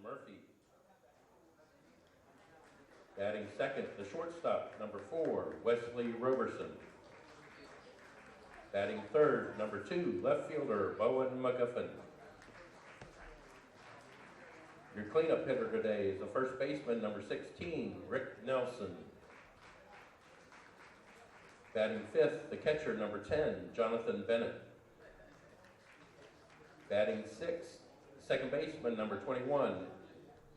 Murphy. Batting second, the shortstop, number 4, Wesley Roberson. Batting third, number 2, left fielder, Bowen McGuffin. Your cleanup hitter today is the first baseman, number 16, Rick Nelson. Batting fifth, the catcher, number 10, Jonathan Bennett. Batting sixth, second baseman, number 21,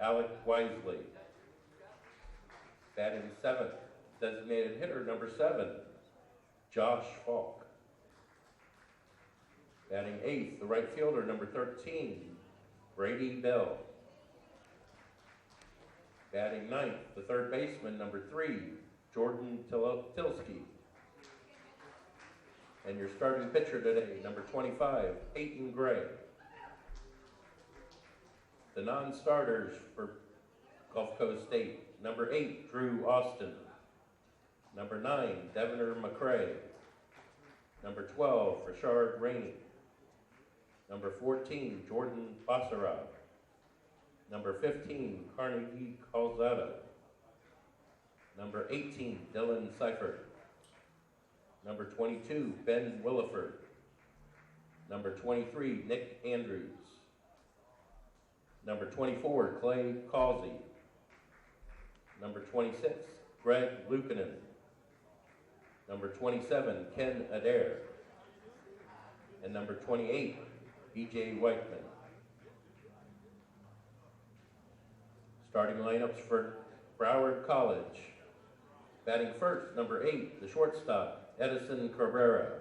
Alec Wisely. Batting seventh, designated hitter, number 7, Josh Falk. Batting eighth, the right fielder, number 13, Brady Bell. Batting ninth, the third baseman, number 3, Jordan Tilsky. And your starting pitcher today, number 25, Peyton Gray. The non-starters for Gulf Coast State, number 8, Drew Austin. Number 9, Devener McCray. Number 12, Rashard Rainey. Number 14, Jordan Basara. Number 15, Carnegie Calzada. Number 18, Dylan Seifert. Number 22, Ben Williford. Number 23, Nick Andrews. Number 24, Clay Causey. Number 26, Greg Lukanen. Number 27, Ken Adair. And number 28, BJ Whiteman. Starting lineups for Broward College. Batting first, number 8, the shortstop, Edison Cabrera.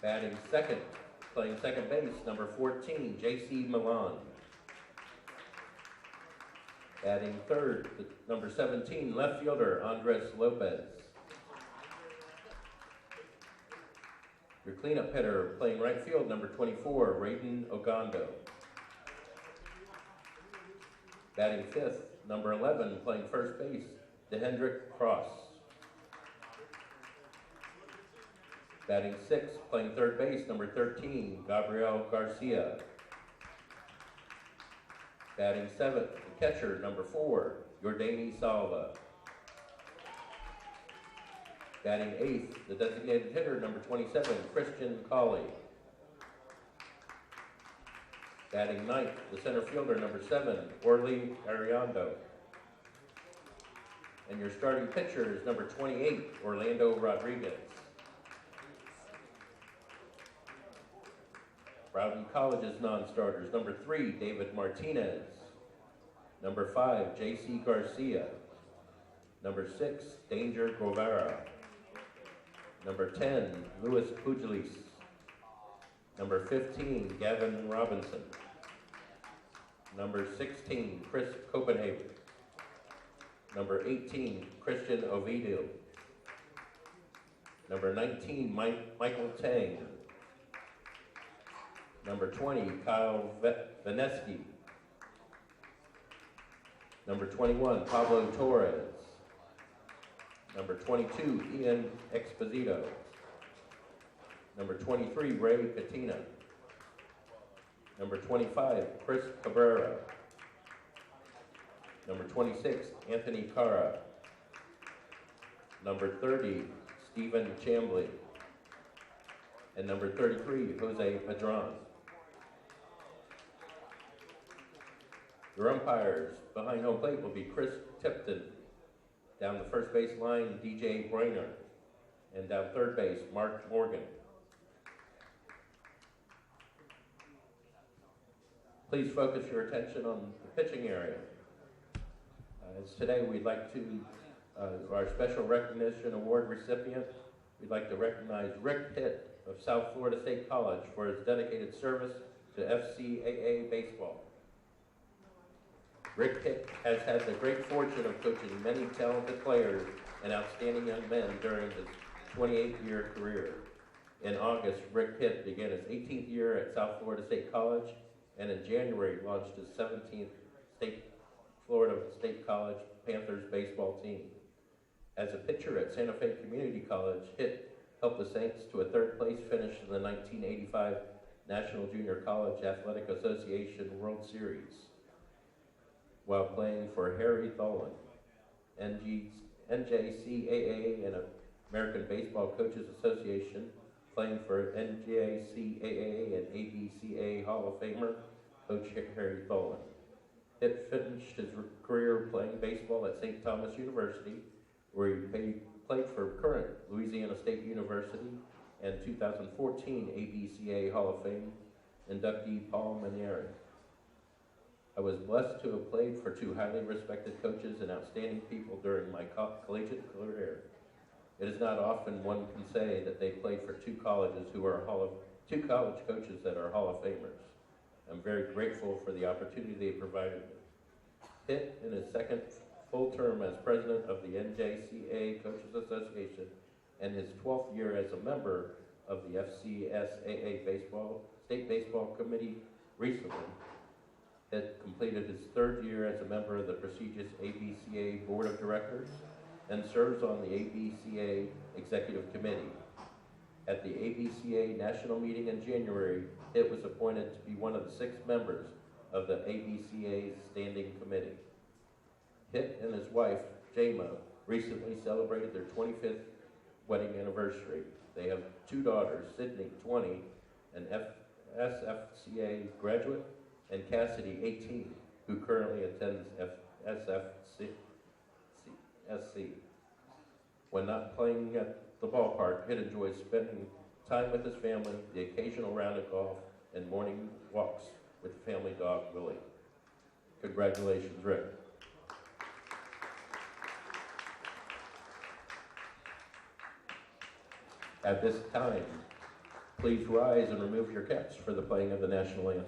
Batting second, playing second base, number 14, J.C. Milan. Batting third, number 17, left fielder, Andres Lopez. Your cleanup hitter, playing right field, number 24, Raiden Ogando. Batting fifth, number 11, playing first base, DeHendrick Cross. Batting sixth, playing third base, number 13, Gabriel Garcia. Batting seventh, the catcher, number 4, Yordani Salva. Batting eighth, the designated hitter, number 27, Christian Colley. Batting ninth, the center fielder, number 7, Orly Ariando. And your starting pitcher is number 28, Orlando Rodriguez. Broward College's non-starters, number 3, David Martinez. Number 5, J.C. Garcia. Number 6, Danger Guevara. Number 10, Luis Pugilis. Number 15, Gavin Robinson. Number 16, Chris Copenhagen. Number 18, Christian Ovidio. Number 19, Michael Tang. Number 20, Kyle Vaneski. Number 21, Pablo Torres. Number 22, Ian Exposito. Number 23, Ray Katina. Number 25, Chris Cabrera. Number 26, Anthony Cara. Number 30, Stephen Chambly. And number 33, Jose Padron. Your umpires behind home plate will be Chris Tipton. Down the first base line, DJ Brainer. And down third base, Mark Morgan. Please focus your attention on the pitching area. As today we'd like to, our special recognition award recipient, we'd like to recognize Rick Pitt of South Florida State College for his dedicated service to FCAA baseball. Rick Pitt has had the great fortune of coaching many talented players and outstanding young men during his 28-year career. In August, Rick Pitt began his 18th year at South Florida State College, and in January launched his 17th Florida State College Panthers baseball team. As a pitcher at Santa Fe Community College, Pitt helped the Saints to a third place finish in the 1985 National Junior College Athletic Association World Series while playing for Harry Tholen, NJCAA and American Baseball Coaches Association, playing for NJCAA and ABCA Hall of Famer, Coach Harry Tholen. Hitt finished his career playing baseball at St. Thomas University, where he played for current Louisiana State University and 2014 ABCA Hall of Fame inductee Paul Manieri. I was blessed to have played for two highly respected coaches and outstanding people during my collegiate career. It is not often one can say that they played for two colleges who are two college coaches that are Hall of Famers. I'm very grateful for the opportunity they provided me. Hitt, in his second full term as president of the NJCAA Coaches Association and his 12th year as a member of the FCSAA State Baseball Committee recently, Hitt completed his third year as a member of the prestigious ABCA Board of Directors and serves on the ABCA Executive Committee. At the ABCA National Meeting in January, Hitt was appointed to be one of the 6 members of the ABCA's Standing Committee. Hitt and his wife, Jama, recently celebrated their 25th wedding anniversary. They have 2 daughters, Sydney, 20, an SFCA graduate, and Cassidy, 18, who currently attends SFC. When not playing at the ballpark, Hitt enjoys spending time with his family, the occasional round of golf, and morning walks with the family dog, Willie. Congratulations, Rick. At this time, please rise and remove your caps for the playing of the national anthem.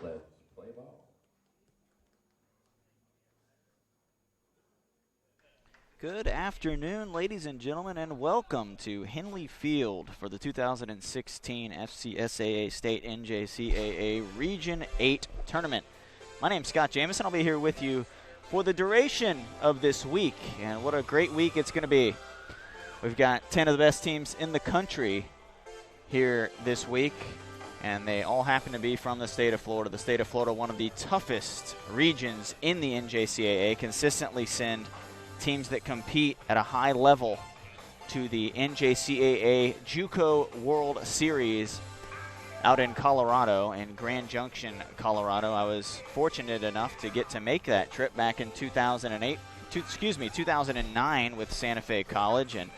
Let's play ball. Good afternoon, ladies and gentlemen, and welcome to Henley Field for the 2016 FCSAA State NJCAA Region 8 Tournament. My name's Scott Jamison. I'll be here with you for the duration of this week, and what a great week it's going to be. We've got 10 of the best teams in the country here this week, and they all happen to be from the state of Florida. The state of Florida, one of the toughest regions in the NJCAA, consistently send teams that compete at a high level to the NJCAA JUCO World Series out in Colorado, in Grand Junction, Colorado. I was fortunate enough to get to make that trip back in 2009 with Santa Fe College, and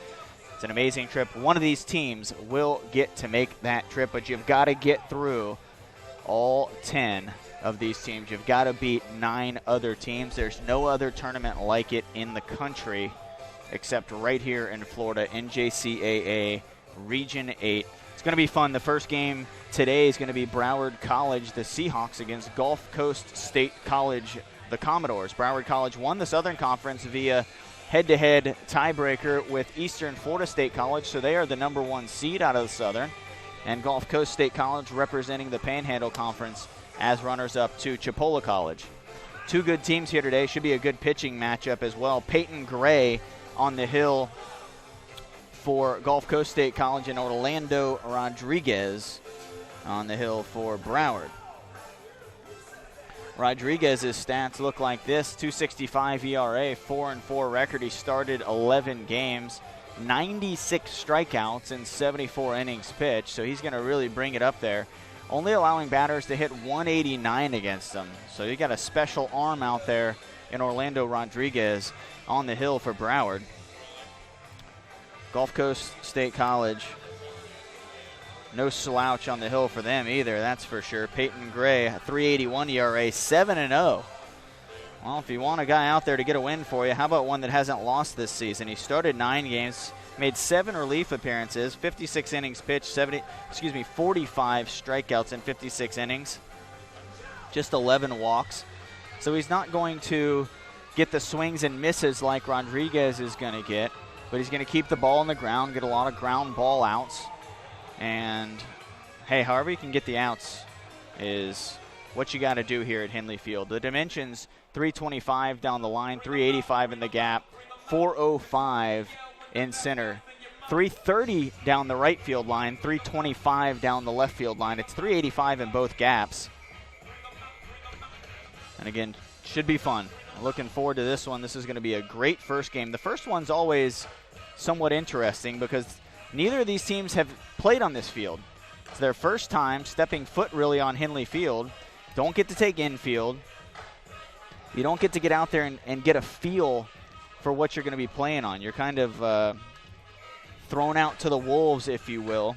it's an amazing trip. One of these teams will get to make that trip, but you've got to get through all 10 of these teams. You've got to beat 9 other teams. There's no other tournament like it in the country except right here in Florida, NJCAA Region 8. It's going to be fun. The first game today is going to be Broward College, the Seahawks, against Gulf Coast State College, the Commodores. Broward College won the Southern Conference via head-to-head tiebreaker with Eastern Florida State College, so they are the number 1 seed out of the Southern. And Gulf Coast State College representing the Panhandle Conference as runners-up to Chipola College. Two good teams here today. Should be a good pitching matchup as well. Peyton Gray on the hill for Gulf Coast State College and Orlando Rodriguez on the hill for Broward. Rodriguez's stats look like this: 2.65 ERA, 4-4 record. He started 11 games, 96 strikeouts in 74 innings pitched, so he's going to really bring it up there. Only allowing batters to hit 189 against him. So you got a special arm out there in Orlando Rodriguez on the hill for Broward. Gulf Coast State College, no slouch on the hill for them either, that's for sure. Peyton Gray, 3.81 ERA, 7-0. Well, if you want a guy out there to get a win for you, how about one that hasn't lost this season? He started 9 games, made 7 relief appearances, 56 innings pitched, 45 strikeouts in 56 innings, just 11 walks. So he's not going to get the swings and misses like Rodriguez is going to get, but he's going to keep the ball on the ground, get a lot of ground ball outs. And, hey, however you can get the outs is what you got to do here at Henley Field. The dimensions, 325 down the line, 385 in the gap, 405 in center, 330 down the right field line, 325 down the left field line. It's 385 in both gaps. And again, should be fun. Looking forward to this one. This is going to be a great first game. The first one's always somewhat interesting because neither of these teams have played on this field. It's their first time stepping foot really on Henley Field. Don't get to take infield. You don't get to get out there and get a feel for what you're going to be playing on. You're kind of thrown out to the wolves, if you will.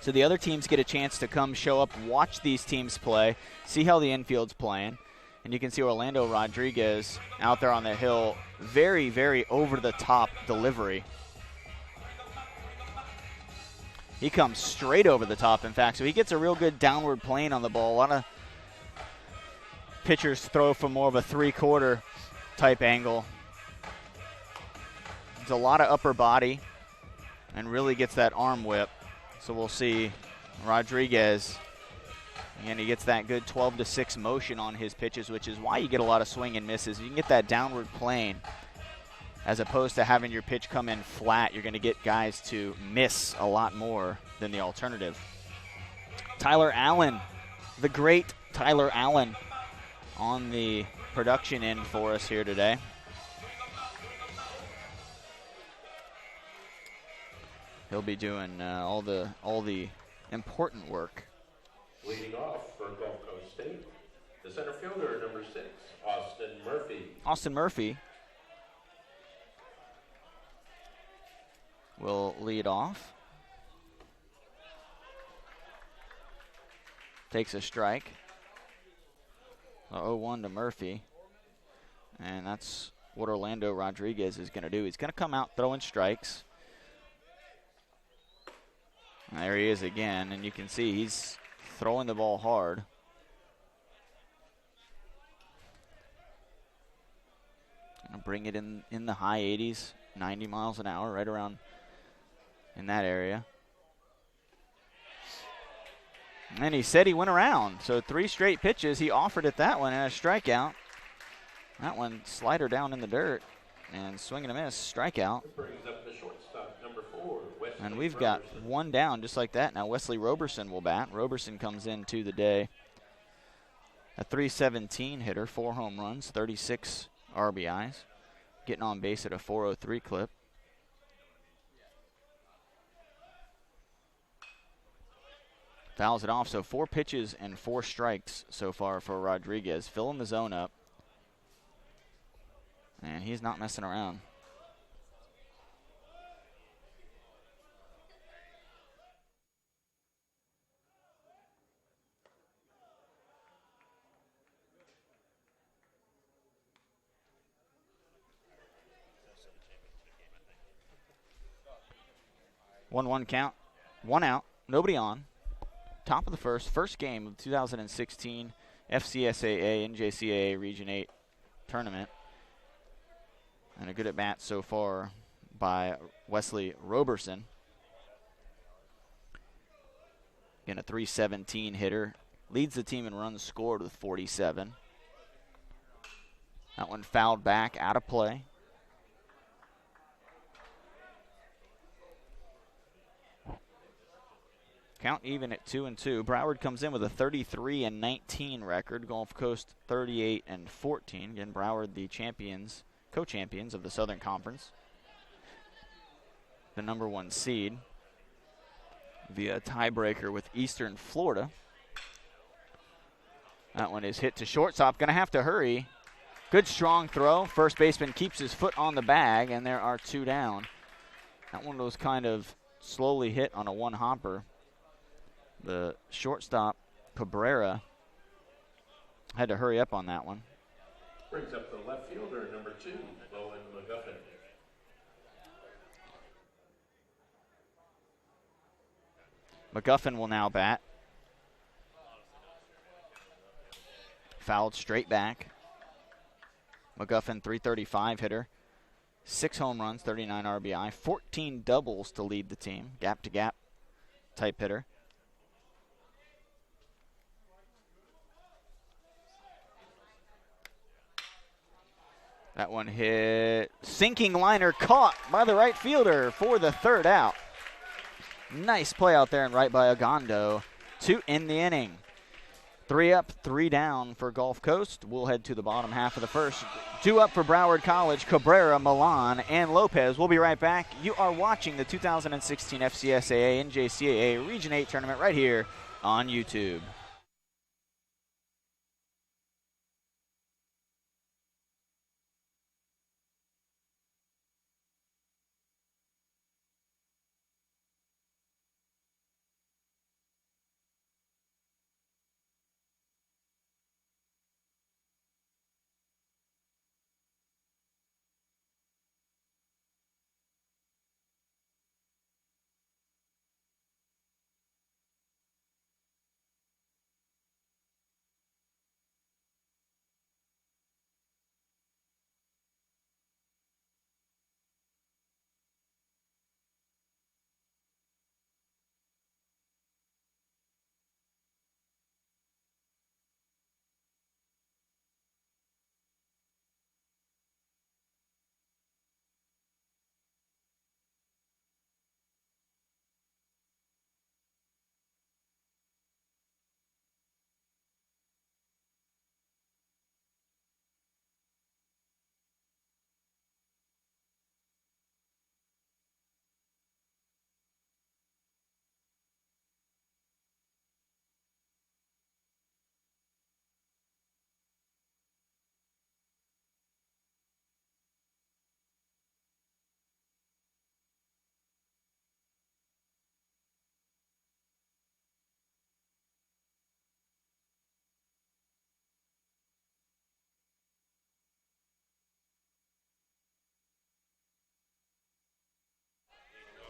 So the other teams get a chance to come show up, watch these teams play, see how the infield's playing. And you can see Orlando Rodriguez out there on the hill. Very, very over-the-top delivery. He comes straight over the top, in fact. So he gets a real good downward plane on the ball. A lot of pitchers throw from more of a three-quarter type angle. There's a lot of upper body and really gets that arm whip. So we'll see Rodriguez. And he gets that good 12-6 motion on his pitches, which is why you get a lot of swing and misses. You can get that downward plane as opposed to having your pitch come in flat. You're going to get guys to miss a lot more than the alternative. Tyler Allen, the great Tyler Allen, on the production end for us here today. He'll be doing all the important work. Leading off for Gulf Coast State, the center fielder, number 6, Austin Murphy. Austin Murphy will lead off. Takes a strike. 0-1 to Murphy. And that's what Orlando Rodriguez is going to do. He's going to come out throwing strikes. And there he is again, and you can see he's throwing the ball hard. Gonna bring it in the high 80s, 90 miles an hour, right around in that area. And he said he went around. So 3 straight pitches. He offered at that one and a strikeout. That one slider down in the dirt and swing and a miss, strikeout. Brings up the shortstop, number 4, Wesley And we've Roberson. got one down just like that. Now Wesley Roberson will bat. Roberson comes into the day. A .317 hitter, 4 home runs, 36 RBIs. Getting on base at a .403 clip. Fouls it off, so 4 pitches and 4 strikes so far for Rodriguez. Filling the zone up. And he's not messing around. One count, 1 out, nobody on. Top of the first game of the 2016 FCSAA NJCAA Region 8 tournament. And a good at bat so far by Wesley Roberson. Again, a .317 hitter. Leads the team in runs scored with 47. That one fouled back, out of play. Count even at 2-2. Broward comes in with a 33-19 record. Gulf Coast 38-14. Again, Broward the champions, co-champions of the Southern Conference. The number 1 seed via tiebreaker with Eastern Florida. That one is hit to shortstop. Going to have to hurry. Good strong throw. First baseman keeps his foot on the bag, and there are 2 down. That one was kind of slowly hit on a one-hopper. The shortstop, Cabrera, had to hurry up on that one. Brings up the left fielder, number 2, Bowen McGuffin. McGuffin will now bat. Fouled straight back. McGuffin, 335 hitter. 6 home runs, 39 RBI, 14 doubles to lead the team. Gap-to-gap type hitter. That one hit. Sinking liner caught by the right fielder for the 3rd out. Nice play out there and right by Agondo to end the inning. 3 up, 3 down for Gulf Coast. We'll head to the bottom half of the first. 2 up for Broward College, Cabrera, Milan, and Lopez. We'll be right back. You are watching the 2016 FCSAA NJCAA Region 8 tournament right here on YouTube.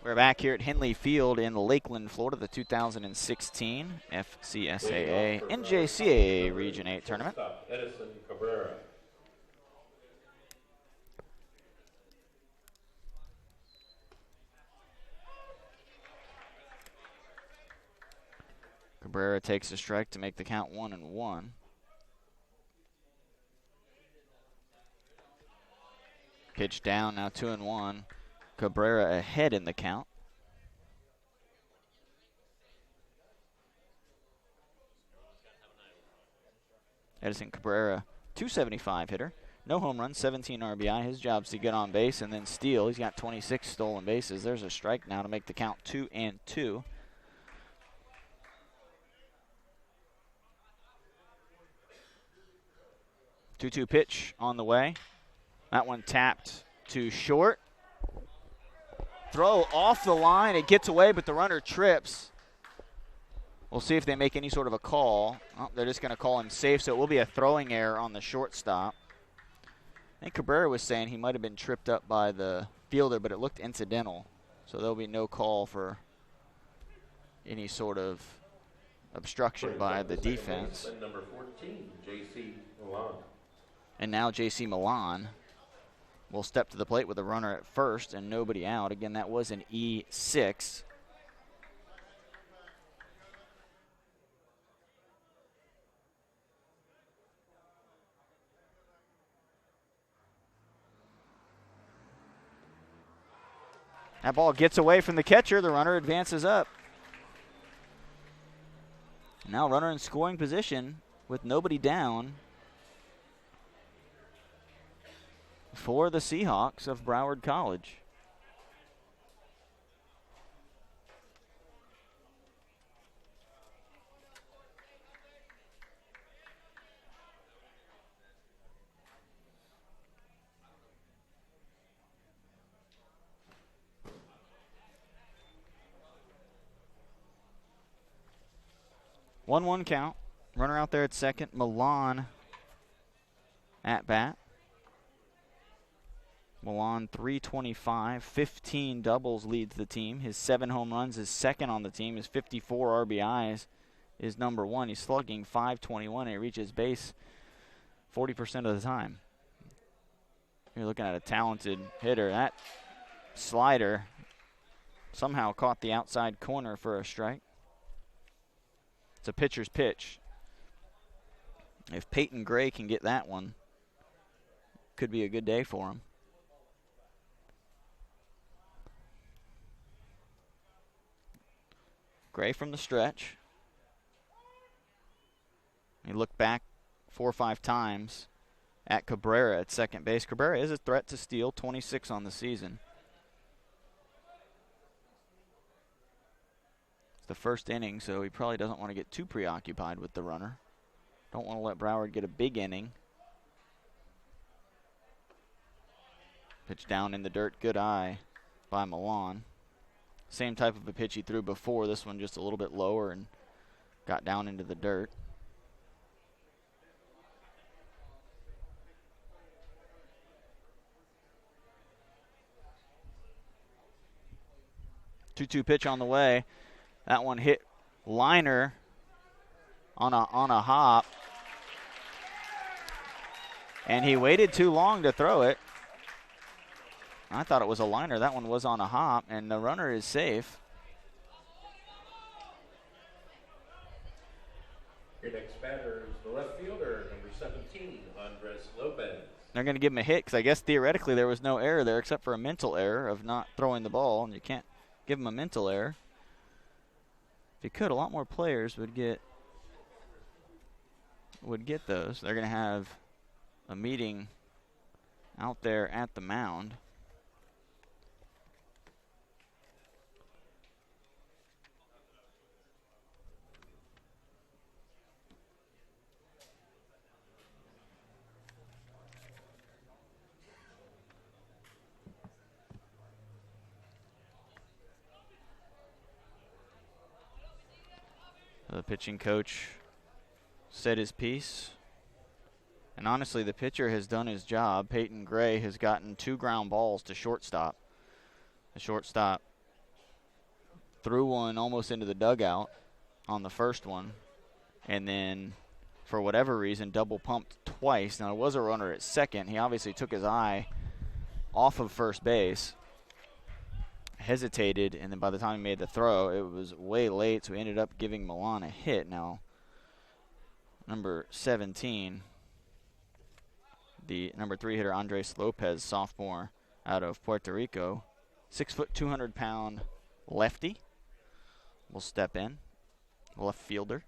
We're back here at Henley Field in Lakeland, Florida, the 2016 FCSAA NJCAA Region 8 tournament. Edison Cabrera. Cabrera takes a strike to make the count 1-1. Pitch down, now 2-1. Cabrera ahead in the count. Edison Cabrera, 275 hitter. No home runs, 17 RBI. His job's to get on base and then steal. He's got 26 stolen bases. There's a strike now to make the count 2-2. Two-two pitch on the way. That one tapped to short. Throw off the line. It gets away, but the runner trips. We'll see if they make any sort of a call. Oh, they're just going to call him safe, so it will be a throwing error on the shortstop. I think Cabrera was saying he might have been tripped up by the fielder, but it looked incidental. So there'll be no call for any sort of obstruction by the defense. Number 14, J.C. Milan. And now J.C. Milan will step to the plate with a runner at first and nobody out. Again, that was an E6. That ball gets away from the catcher. The runner advances up. Now runner in scoring position with nobody down for the Seahawks of Broward College. One count. Runner out there at second. Milan at bat. Milan 325, 15 doubles leads the team. His 7 home runs is second on the team. His 54 RBIs is number 1. He's slugging 521 and he reaches base 40% of the time. You're looking at a talented hitter. That slider somehow caught the outside corner for a strike. It's a pitcher's pitch. If Peyton Gray can get that one, could be a good day for him. Gray from the stretch. He looked back 4 or 5 times at Cabrera at second base. Cabrera is a threat to steal, 26 on the season. It's the first inning, so he probably doesn't want to get too preoccupied with the runner. Don't want to let Broward get a big inning. Pitch down in the dirt, good eye by Milan. Same type of a pitch he threw before. This one just a little bit lower and got down into the dirt. Two-two pitch on the way. That one hit liner on a hop. And he waited too long to throw it. I thought it was a liner. That one was on a hop, and the runner is safe. Your next batter is the left fielder, number 17, Andres Lopez. They're going to give him a hit because I guess theoretically there was no error there except for a mental error of not throwing the ball, and you can't give him a mental error. If you could, a lot more players would get those. They're going to have a meeting out there at the mound. The pitching coach said his piece. And honestly, the pitcher has done his job. Peyton Gray has gotten 2 ground balls to shortstop. The shortstop threw one almost into the dugout on the first one. And then, for whatever reason, double pumped twice. Now, it was a runner at second. He obviously took his eye off of first base. Hesitated, and then by the time he made the throw, it was way late, so he ended up giving Milan a hit. Now, number 17, the number 3 hitter, Andres Lopez, sophomore out of Puerto Rico, 6 foot, 200-pound lefty, will step in, left fielder.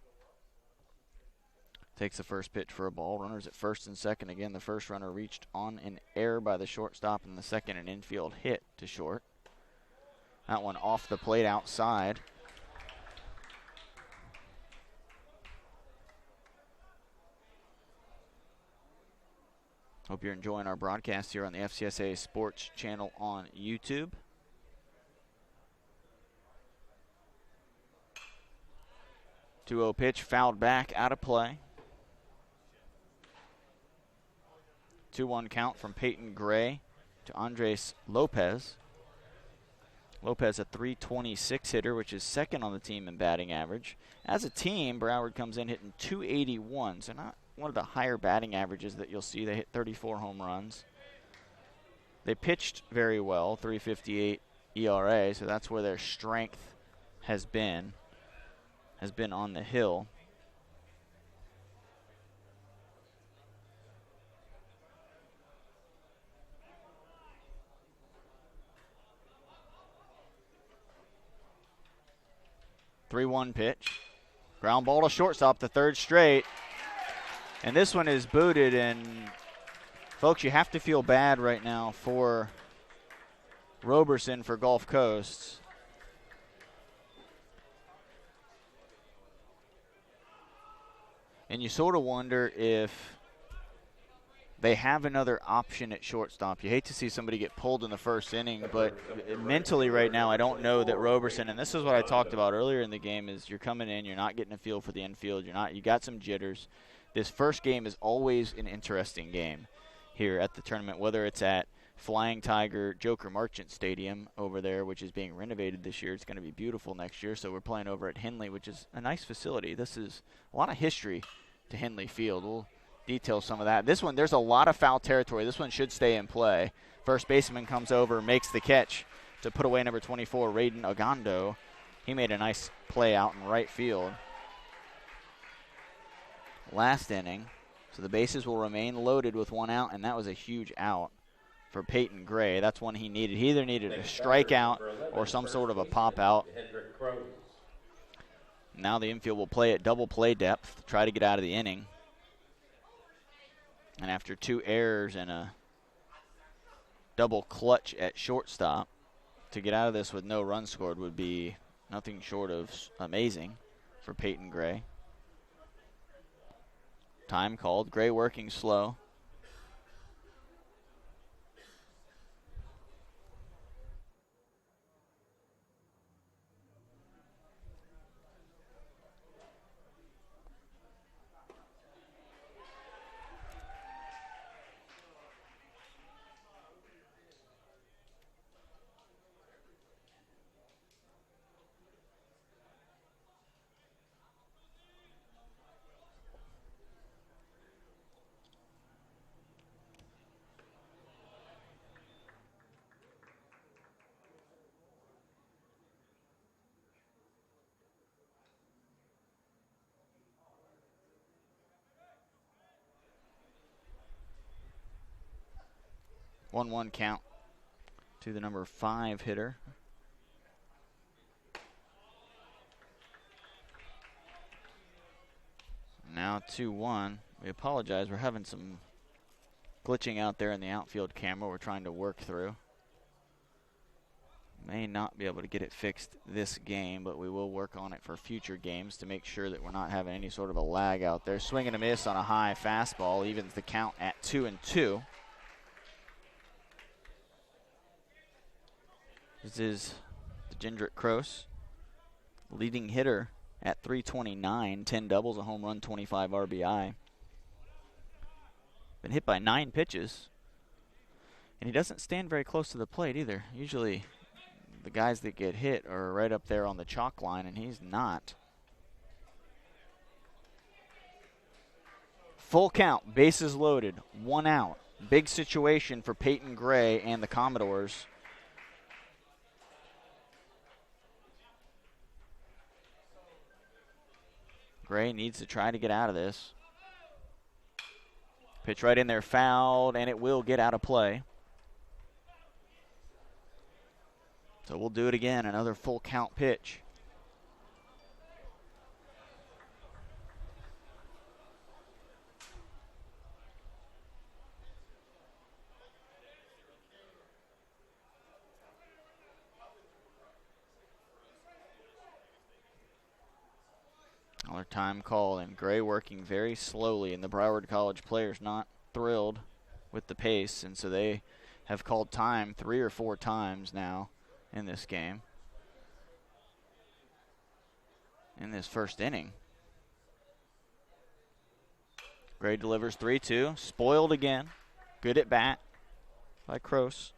Takes the first pitch for a ball. Runners at first and second. Again, the first runner reached on an error by the shortstop, and the second an infield hit to short. That one off the plate outside. Hope you're enjoying our broadcast here on the FCSA Sports channel on YouTube. Two-0 pitch, fouled back, out of play. 2-1 count from Peyton Gray to Andres Lopez. Lopez, a .326 hitter, which is second on the team in batting average. As a team, Broward comes in hitting .281, so not one of the higher batting averages that you'll see. They hit 34 home runs. They pitched very well, .358 ERA, so that's where their strength has been on the hill. 3-1 pitch. Ground ball to shortstop, the third straight. And this one is booted, and folks, you have to feel bad right now for Roberson for Gulf Coast. And you sort of wonder if they have another option at shortstop. You hate to see somebody get pulled in the first inning, but mentally right now I don't know that Roberson, and this is what I talked about earlier in the game, is you're coming in, you're not getting a feel for the infield, you got some jitters. This first game is always an interesting game here at the tournament, whether it's at Flying Tiger Joker Marchant Stadium over there, which is being renovated this year. It's going to be beautiful next year, so we're playing over at Henley, which is a nice facility. This is a lot of history to Henley Field. We'll detail some of that. This one, there's a lot of foul territory. This one should stay in play. First baseman comes over, makes the catch to put away number 24, Raiden Ogando. He made a nice play out in right field last inning. So the bases will remain loaded with one out, and that was a huge out for Peyton Gray. That's one he needed. He either needed a strikeout or some sort of a pop out. Now the infield will play at double play depth, try to get out of the inning. And after 2 errors and a double clutch at shortstop, to get out of this with no runs scored would be nothing short of amazing for Peyton Gray. Time called. Gray working slow. One count to the number 5 hitter. Now 2-1. We apologize. We're having some glitching out there in the outfield camera we're trying to work through. May not be able to get it fixed this game, but we will work on it for future games to make sure that we're not having any sort of a lag out there. Swing and a miss on a high fastball evens the count at 2-2. This is Gendrick Kroos, leading hitter at 329, 10 doubles, a home run, 25 RBI. Been hit by 9 pitches, and he doesn't stand very close to the plate either. Usually the guys that get hit are right up there on the chalk line, and he's not. Full count, bases loaded, 1 out. Big situation for Peyton Gray and the Commodores. Gray needs to try to get out of this. Pitch right in there, fouled, and it will get out of play. So we'll do it again, another full count pitch. Another time call, and Gray working very slowly, and the Broward College players not thrilled with the pace, and so they have called time 3 or 4 times now in this game, in this first inning. Gray delivers 3-2, spoiled again. Good at bat by Kroos.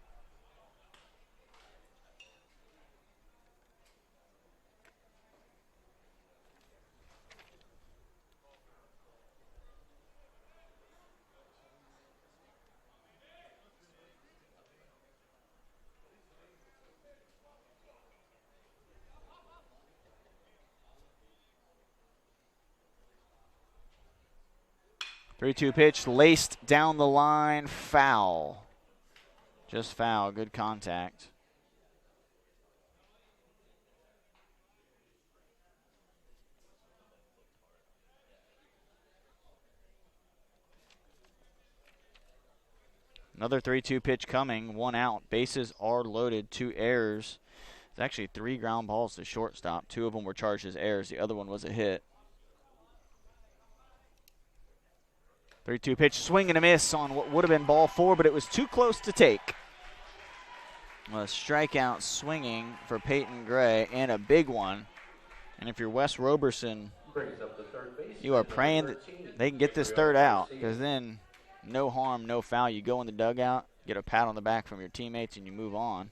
Three-two pitch, laced down the line, foul. Just foul, good contact. Another 3-2 pitch coming, 1 out. Bases are loaded, 2 errors. It's actually 3 ground balls to shortstop. 2 of them were charged as errors. The other one was a hit. 3-2 pitch, swing and a miss on what would have been ball 4, but it was too close to take. A strikeout swinging for Peyton Gray, and a big one. And if you're Wes Roberson, you are praying that they can get this third out, because then no harm, no foul. You go in the dugout, get a pat on the back from your teammates, and you move on.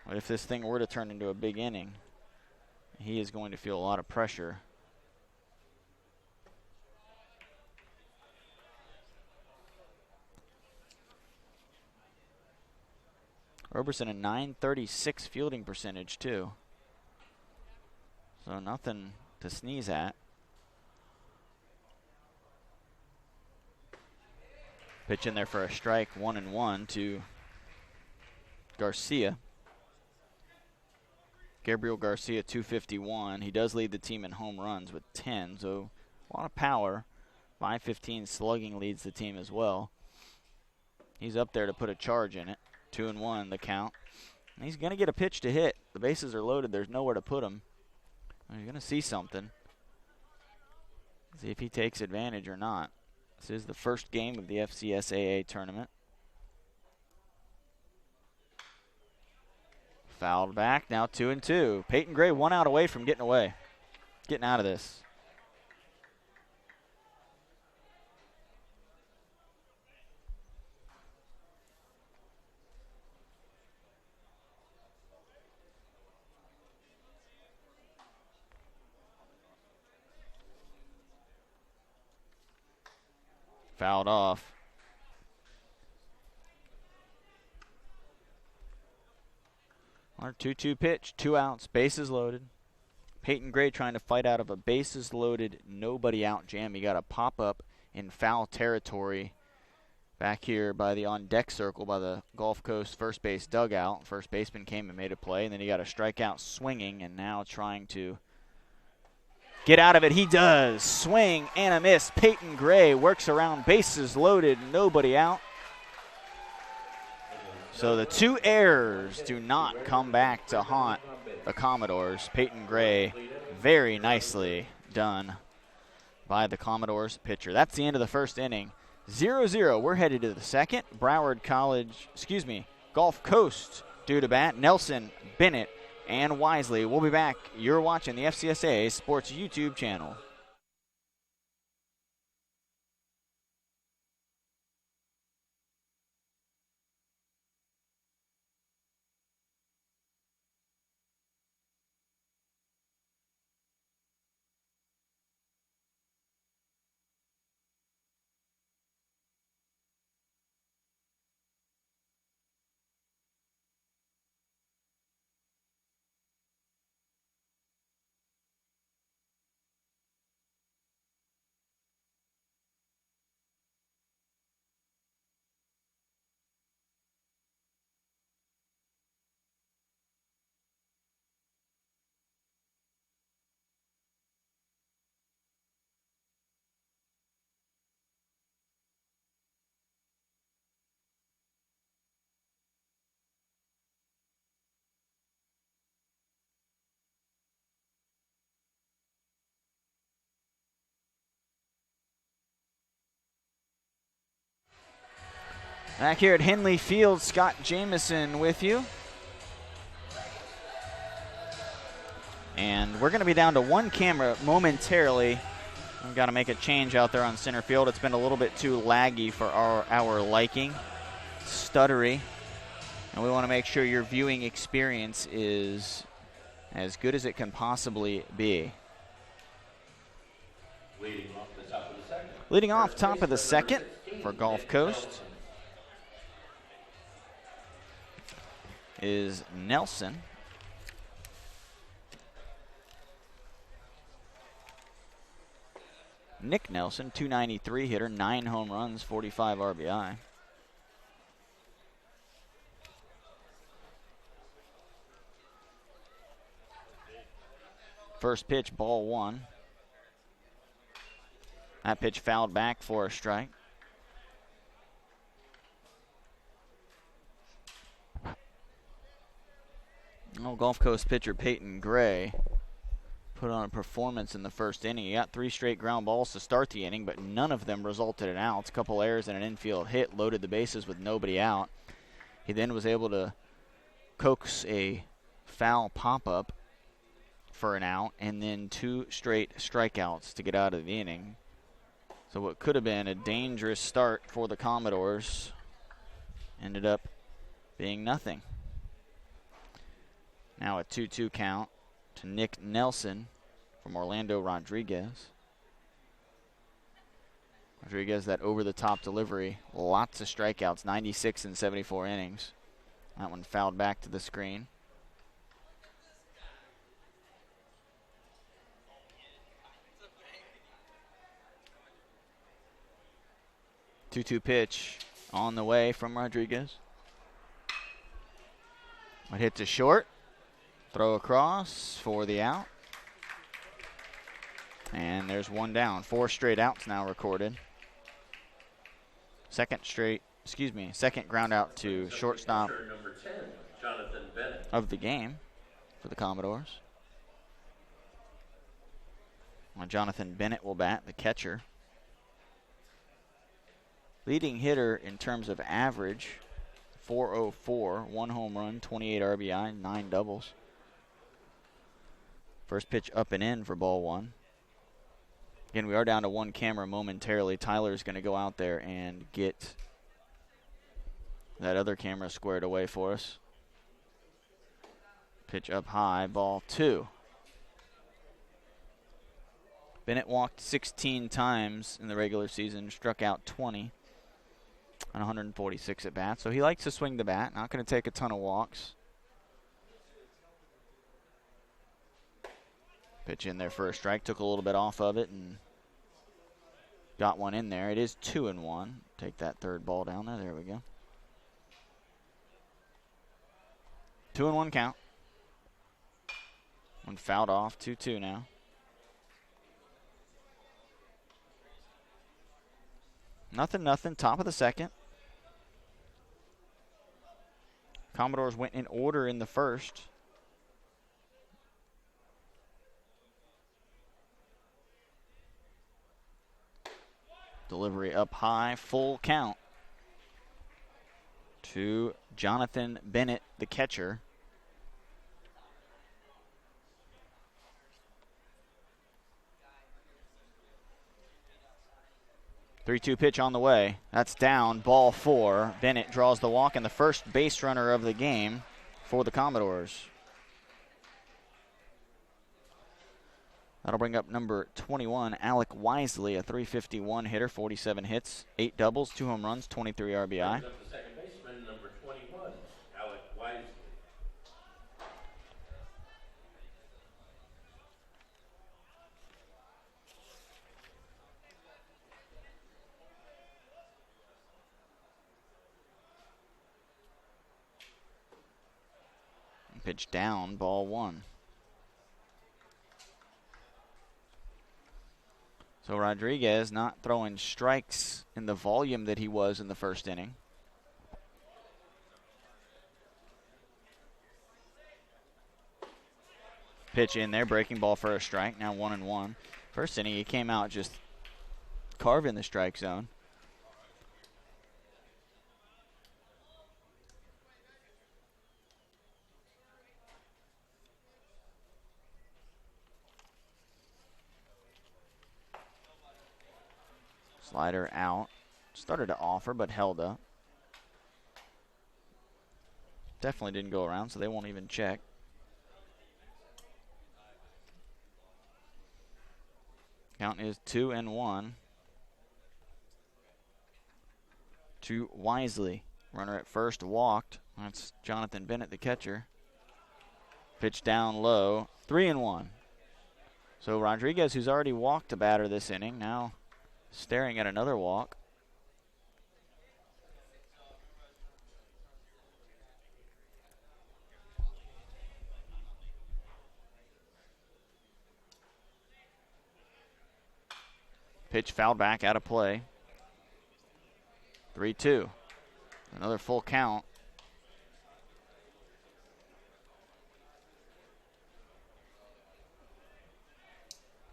But if this thing were to turn into a big inning, he is going to feel a lot of pressure. Roberson a .936 fielding percentage too. So nothing to sneeze at. Pitch in there for a strike, 1-1 to Garcia. Gabriel Garcia, 251. He does lead the team in home runs with 10, so a lot of power. 515 slugging leads the team as well. He's up there to put a charge in it. 2-1 the count. And he's going to get a pitch to hit. The bases are loaded. There's nowhere to put him. He's going to see something. See if he takes advantage or not. This is the first game of the FCSAA tournament. Fouled back, now 2-2. Peyton Gray 1 out away from getting out of this. Fouled off. Our 2-2 pitch, 2 outs, bases loaded. Peyton Gray trying to fight out of a bases loaded, nobody out jam. He got a pop up in foul territory back here by the on deck circle by the Gulf Coast first base dugout. First baseman came and made a play, and then he got a strikeout swinging, and now trying to get out of it. He does. Swing and a miss. Peyton Gray works around, bases loaded, nobody out. So the 2 errors do not come back to haunt the Commodores. Peyton Gray, very nicely done by the Commodores pitcher. That's the end of the first inning. 0-0. We're headed to the second. Gulf Coast due to bat. Nelson, Bennett, and Wisely. We'll be back. You're watching the FCSAA Sports YouTube channel. Back here at Henley Field, Scott Jamieson with you. And we're going to be down to 1 camera momentarily. We've got to make a change out there on center field. It's been a little bit too laggy for our liking, stuttery. And we want to make sure your viewing experience is as good as it can possibly be. Leading off top of the second for Gulf Coast is Nelson. Nick Nelson, 293 hitter, 9 home runs, 45 RBI. First pitch, ball 1. That pitch fouled back for a strike. Well, Gulf Coast pitcher Peyton Gray put on a performance in the first inning. He got 3 straight ground balls to start the inning, but none of them resulted in outs. A couple errors and an infield hit loaded the bases with nobody out. He then was able to coax a foul pop-up for an out, and then 2 straight strikeouts to get out of the inning. So what could have been a dangerous start for the Commodores ended up being nothing. Now a 2-2 count to Nick Nelson from Orlando Rodriguez. Rodriguez, that over-the-top delivery, lots of strikeouts, 96 in 74 innings. That one fouled back to the screen. Two-two pitch on the way from Rodriguez. It hit to short. Throw across for the out. And there's one down. 4 straight outs now recorded. Second ground out to shortstop number 10, Jonathan Bennett. Of the game for the Commodores. Well, Jonathan Bennett will bat, the catcher. Leading hitter in terms of average, 404, 1 home run, 28 RBI, 9 doubles. First pitch up and in for ball 1. Again, we are down to 1 camera momentarily. Tyler's going to go out there and get that other camera squared away for us. Pitch up high, ball 2. Bennett walked 16 times in the regular season, struck out 20 on 146 at bats. So he likes to swing the bat, not going to take a ton of walks. Pitch in there for a strike, took a little bit off of it and got one in there. It is 2-1. Take that third ball down there. There we go. 2-1 count. One fouled off, 2-2 now. Nothing, top of the second. Commodores went in order in the first. Delivery up high, full count to Jonathan Bennett, the catcher. Three-two pitch on the way. That's down, ball 4. Bennett draws the walk and the first base runner of the game for the Commodores. That'll bring up number 21, Alec Wisely, a .351 hitter, 47 hits, 8 doubles, 2 home runs, 23 RBI. Brings up the second baseman, number 21, Alec Wisely. Pitch down, ball 1. So Rodriguez not throwing strikes in the volume that he was in the first inning. Pitch in there, breaking ball for a strike, now 1-1. First inning, he came out just carving the strike zone. Slider out. Started to offer, but held up. Definitely didn't go around, so they won't even check. Count is 2-1 to Wisely. Runner at first walked. That's Jonathan Bennett, the catcher. Pitch down low. 3-1. So Rodriguez, who's already walked a batter this inning, now staring at another walk. Pitch fouled back, out of play. 3-2. Another full count.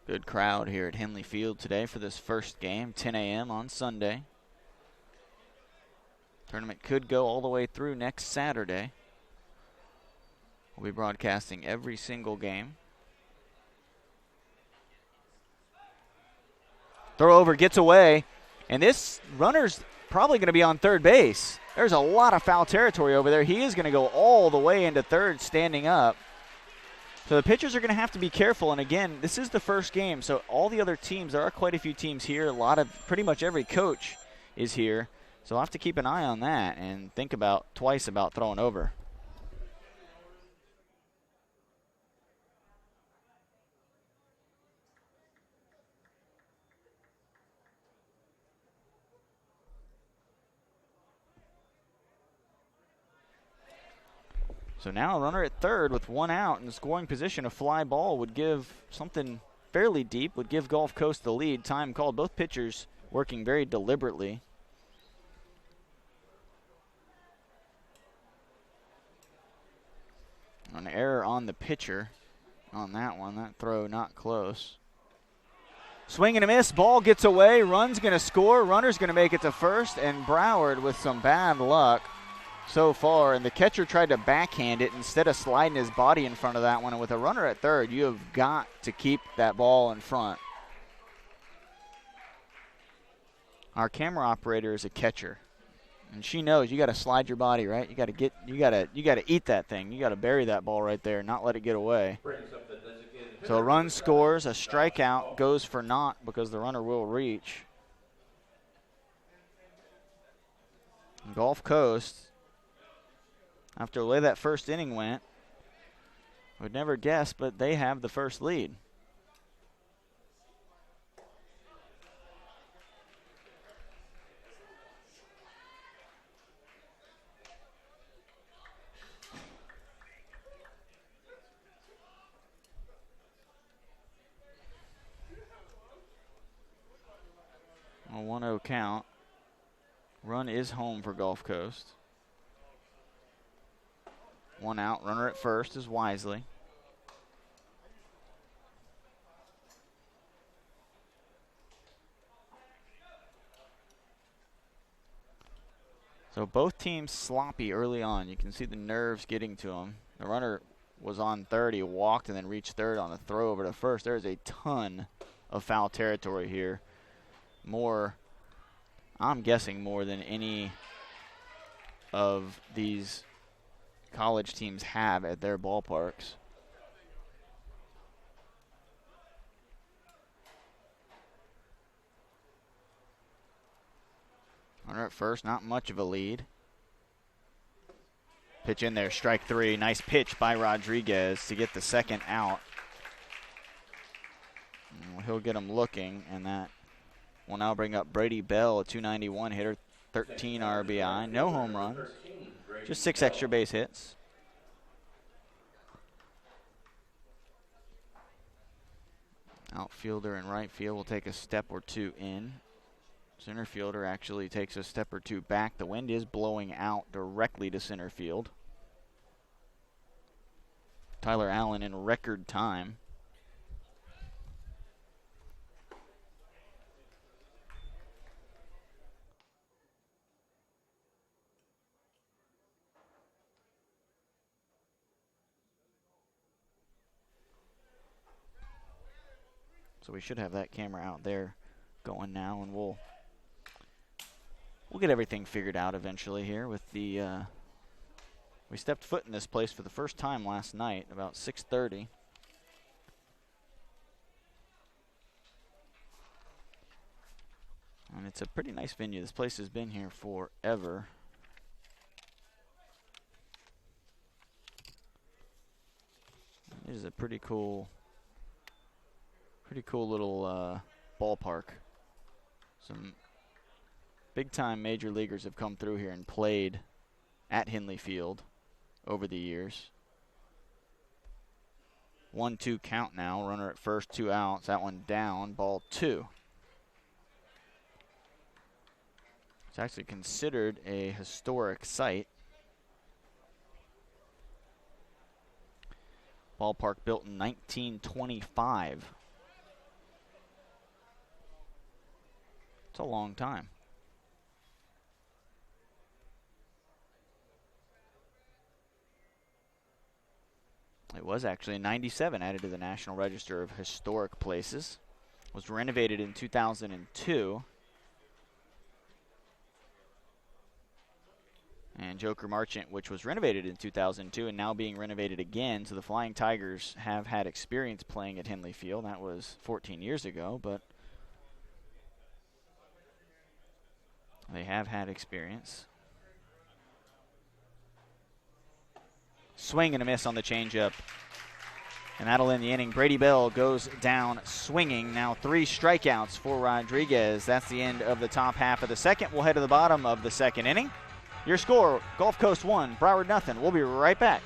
Good crowd here at Henley Field today for this first game, 10 a.m. on Sunday. Tournament could go all the way through next Saturday. We'll be broadcasting every single game. Throw over, gets away, and this runner's probably going to be on third base. There's a lot of foul territory over there. He is going to go all the way into third standing up. So the pitchers are going to have to be careful. And again, this is the first game, so all the other teams, there are quite a few teams here. Pretty much every coach is here. So I'll have to keep an eye on that and think twice about throwing over. So now a runner at third with one out in scoring position. A fly ball would give something fairly deep, would give Gulf Coast the lead. Time called. Both pitchers working very deliberately. An error on the pitcher on that one. That throw not close. Swing and a miss. Ball gets away. Run's going to score. Runner's going to make it to first. And Broward with some bad luck so far, and the catcher tried to backhand it instead of sliding his body in front of that one. And with a runner at third, you have got to keep that ball in front. Our camera operator is a catcher, and she knows you got to slide your body, right? You got to eat that thing. You got to bury that ball right there, not let it get away. So a run scores, a strikeout goes for naught because the runner will reach. And Gulf Coast, after the way that first inning went, would never guess, but they have the first lead. A 1-0 count. Run is home for Gulf Coast. One out, runner at first is Wisely. So both teams sloppy early on. You can see the nerves getting to them. The runner was on third. He walked and then reached third on a throw over to first. There's a ton of foul territory here. More, I'm guessing more than any of these college teams have at their ballparks. Runner at first, not much of a lead. Pitch in there, strike three. Nice pitch by Rodriguez to get the second out. And he'll get him looking, and that will now bring up Brady Bell, a 291 hitter, 13 RBI, no home runs. Just 6 extra base hits. Outfielder and right field will take a step or two in. Center fielder actually takes a step or two back. The wind is blowing out directly to center field. Tyler Allen in record time. So we should have that camera out there going now, and we'll get everything figured out eventually here with the we stepped foot in this place for the first time last night about 6:30. And it's a pretty nice venue. This place has been here forever. It is a pretty cool little ballpark. Some big-time major leaguers have come through here and played at Henley Field over the years. 1-2 count now. Runner at first, 2 outs. That one down. Ball 2. It's actually considered a historic site. Ballpark built in 1925. It's a long time. It was actually in 97 added to the National Register of Historic Places. Was renovated in 2002. And Joker Marchant, which was renovated in 2002 and now being renovated again. So the Flying Tigers have had experience playing at Henley Field. That was 14 years ago, but they have had experience. Swing and a miss on the changeup. And that'll end the inning. Brady Bell goes down swinging. Now 3 strikeouts for Rodriguez. That's the end of the top half of the second. We'll head to the bottom of the second inning. Your score, Gulf Coast 1, Broward nothing. We'll be right back.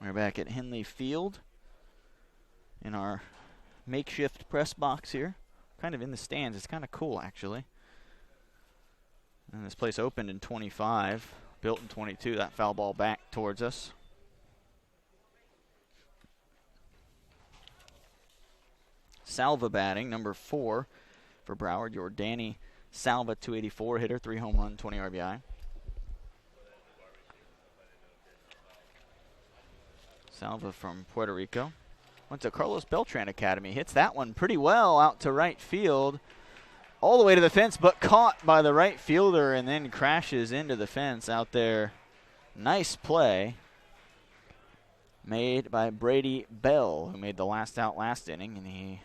We're back at Henley Field in our makeshift press box here. Kind of in the stands. It's kind of cool, actually. And this place opened in 25, built in 22. That foul ball back towards us. Salva batting, number 4 for Broward. Your Danny Salva, 284 hitter, 3 home run, 20 RBI. Salva from Puerto Rico. Went to Carlos Beltran Academy. Hits that one pretty well out to right field. All the way to the fence, but caught by the right fielder and then crashes into the fence out there. Nice play made by Brady Bell, who made the last out last inning, and he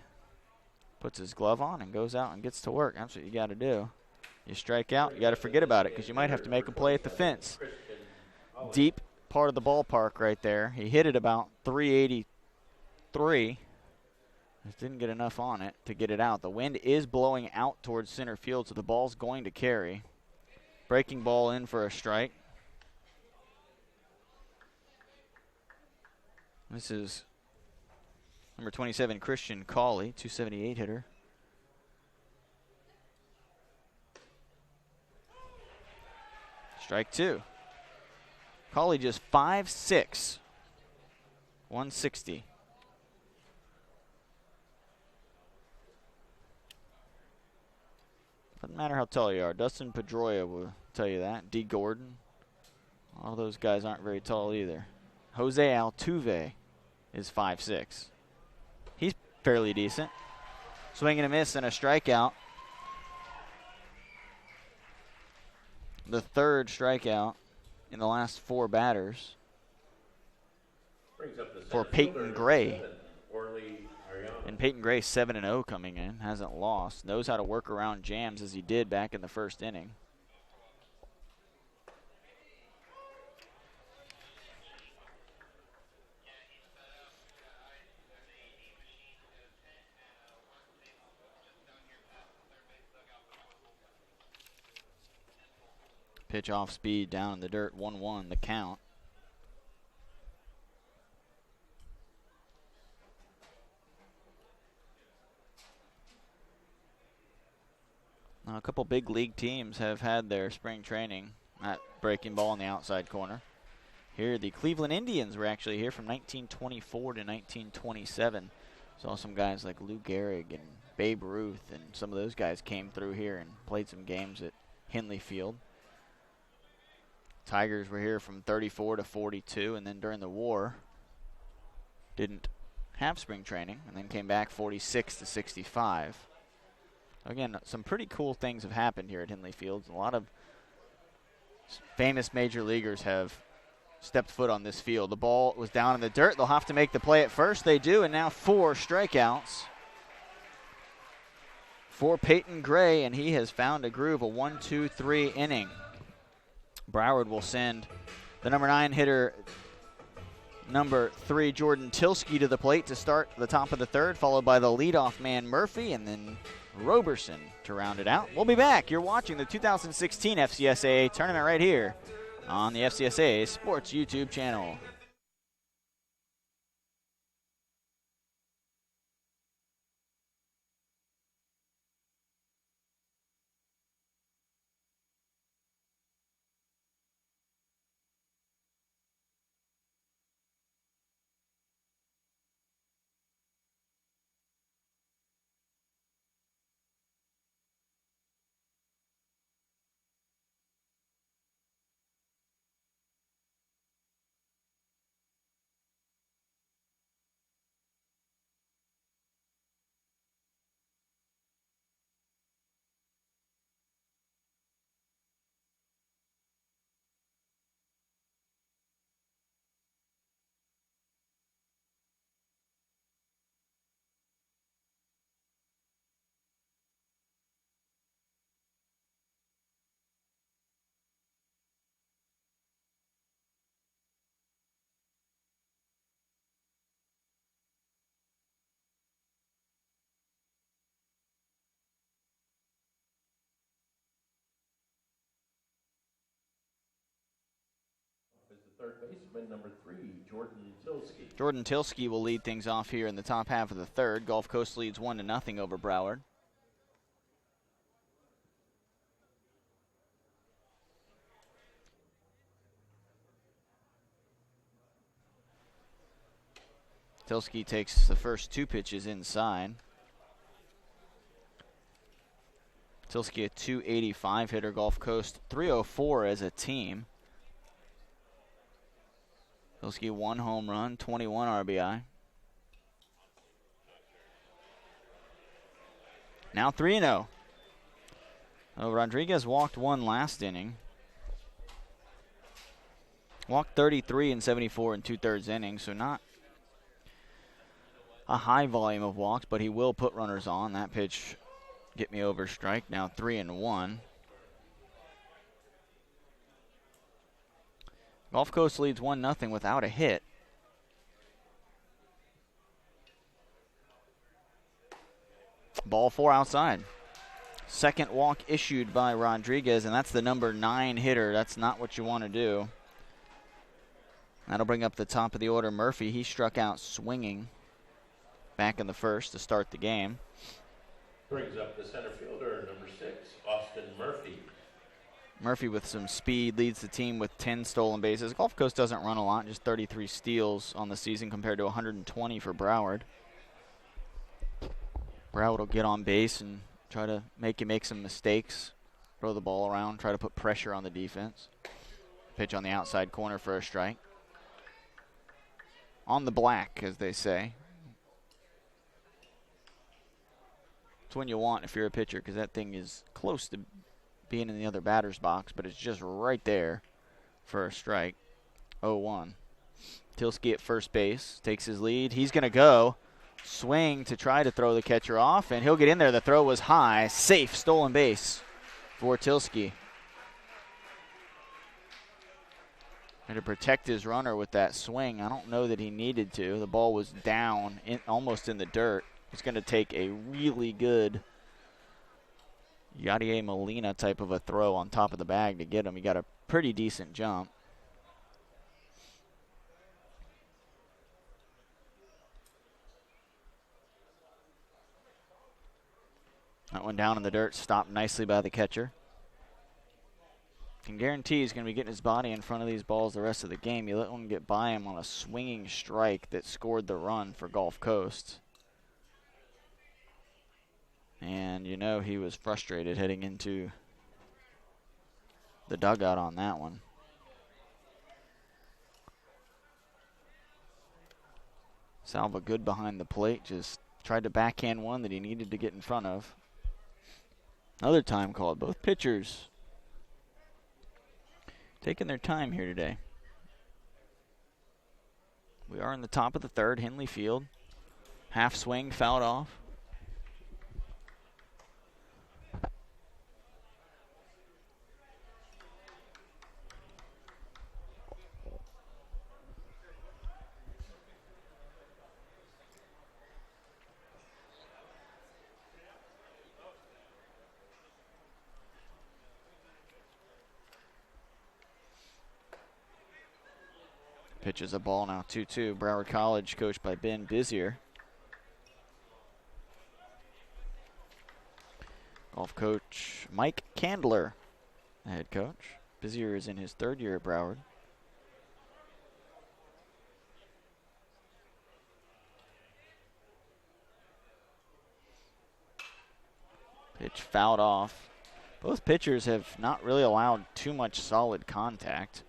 puts his glove on and goes out and gets to work. That's what you got to do. You strike out, you got to forget about it because you might have to make a play at the fence. Deep part of the ballpark right there. He hit it about 383. Just didn't get enough on it to get it out. The wind is blowing out towards center field, so the ball's going to carry. Breaking ball in for a strike. This is number 27, Christian Cawley, 278 hitter. Strike 2. Cawley just 5'6", 160. Doesn't matter how tall you are. Dustin Pedroia will tell you that. D. Gordon. All those guys aren't very tall either. Jose Altuve is 5'6". He's fairly decent. Swing and a miss and a strikeout. The third strikeout in the last 4 batters for Peyton Gray. And Peyton Gray 7-0 coming in, hasn't lost. Knows how to work around jams as he did back in the first inning. Pitch off speed, down in the dirt, 1-1 the count. Now, a couple big league teams have had their spring training at breaking ball in the outside corner. Here, the Cleveland Indians were actually here from 1924 to 1927. Saw some guys like Lou Gehrig and Babe Ruth, and some of those guys came through here and played some games at Henley Field. Tigers were here from 34 to 42, and then during the war, didn't have spring training, and then came back 46 to 65. Again, some pretty cool things have happened here at Henley Field. A lot of famous major leaguers have stepped foot on this field. The ball was down in the dirt. They'll have to make the play at first. They do, and now 4 strikeouts for Peyton Gray, and he has found a groove, a 1-2-3 inning. Broward will send the number 9 hitter, number 3, Jordan Tilsky, to the plate to start the top of the third, followed by the leadoff man, Murphy, and then Roberson to round it out. We'll be back. You're watching the 2016 FCSAA tournament right here on the FCSAA Sports YouTube channel. Third baseman, number 3, Jordan Tilsky. Jordan Tilsky will lead things off here in the top half of the third. Gulf Coast leads 1-0 over Broward. Tilsky takes the first 2 pitches inside. Tilsky a .285 hitter. Gulf Coast .304 as a team. Tilsky 1 home run, 21 RBI. Now 3-0. Rodriguez walked 1 last inning. Walked 33 in 74 2/3 innings, so not a high volume of walks, but he will put runners on. That pitch get me over strike. Now 3-1. Gulf Coast leads 1-0 without a hit. Ball 4 outside. Second walk issued by Rodriguez, and that's the number 9 hitter. That's not what you want to do. That'll bring up the top of the order, Murphy. He struck out swinging back in the first to start the game. Brings up the center fielder, number 6, Austin Murphy. Murphy with some speed leads the team with 10 stolen bases. Gulf Coast doesn't run a lot, just 33 steals on the season compared to 120 for Broward. Broward will get on base and try to make you make some mistakes, throw the ball around, try to put pressure on the defense. Pitch on the outside corner for a strike. On the black, as they say. It's when you want if you're a pitcher, because that thing is close to being in the other batter's box, but it's just right there for a strike. 0-1. Tilsky at first base, takes his lead. He's going to go. Swing to try to throw the catcher off, and he'll get in there. The throw was high. Safe stolen base for Tilsky. And to protect his runner with that swing, I don't know that he needed to. The ball was down, almost in the dirt. It's going to take a really good Yadier Molina type of a throw on top of the bag to get him. He got a pretty decent jump. That one down in the dirt, stopped nicely by the catcher. Can guarantee he's going to be getting his body in front of these balls the rest of the game. You let one get by him on a swinging strike that scored the run for Gulf Coast. And you know he was frustrated heading into the dugout on that one. Salva good behind the plate, just tried to backhand one that he needed to get in front of. Another time called. Both pitchers taking their time here today. We are in the top of the third, Henley Field. Half swing, fouled off. Pitches a ball now, 2-2. Broward College, coached by Ben Bizier. Golf coach Mike Candler, the head coach. Bizier is in his third year at Broward. Pitch fouled off. Both pitchers have not really allowed too much solid contact.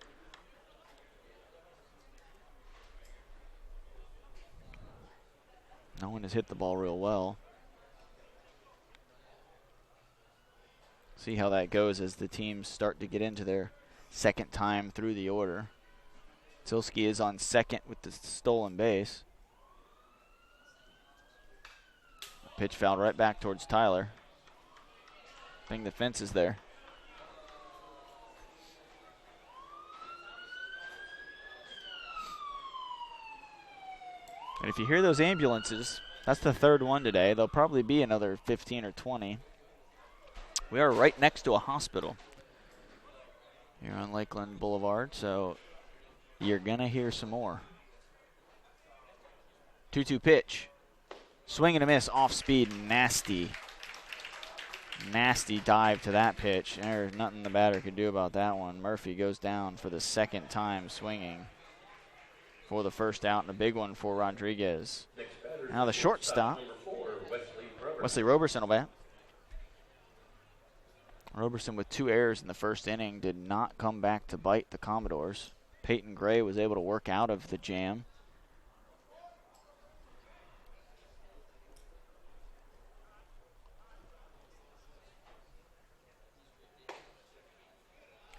No one has hit the ball real well. See how that goes as the teams start to get into their second time through the order. Tilsky is on second with the stolen base. Pitch fouled right back towards Tyler. I think the fence is there. And if you hear those ambulances, that's the third one today. There'll probably be another 15 or 20. We are right next to a hospital here on Lakeland Boulevard, so you're going to hear some more. 2-2 pitch. Swing and a miss, off speed, nasty. Nasty dive to that pitch. There's nothing the batter could do about that one. Murphy goes down for the second time swinging for the first out, and a big one for Rodriguez. Now the shortstop, Wesley Roberson will bat. Roberson with 2 errors in the first inning did not come back to bite the Commodores. Peyton Gray was able to work out of the jam.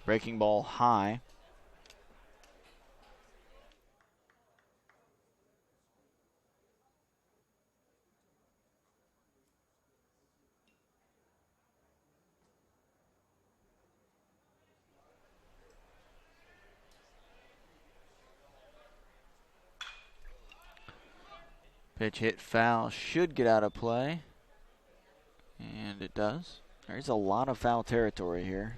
Breaking ball high. Pitch hit foul, should get out of play. And it does. There's a lot of foul territory here.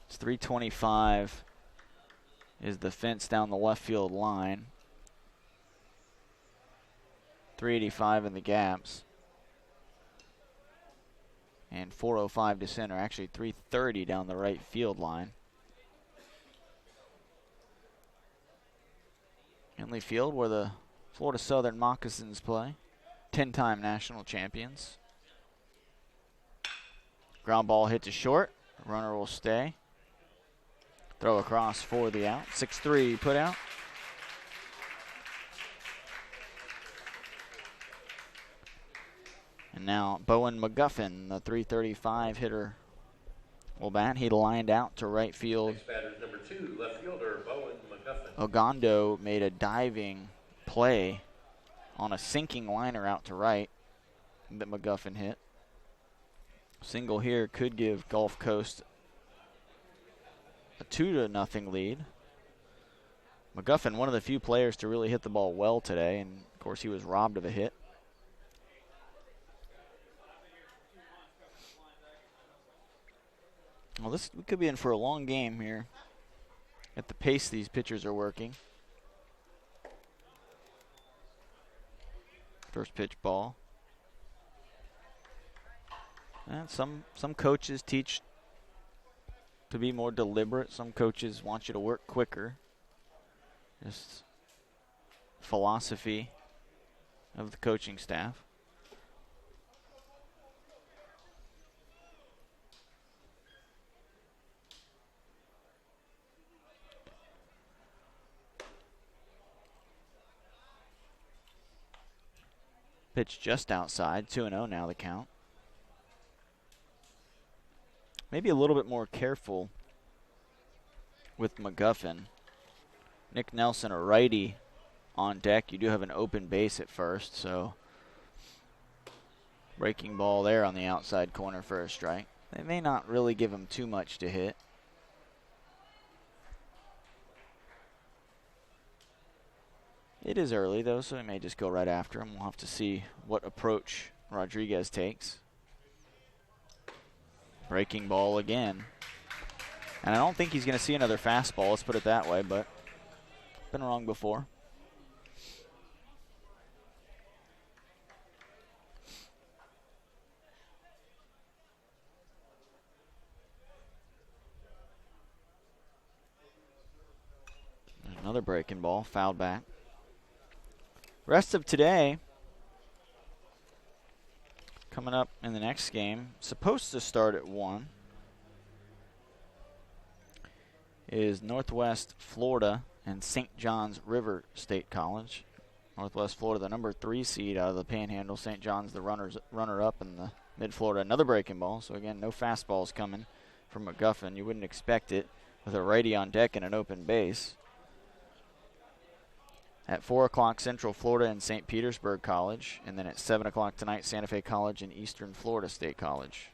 It's 325 is the fence down the left field line. 385 in the gaps. And 405 to center, actually 330 down the right field line. Henley Field, where the Florida Southern Moccasins play. 10-time national champions. Ground ball hit to short. Runner will stay. Throw across for the out. 6-3 put out. And now Bowen McGuffin, the 335 hitter, will bat. He lined out to right field. Next batter's number 2, left fielder Bowen McGuffin. Ogondo made a diving play on a sinking liner out to right that McGuffin hit. Single here could give Gulf Coast a 2-0 lead. McGuffin, one of the few players to really hit the ball well today, and of course he was robbed of a hit. Well, we could be in for a long game here at the pace these pitchers are working. First pitch ball. And some coaches teach to be more deliberate. Some coaches want you to work quicker. Just philosophy of the coaching staff. Pitch just outside, 2-0 now the count. Maybe a little bit more careful with McGuffin. Nick Nelson, a righty on deck. You do have an open base at first, so breaking ball there on the outside corner for a strike. They may not really give him too much to hit. It is early, though, so he may just go right after him. We'll have to see what approach Rodriguez takes. Breaking ball again. And I don't think he's going to see another fastball, let's put it that way, but been wrong before. There's another breaking ball, fouled back. Rest of today, coming up in the next game, supposed to start at 1, is Northwest Florida and St. John's River State College. Northwest Florida, the number 3 seed out of the Panhandle. St. John's, the runner-up in the Mid-Florida. Another breaking ball. So, again, no fastballs coming from McGuffin. You wouldn't expect it with a righty on deck and an open base. At 4 o'clock, Central Florida and St. Petersburg College. And then at 7 o'clock tonight, Santa Fe College and Eastern Florida State College.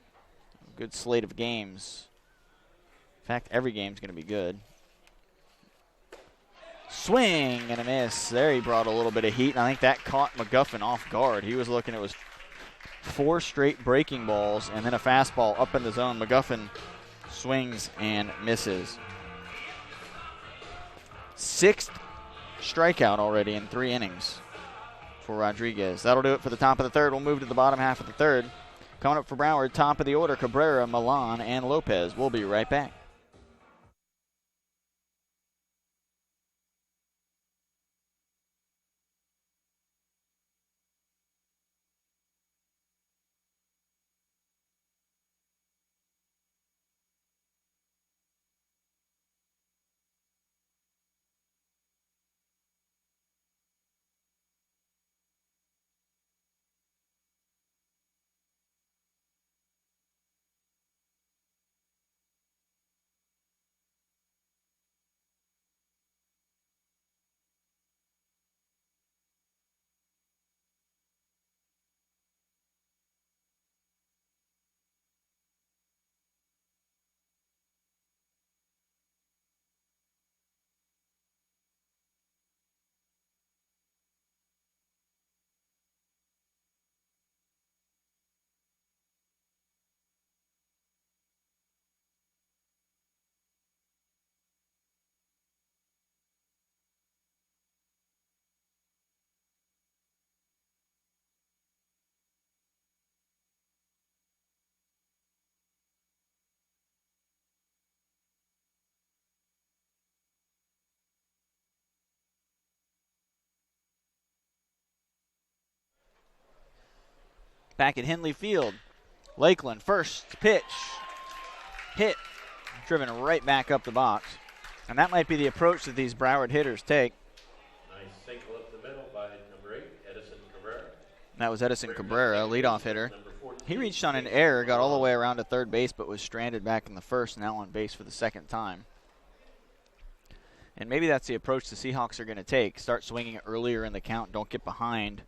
Good slate of games. In fact, every game's going to be good. Swing and a miss. There he brought a little bit of heat, and I think that caught McGuffin off guard. He was looking, it was 4 straight breaking balls and then a fastball up in the zone. McGuffin swings and misses. 6th strikeout already in 3 innings for Rodriguez. That'll do it for the top of the 3rd. We'll move to the bottom half of the 3rd. Coming up for Broward, top of the order, Cabrera, Milan, and Lopez. We'll be right back. Back at Henley Field, Lakeland, first pitch, hit, driven right back up the box. And that might be the approach that these Broward hitters take. Nice single up the middle by number 8, Edison Cabrera. That was Edison Cabrera, leadoff hitter. He reached on an error, got all the way around to third base, but was stranded back in the first, now on base for the 2nd time. And maybe that's the approach the Seahawks are going to take. Start swinging earlier in the count, don't get behind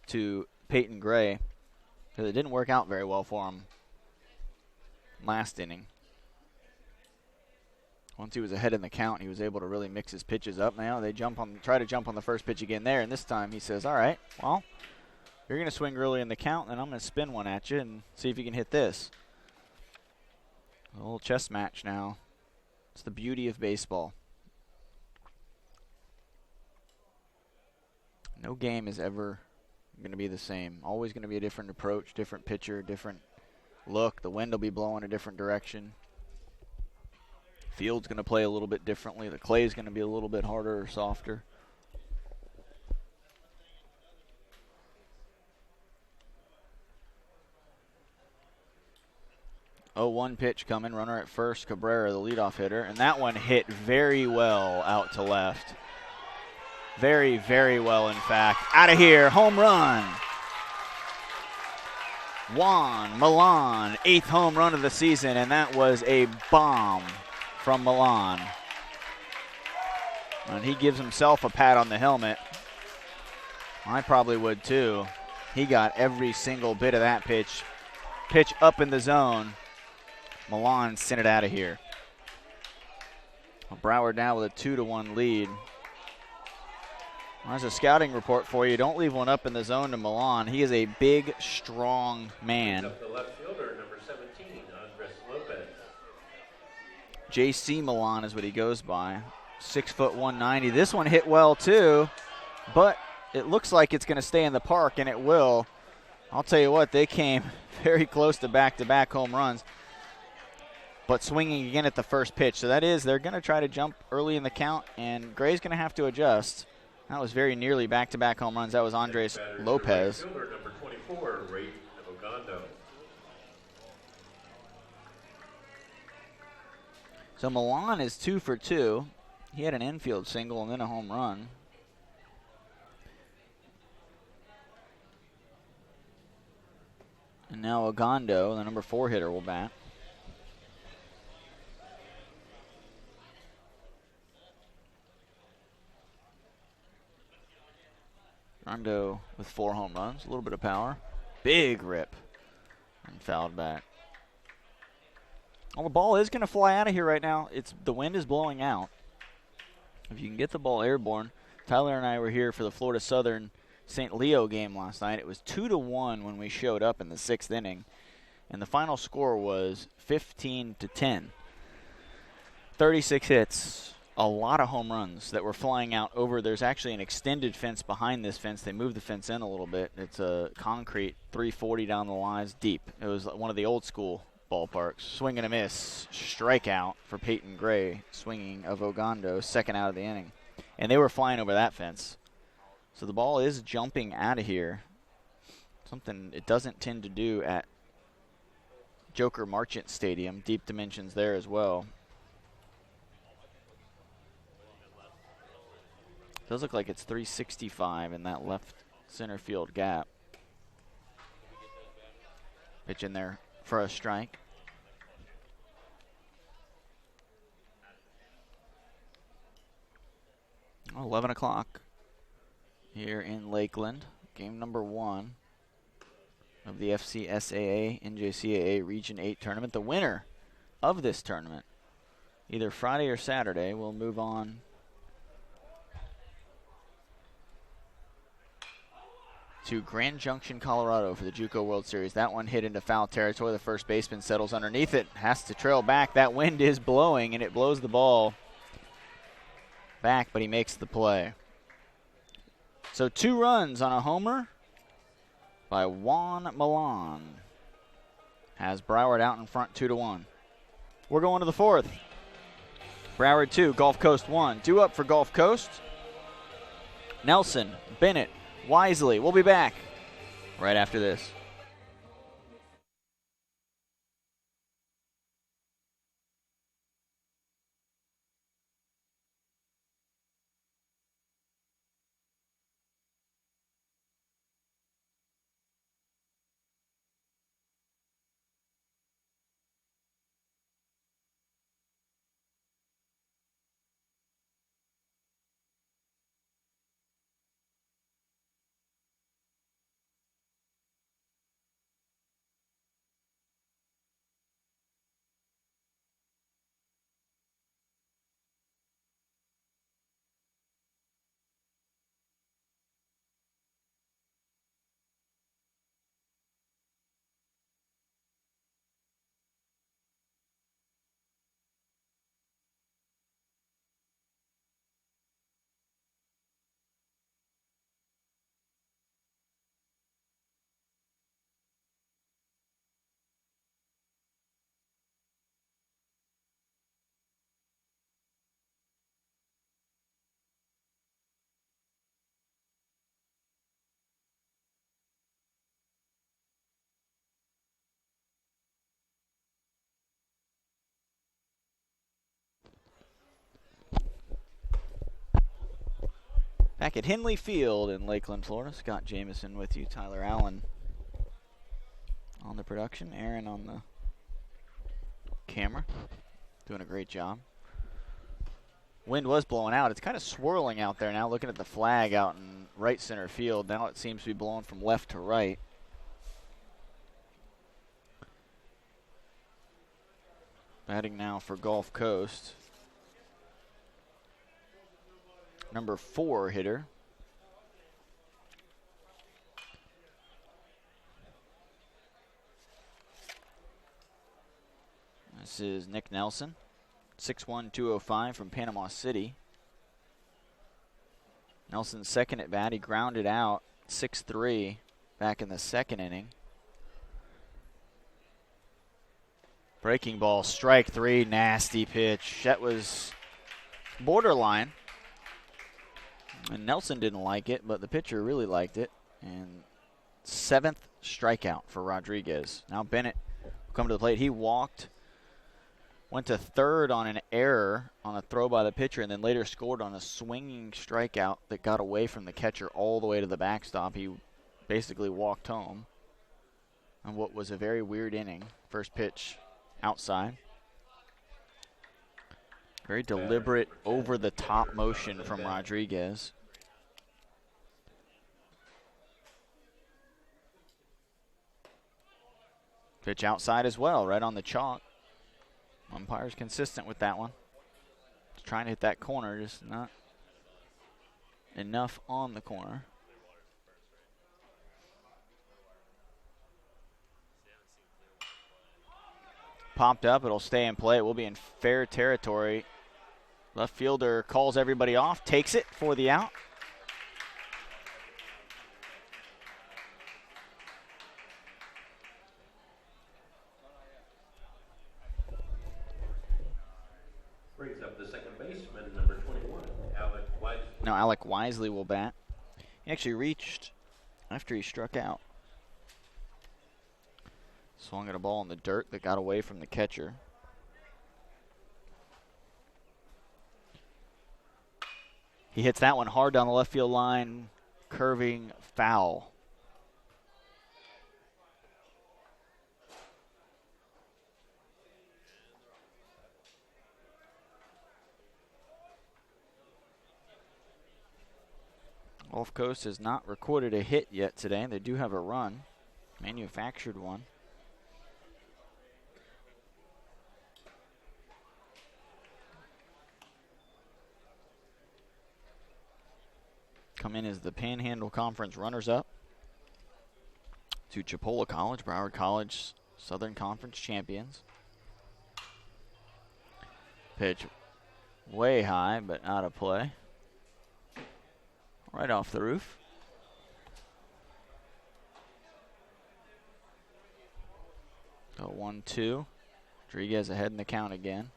to Peyton Gray, because it didn't work out very well for him last inning. Once he was ahead in the count, he was able to really mix his pitches up. Now they try to jump on the first pitch again there, and this time he says, all right, well, you're going to swing early in the count, and I'm going to spin one at you and see if you can hit this. A little chess match now. It's the beauty of baseball. No game is ever going to be the same. Always going to be a different approach, different pitcher, different look. The wind will be blowing a different direction. Field's going to play a little bit differently. The clay's going to be a little bit harder or softer. Oh, 1 pitch coming. Runner at first. Cabrera, the leadoff hitter. And that one hit very well out to left. Very, very well, in fact. Out of here. Home run. Juan Milan, 8th home run of the season, and that was a bomb from Milan. And he gives himself a pat on the helmet. I probably would too. He got every single bit of that pitch. Pitch up in the zone. Milan sent it out of here. Broward now with a 2-1 lead. There's a scouting report for you. Don't leave one up in the zone to Milan. He is a big, strong man. Up the left fielder, number 17, Andres Lopez. JC Milan is what he goes by. 6'1", 190. This one hit well too, but it looks like it's going to stay in the park, and it will. I'll tell you what, they came very close to back-to-back home runs, but swinging again at the first pitch. So that is, they're going to try to jump early in the count, and Gray's going to have to adjust. That was very nearly back-to-back home runs. That was Andres Lopez. Right fielder, number 24, Ray Ogando. So Milan is 2 for 2. He had an infield single and then a home run. And now Ogando, the number 4 hitter, will bat. Rondo with 4 home runs, a little bit of power. Big rip. And fouled back. Well, the ball is going to fly out of here right now. The wind is blowing out. If you can get the ball airborne. Tyler and I were here for the Florida Southern St. Leo game last night. It was 2-1 when we showed up in the 6th inning. And the final score was 15-10. 36 hits. A lot of home runs that were flying out over. There's actually an extended fence behind this fence. They moved the fence in a little bit. It's a concrete 340 down the lines deep. It was one of the old school ballparks. Swing and a miss. Strikeout for Peyton Gray. Swinging of Ogando, 2nd out of the inning. And they were flying over that fence. So the ball is jumping out of here. Something it doesn't tend to do at Joker Marchant Stadium. Deep dimensions there as well. Does look like it's 365 in that left center field gap. Pitch in there for a strike. Oh, 11 o'clock here in Lakeland. Game number 1 of the FCSAA NJCAA Region 8 tournament. The winner of this tournament, either Friday or Saturday, will move on to Grand Junction, Colorado for the JUCO World Series. That one hit into foul territory. The first baseman settles underneath it. Has to trail back. That wind is blowing, and it blows the ball back, but he makes the play. So 2 runs on a homer by Juan Milan has Broward out in front 2-1. We're going to the 4th. Broward 2, Gulf Coast 1. Due up for Gulf Coast. Nelson, Bennett, Wisely. We'll be back right after this. Back at Henley Field in Lakeland, Florida. Scott Jamieson with you. Tyler Allen on the production. Aaron on the camera. Doing a great job. Wind was blowing out. It's kind of swirling out there now. Looking at the flag out in right center field. Now it seems to be blowing from left to right. Batting now for Gulf Coast. Number 4 hitter. This is Nick Nelson, 6'1", 205 from Panama City. Nelson's second at bat. He grounded out 6-3 back in the second inning. Breaking ball, strike 3, nasty pitch. That was borderline. And Nelson didn't like it, but the pitcher really liked it. And 7th strikeout for Rodriguez. Now Bennett will come to the plate. He walked, went to third on an error on a throw by the pitcher, and then later scored on a swinging strikeout that got away from the catcher all the way to the backstop. He basically walked home on what was a very weird inning. First pitch outside. Very deliberate, over-the-top motion from Rodriguez. Pitch outside as well, right on the chalk. Umpire's consistent with that one. Just trying to hit that corner, just not enough on the corner. Popped up, it'll stay in play. It will be in fair territory. Left fielder calls everybody off, takes it for the out. Brings up the second baseman, number 21, Alec Wisely. Now Alec Wisely will bat. He actually reached after he struck out. Swung at a ball in the dirt that got away from the catcher. He hits that one hard down the left field line, curving foul. Gulf Coast has not recorded a hit yet today. They do have a run, manufactured one. Come in as the Panhandle Conference runners-up to Chipola College, Broward College, Southern Conference champions. Pitch way high, but out of play. Right off the roof. So 1-2. Rodriguez ahead in the count again.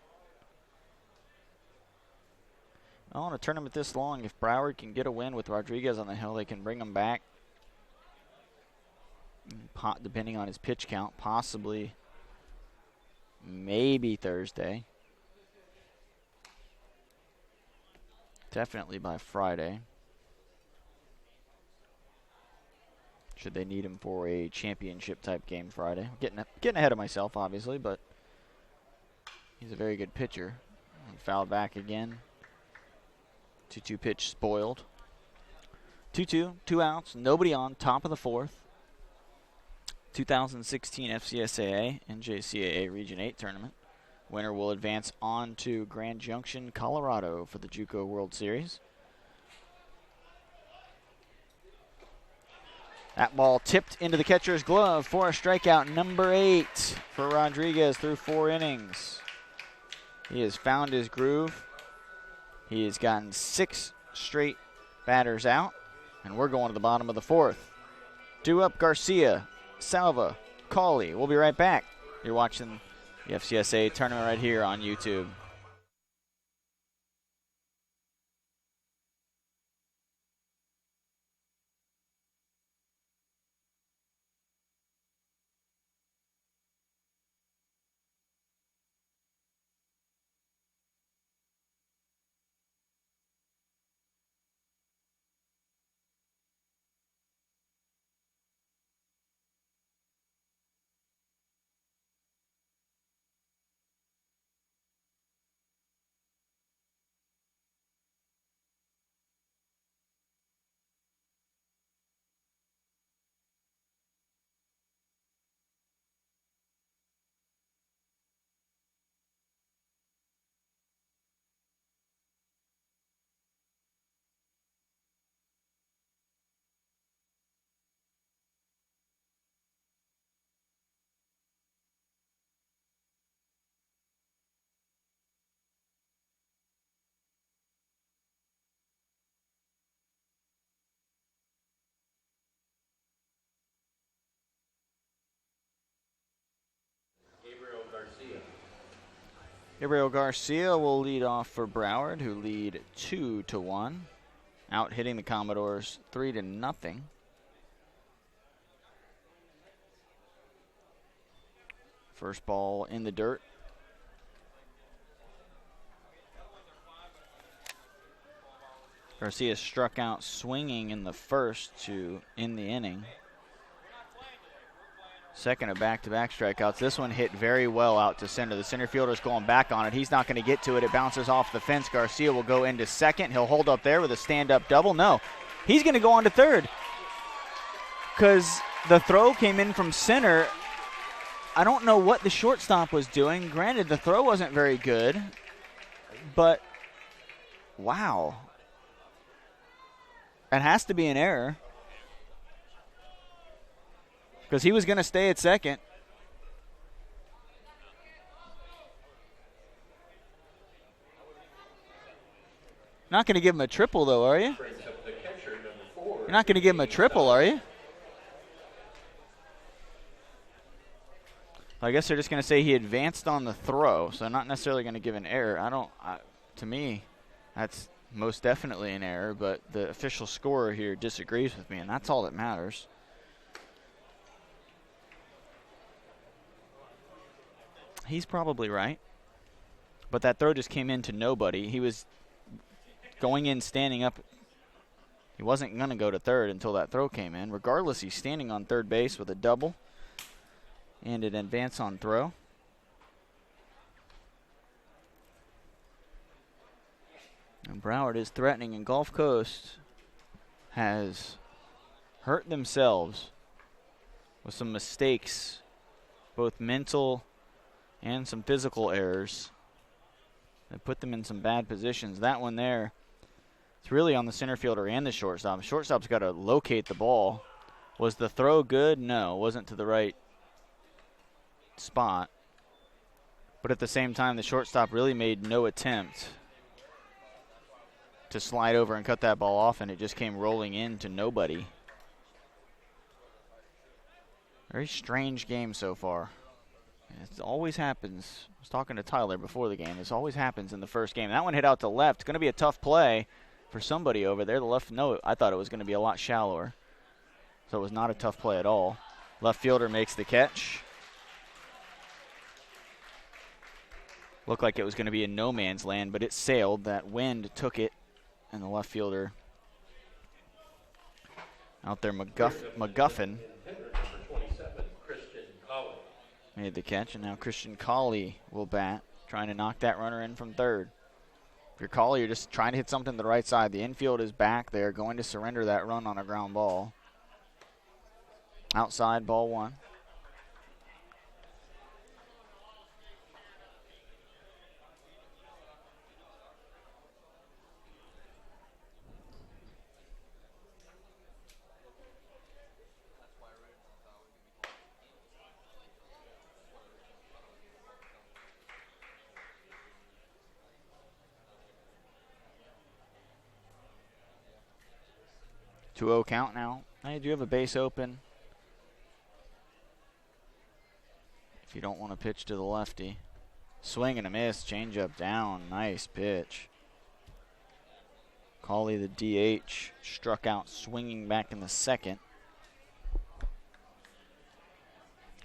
Well, in a tournament this long, if Broward can get a win with Rodriguez on the hill, they can bring him back, depending on his pitch count, possibly, maybe Thursday. Definitely by Friday. Should they need him for a championship-type game Friday. Getting ahead of myself, obviously, but he's a very good pitcher. And fouled back again. 2-2 pitch spoiled. 2-2, 2 outs, nobody on, top of the 4th. 2016 FCSAA NJCAA Region 8 tournament. Winner will advance on to Grand Junction, Colorado for the JUCO World Series. That ball tipped into the catcher's glove for a strikeout, number 8 for Rodriguez through 4 innings. He has found his groove. He has gotten 6 straight batters out, and we're going to the bottom of the 4th. Due up Garcia, Salva, Cauley. We'll be right back. You're watching the FCSA tournament right here on YouTube. Gabriel Garcia will lead off for Broward, who lead 2-1, out hitting the Commodores 3-0. First ball in the dirt. Garcia struck out swinging in the first to end the inning. Second of back-to-back strikeouts. This one hit very well out to center. The center fielder's going back on it. He's not going to get to it. It bounces off the fence. Garcia will go into second. He'll hold up there with a stand-up double. No, he's going to go on to third because the throw came in from center. I don't know what the shortstop was doing. Granted, the throw wasn't very good, but wow. It has to be an error because he was going to stay at second. Not going to give him a triple, though, are you? You're not going to give him a triple, are you? I guess they're just going to say he advanced on the throw, so not necessarily going to give an error. To me, that's most definitely an error, but the official scorer here disagrees with me, and that's all that matters. He's probably right, but that throw just came in to nobody. He was going in standing up. He wasn't going to go to third until that throw came in. Regardless, he's standing on third base with a double and an advance on throw. And Broward is threatening, and Gulf Coast has hurt themselves with some mistakes, both mental and some physical errors that put them in some bad positions. That one there, it's really on the center fielder and the shortstop. The shortstop's got to locate the ball. Was the throw good? No, it wasn't to the right spot. But at the same time, the shortstop really made no attempt to slide over and cut that ball off, and it just came rolling in to nobody. Very strange game so far. It always happens. I was talking to Tyler before the game. This always happens in the first game. That one hit out to left. It's going to be a tough play for somebody over there. The left, no, I thought it was going to be a lot shallower. So it was not a tough play at all. Left fielder makes the catch. Looked like it was going to be in no man's land, but it sailed. That wind took it, and the left fielder out there, McGuffin, made the catch, and now Christian Colley will bat, trying to knock that runner in from third. If you're Colley, you're just trying to hit something to the right side. The infield is back there, going to surrender that run on a ground ball. Outside, ball one. Two-0 count now. I do have a base open. If you don't want to pitch to the lefty. Swing and a miss. Changeup down. Nice pitch. Colley, the DH, struck out swinging back in the second.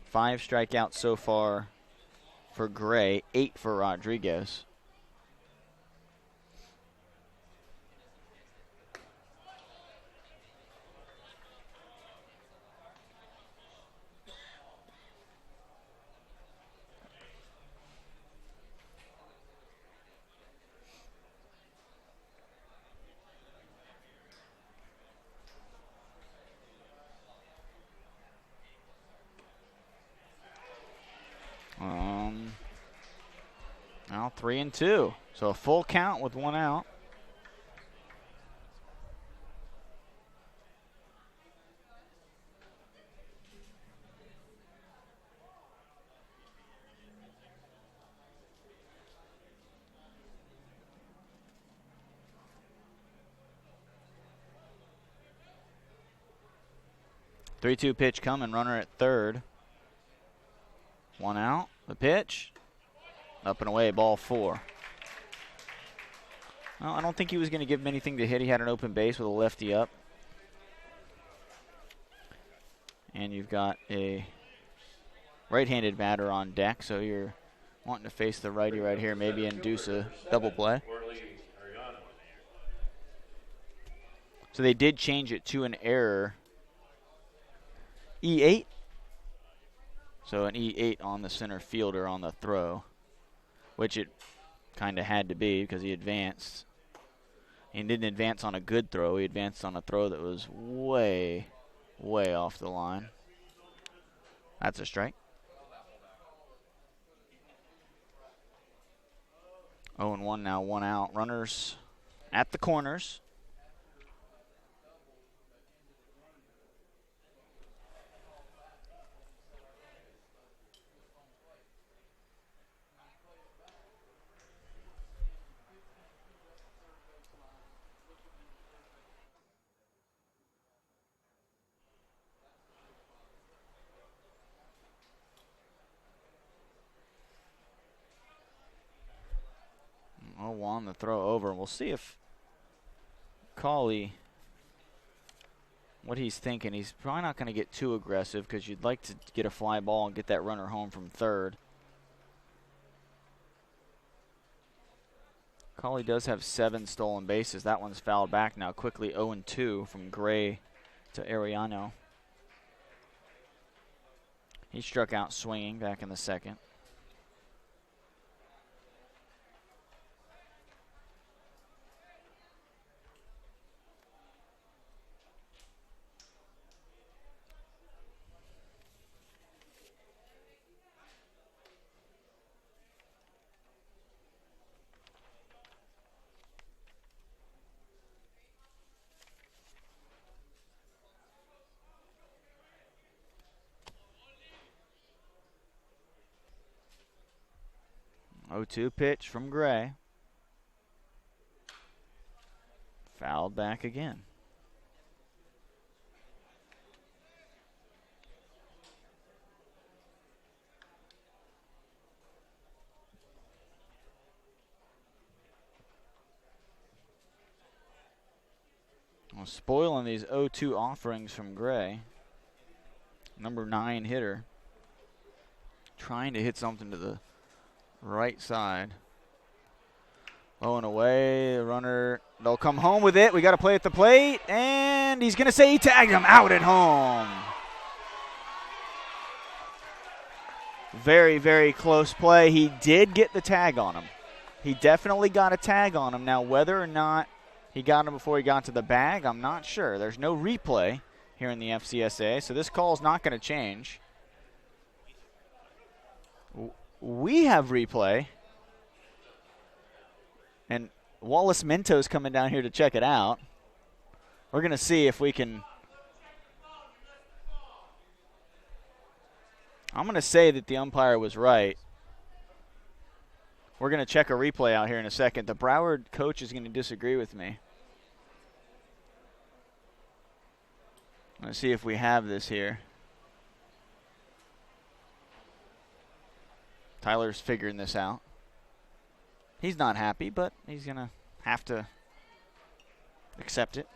5 strikeouts so far for Gray. 8 for Rodriguez. Now 3-2. So a full count with 1 out. Three-two pitch coming, runner at third. 1 out. The pitch. Up and away, ball 4. Well, I don't think he was going to give him anything to hit. He had an open base with a lefty up. And you've got a right-handed batter on deck, so you're wanting to face the righty right here, maybe induce a double play. So they did change it to an error. E8. So an E8 on the center fielder on the throw, which it kind of had to be because he advanced. He didn't advance on a good throw. He advanced on a throw that was way, way off the line. That's a strike. 0-1 now, 1 out. Runners at the corners. On the throw over. We'll see if Cauley, what he's thinking. He's probably not going to get too aggressive because you'd like to get a fly ball and get that runner home from third. Cauley does have 7 stolen bases. That one's fouled back now quickly. 0-2 from Gray to Ariano. He struck out swinging back in the second. Oh-2 pitch from Gray. Fouled back again. Well, spoiling these 0-2 offerings from Gray. Number 9 hitter. Trying to hit something to the right side. Low and away, the runner, they'll come home with it. We got to play at the plate, and he's going to say he tagged him out at home. Very, very close play. He did get the tag on him. He definitely got a tag on him. Now, whether or not he got him before he got to the bag, I'm not sure. There's no replay here in the FCSA, so this call is not going to change. We have replay. And Wallace Minto's coming down here to check it out. We're going to see if we can. I'm going to say that the umpire was right. We're going to check a replay out here in a second. The Broward coach is going to disagree with me. Let's see if we have this here. Tyler's figuring this out. He's not happy, but he's going to have to accept it.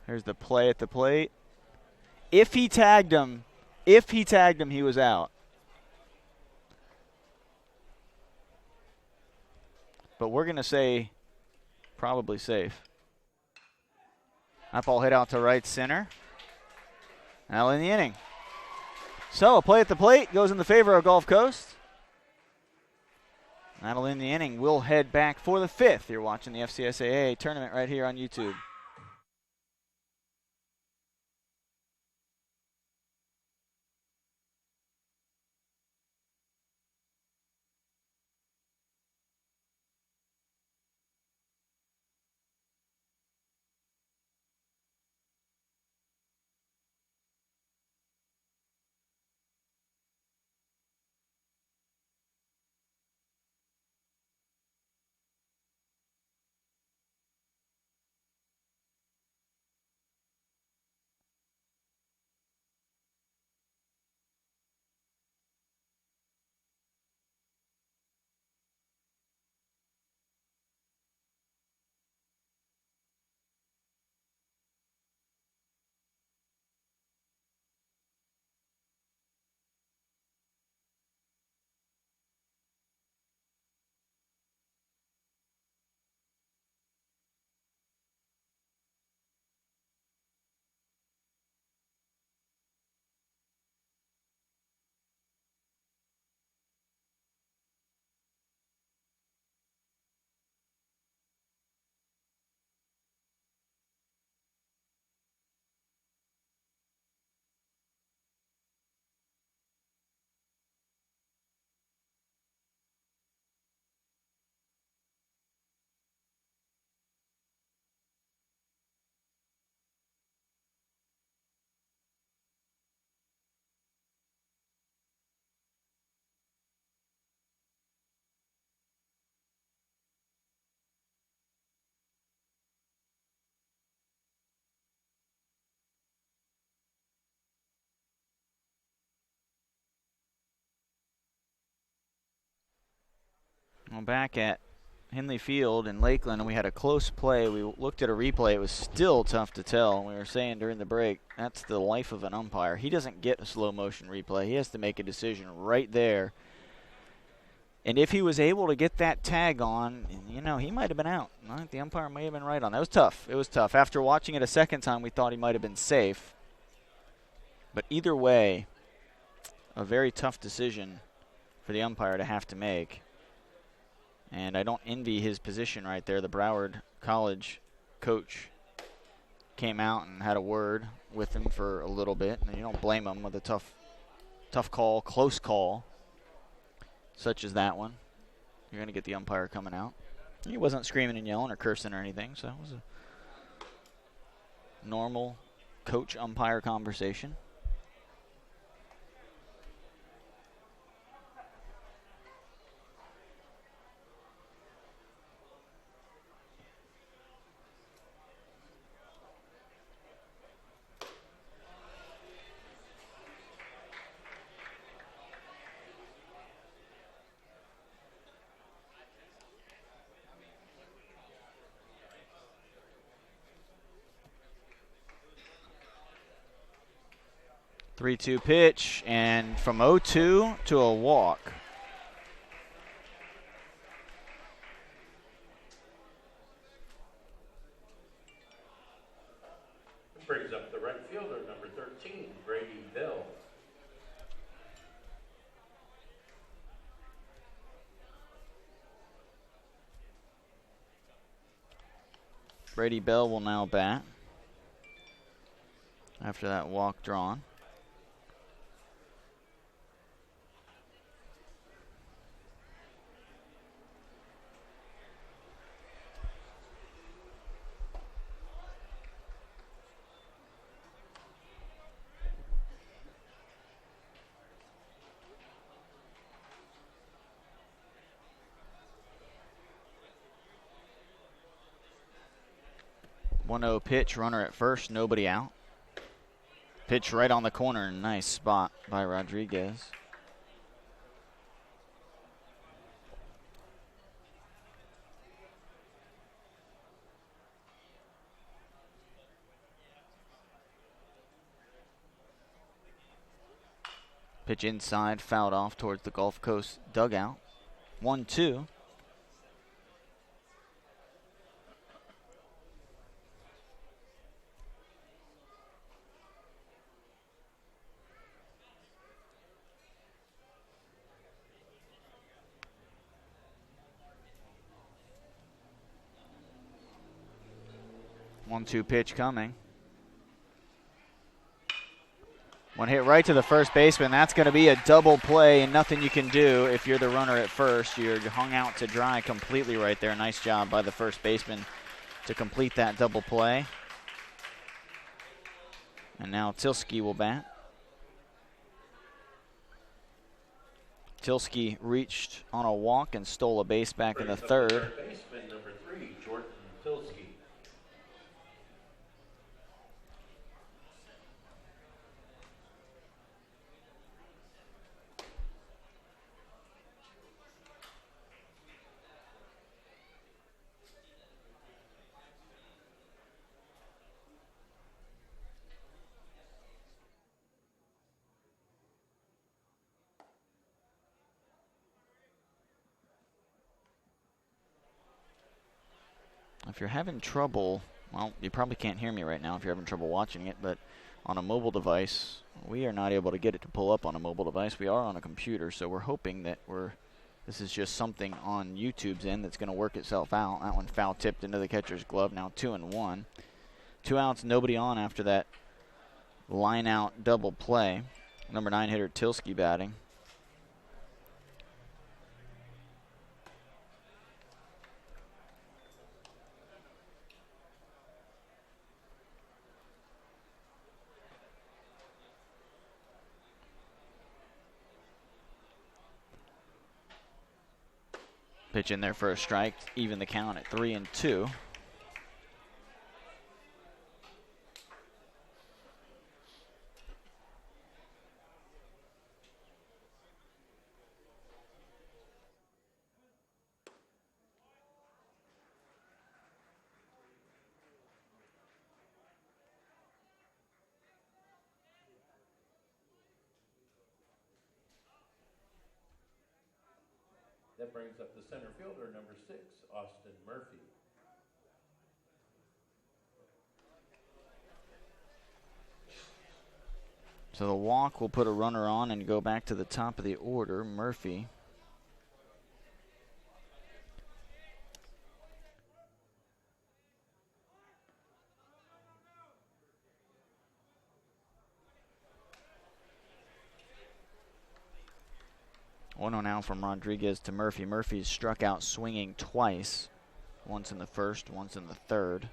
Here's the play at the plate. If he tagged him, he was out. But we're going to say probably safe. That ball hit out to right center. Now in the inning. So a play at the plate goes in the favor of Gulf Coast. That'll end the inning. We'll head back for the 5th. You're watching the FCSAA tournament right here on YouTube. Well, back at Henley Field in Lakeland, and we had a close play. We looked at a replay. It was still tough to tell. We were saying during the break, that's the life of an umpire. He doesn't get a slow motion replay. He has to make a decision right there. And if he was able to get that tag on, you know, he might have been out. I think the umpire may have been right on that. It was tough. It was tough. After watching it a second time, we thought he might have been safe. But either way, a very tough decision for the umpire to have to make. And I don't envy his position right there. The Broward College coach came out and had a word with him for a little bit. And you don't blame him with a tough call, close call, such as that one. You're going to get the umpire coming out. He wasn't screaming and yelling or cursing or anything, so it was a normal coach-umpire conversation. Three-two pitch, and from 0-2 to a walk. Brings up the right fielder, number 13, Brady Bell. Brady Bell will now bat after that walk drawn. One-0 pitch, runner at first, nobody out. Pitch right on the corner, nice spot by Rodriguez. Pitch inside, fouled off towards the Gulf Coast dugout. 1-2. One-two pitch coming. One hit right to the first baseman. That's going to be a double play and nothing you can do if you're the runner at first. You're hung out to dry completely right there. Nice job by the first baseman to complete that double play. And now Tilsky will bat. Tilsky reached on a walk and stole a base back in the third. Baseman number 3, Jordan Tilsky. If you're having trouble, well, you probably can't hear me right now if you're having trouble watching it, but on a mobile device, we are not able to get it to pull up on a mobile device. We are on a computer, so we're hoping that this is just something on YouTube's end that's going to work itself out. That one foul tipped into the catcher's glove, now 2-1. 2 outs, nobody on after that line out double play. Number 9 hitter Tilsky batting. Pitch in there for a strike, even the count at 3-2. That brings up the center fielder, number 6, Austin Murphy. So the walk will put a runner on and go back to the top of the order. Murphy. One on now from Rodriguez to Murphy. Murphy's struck out swinging twice. Once in the first, once in the third.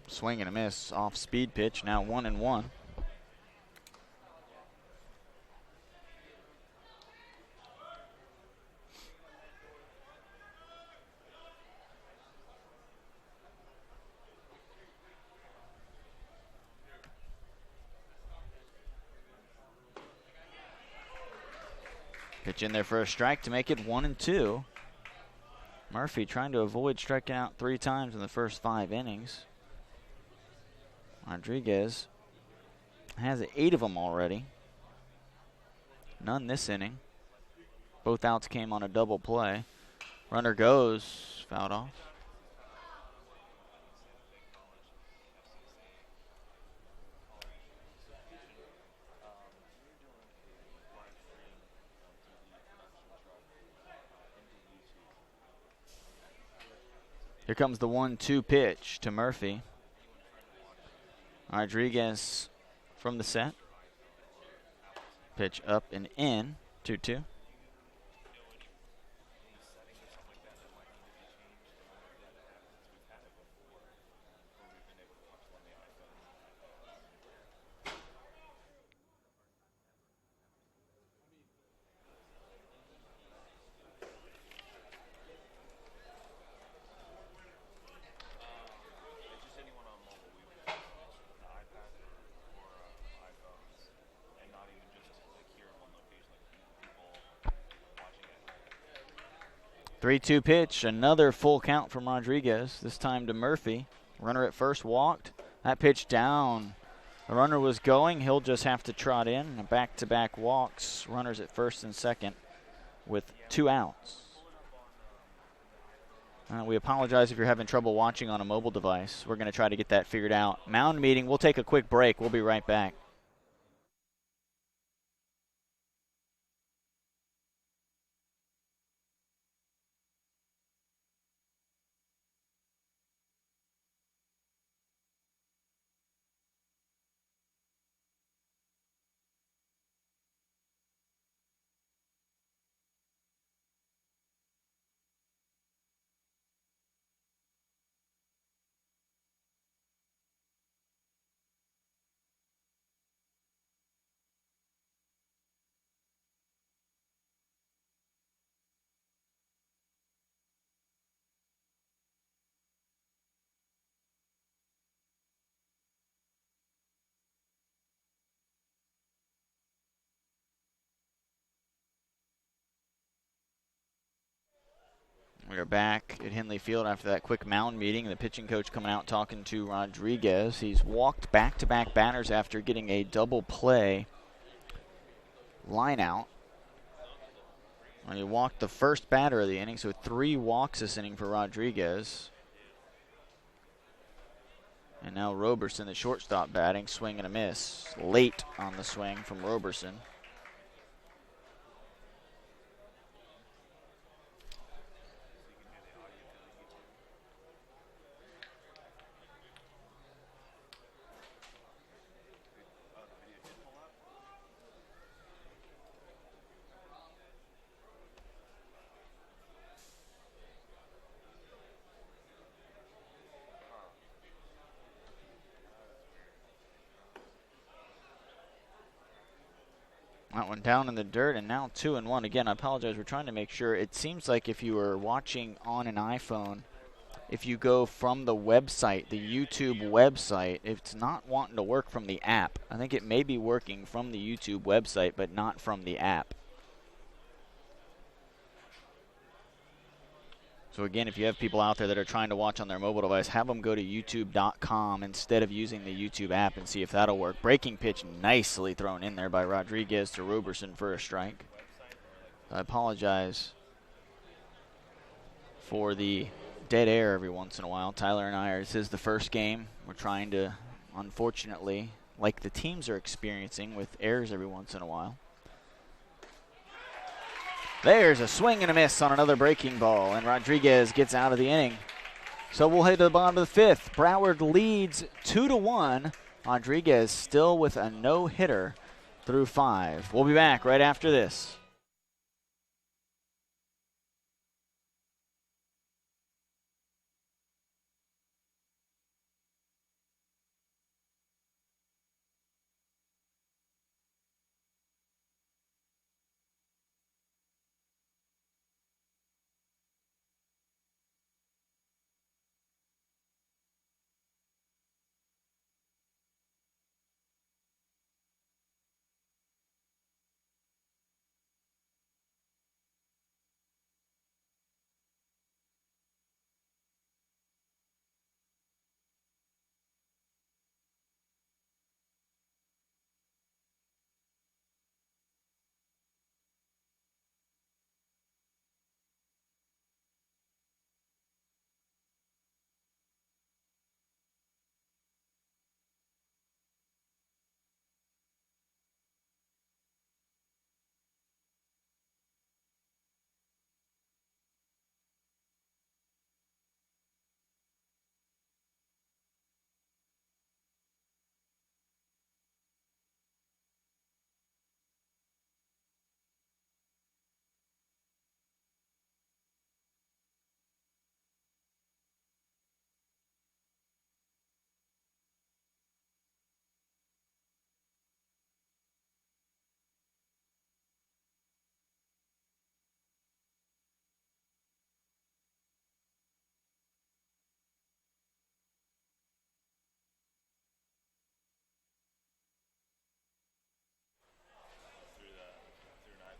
Swing and a miss off speed pitch. Now 1-1. Pitch in there for a strike to make it 1-2. Murphy trying to avoid striking out 3 times in the first 5 innings. Rodriguez has 8 of them already. None this inning. Both outs came on a double play. Runner goes, fouled off. Here comes the 1-2 pitch to Murphy. Rodriguez from the set. Pitch up and in, 2-2. Three-two pitch, another full count from Rodriguez, this time to Murphy. Runner at first walked. That pitch down. The runner was going. He'll just have to trot in. Back-to-back walks. Runners at first and second with 2 outs. We apologize if you're having trouble watching on a mobile device. We're going to try to get that figured out. Mound meeting. We'll take a quick break. We'll be right back. We are back at Henley Field after that quick mound meeting. The pitching coach coming out talking to Rodriguez. He's walked back-to-back batters after getting a double play line out. He walked the first batter of the inning, so 3 walks this inning for Rodriguez. And now Roberson, the shortstop, batting, swing and a miss. Late on the swing from Roberson. That one down in the dirt, and now 2-1. Again, I apologize. We're trying to make sure. It seems like if you were watching on an iPhone, if you go from the website, the YouTube website, it's not wanting to work from the app. I think it may be working from the YouTube website, but not from the app. So again, if you have people out there that are trying to watch on their mobile device, have them go to youtube.com instead of using the YouTube app and see if that'll work. Breaking pitch nicely thrown in there by Rodriguez to Roberson for a strike. I apologize for the dead air every once in a while. Tyler and I, this is the first game. We're trying to, unfortunately, like the teams are experiencing with errors every once in a while. There's a swing and a miss on another breaking ball, and Rodriguez gets out of the inning. So we'll head to the bottom of the fifth. Broward leads 2-1. Rodriguez still with a no-hitter through 5. We'll be back right after this.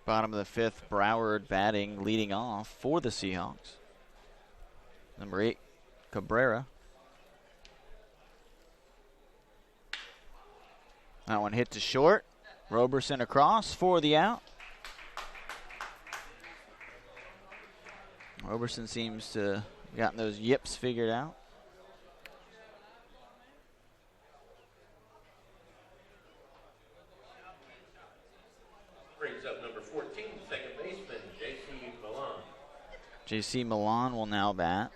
Bottom of the fifth, Broward batting, leading off for the Seahawks. Number 8, Cabrera. That one hit to short. Roberson across for the out. Roberson seems to have gotten those yips figured out. Brings up number 14, second baseman, J.C. Milan. J.C. Milan will now bat.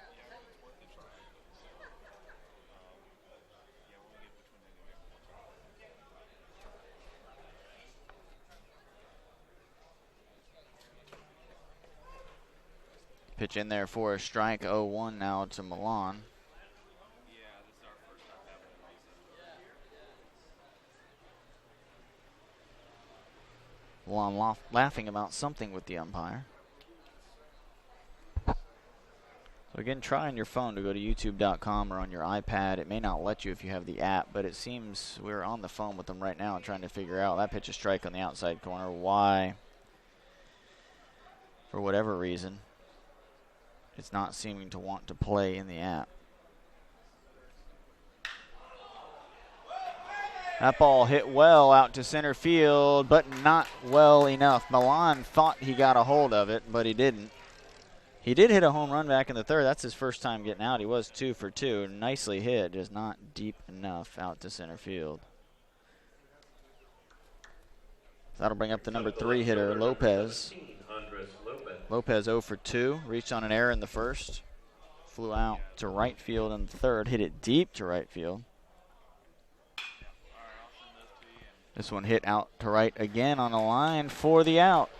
Pitch in there for a strike. 0-1 now to Milan. Milan laughing about something with the umpire. So again, try on your phone to go to youtube.com or on your iPad. It may not let you if you have the app, but it seems we're on the phone with them right now and trying to figure out that pitch a strike on the outside corner. Why? For whatever reason, it's not seeming to want to play in the app. That ball hit well out to center field, but not well enough. Milan thought he got a hold of it, but he didn't. He did hit a home run back in the third. That's his first time getting out. He was 2 for 2. Nicely hit, just not deep enough out to center field. That'll bring up the number 3 hitter, Lopez. Lopez 0 for 2. Reached on an error in the first. Flew out to right field in the third. Hit it deep to right field. This one hit out to right again on the line for the out.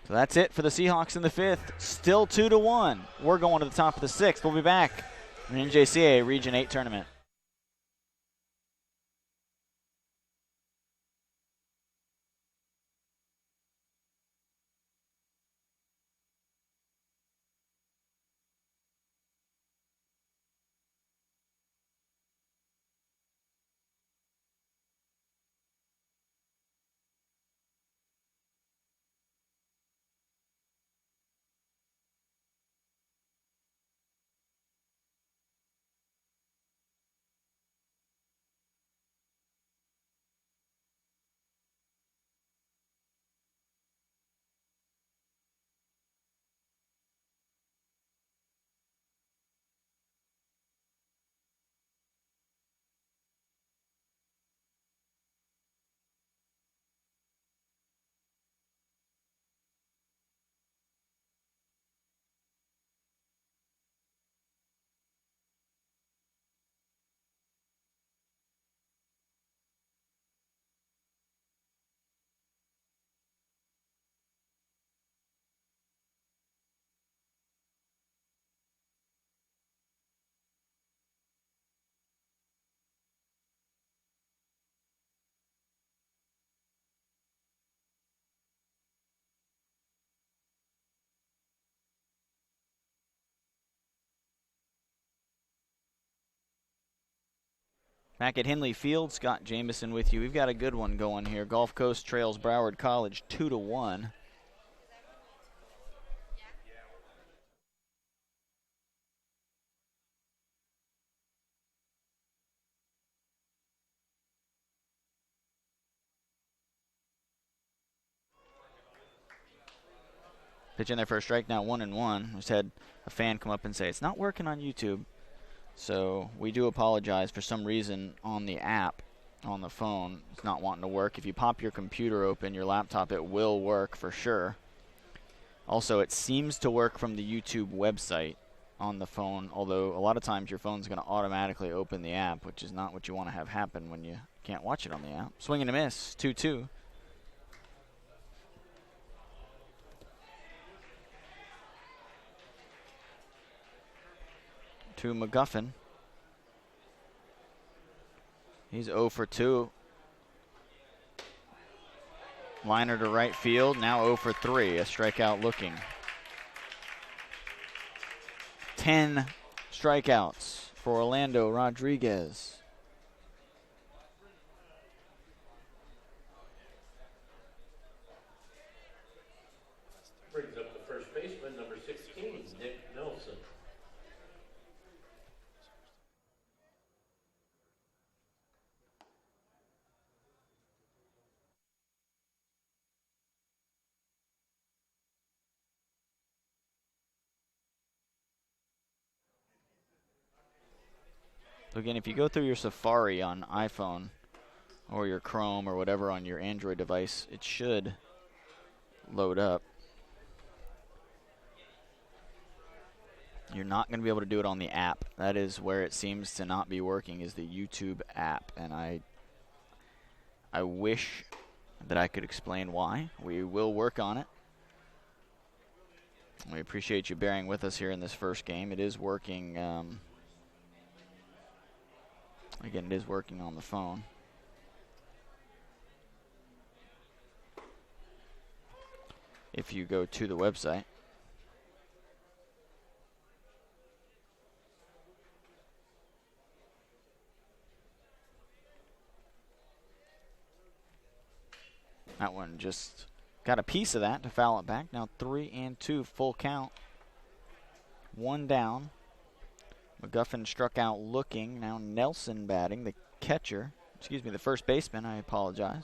So that's it for the Seahawks in the fifth. Still 2-1. We're going to the top of the sixth. We'll be back in the NJCAA Region 8 tournament. Back at Henley Field, Scott Jamieson with you. We've got a good one going here. Gulf Coast trails Broward College 2-1. Pitching their first strike now, 1-1. Just had a fan come up and say it's not working on YouTube. So we do apologize. For some reason on the app, on the phone, it's not wanting to work. If you pop your computer open, your laptop, it will work for sure. Also, it seems to work from the YouTube website on the phone, although a lot of times your phone's going to automatically open the app, which is not what you want to have happen when you can't watch it on the app. Swing and a miss, 2-2. To McGuffin. He's 0 for 2. Liner to right field, now 0 for 3, a strikeout looking. 10 strikeouts for Orlando Rodriguez. Brings up the first baseman, number 16, Nick Nelson. Again, if you go through your Safari on iPhone or your Chrome or whatever on your Android device, it should load up. You're not going to be able to do it on the app. That is where it seems to not be working, is the YouTube app. And I wish that I could explain why. We will work on it. We appreciate you bearing with us here in this first game. It is working. Again, it is working on the phone. If you go to the website. That one just got a piece of that to foul it back. Now 3-2, full count. One down. McGuffin struck out looking. Now Nelson batting, the catcher. Excuse me, the first baseman, I apologize.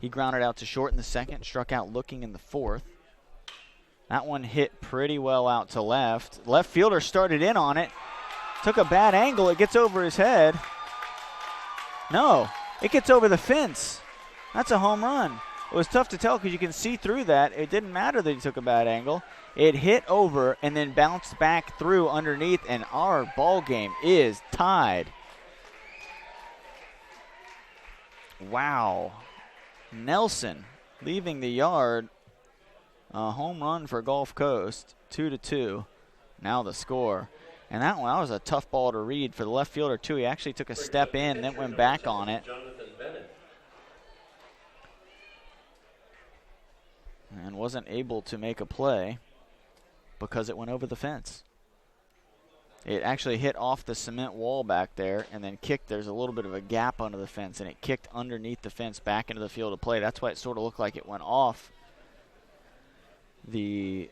He grounded out to short in the second, struck out looking in the fourth. That one hit pretty well out to left. Left fielder started in on it. Took a bad angle. It gets over his head. No, it gets over the fence. That's a home run. It was tough to tell because you can see through that. It didn't matter that he took a bad angle. It hit over and then bounced back through underneath, and our ball game is tied. Wow. Nelson leaving the yard. A home run for Gulf Coast, 2-2. Now the score. And that was a tough ball to read for the left fielder, too. He actually took a step in, then went back on it. And wasn't able to make a play because it went over the fence. It actually hit off the cement wall back there and then kicked. There's a little bit of a gap under the fence, and it kicked underneath the fence back into the field of play. That's why it sort of looked like it went off the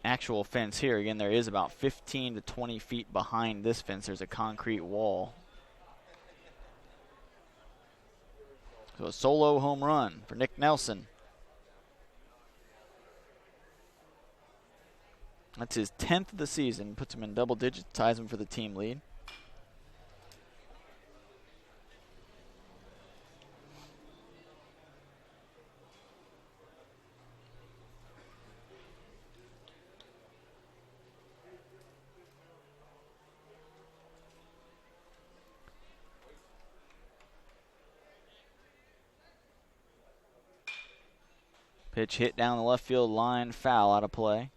actual fence here. Again, there is about 15 to 20 feet behind this fence. There's a concrete wall. So a solo home run for Nick Nelson. That's his 10th of the season. Puts him in double digits, ties him for the team lead. Pitch hit down the left field line, foul, out of play.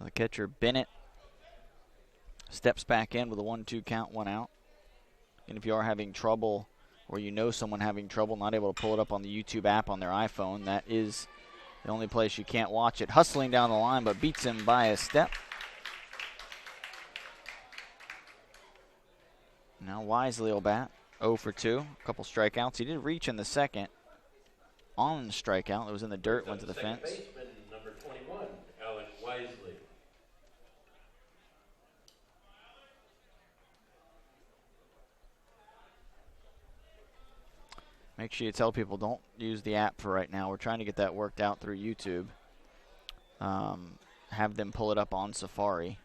The catcher, Bennett, steps back in with a 1-2 count, 1 out. And if you are having trouble or you know someone having trouble not able to pull it up on the YouTube app on their iPhone, that is the only place you can't watch it. Hustling down the line, but beats him by a step. Now Wisely will bat. 0 for 2. A couple strikeouts. He did reach in the second on the strikeout. It was in the dirt, went to the fence. Baseman, number 21, Alex Wisely. Make sure you tell people don't use the app for right now. We're trying to get that worked out through YouTube. Have them pull it up on Safari.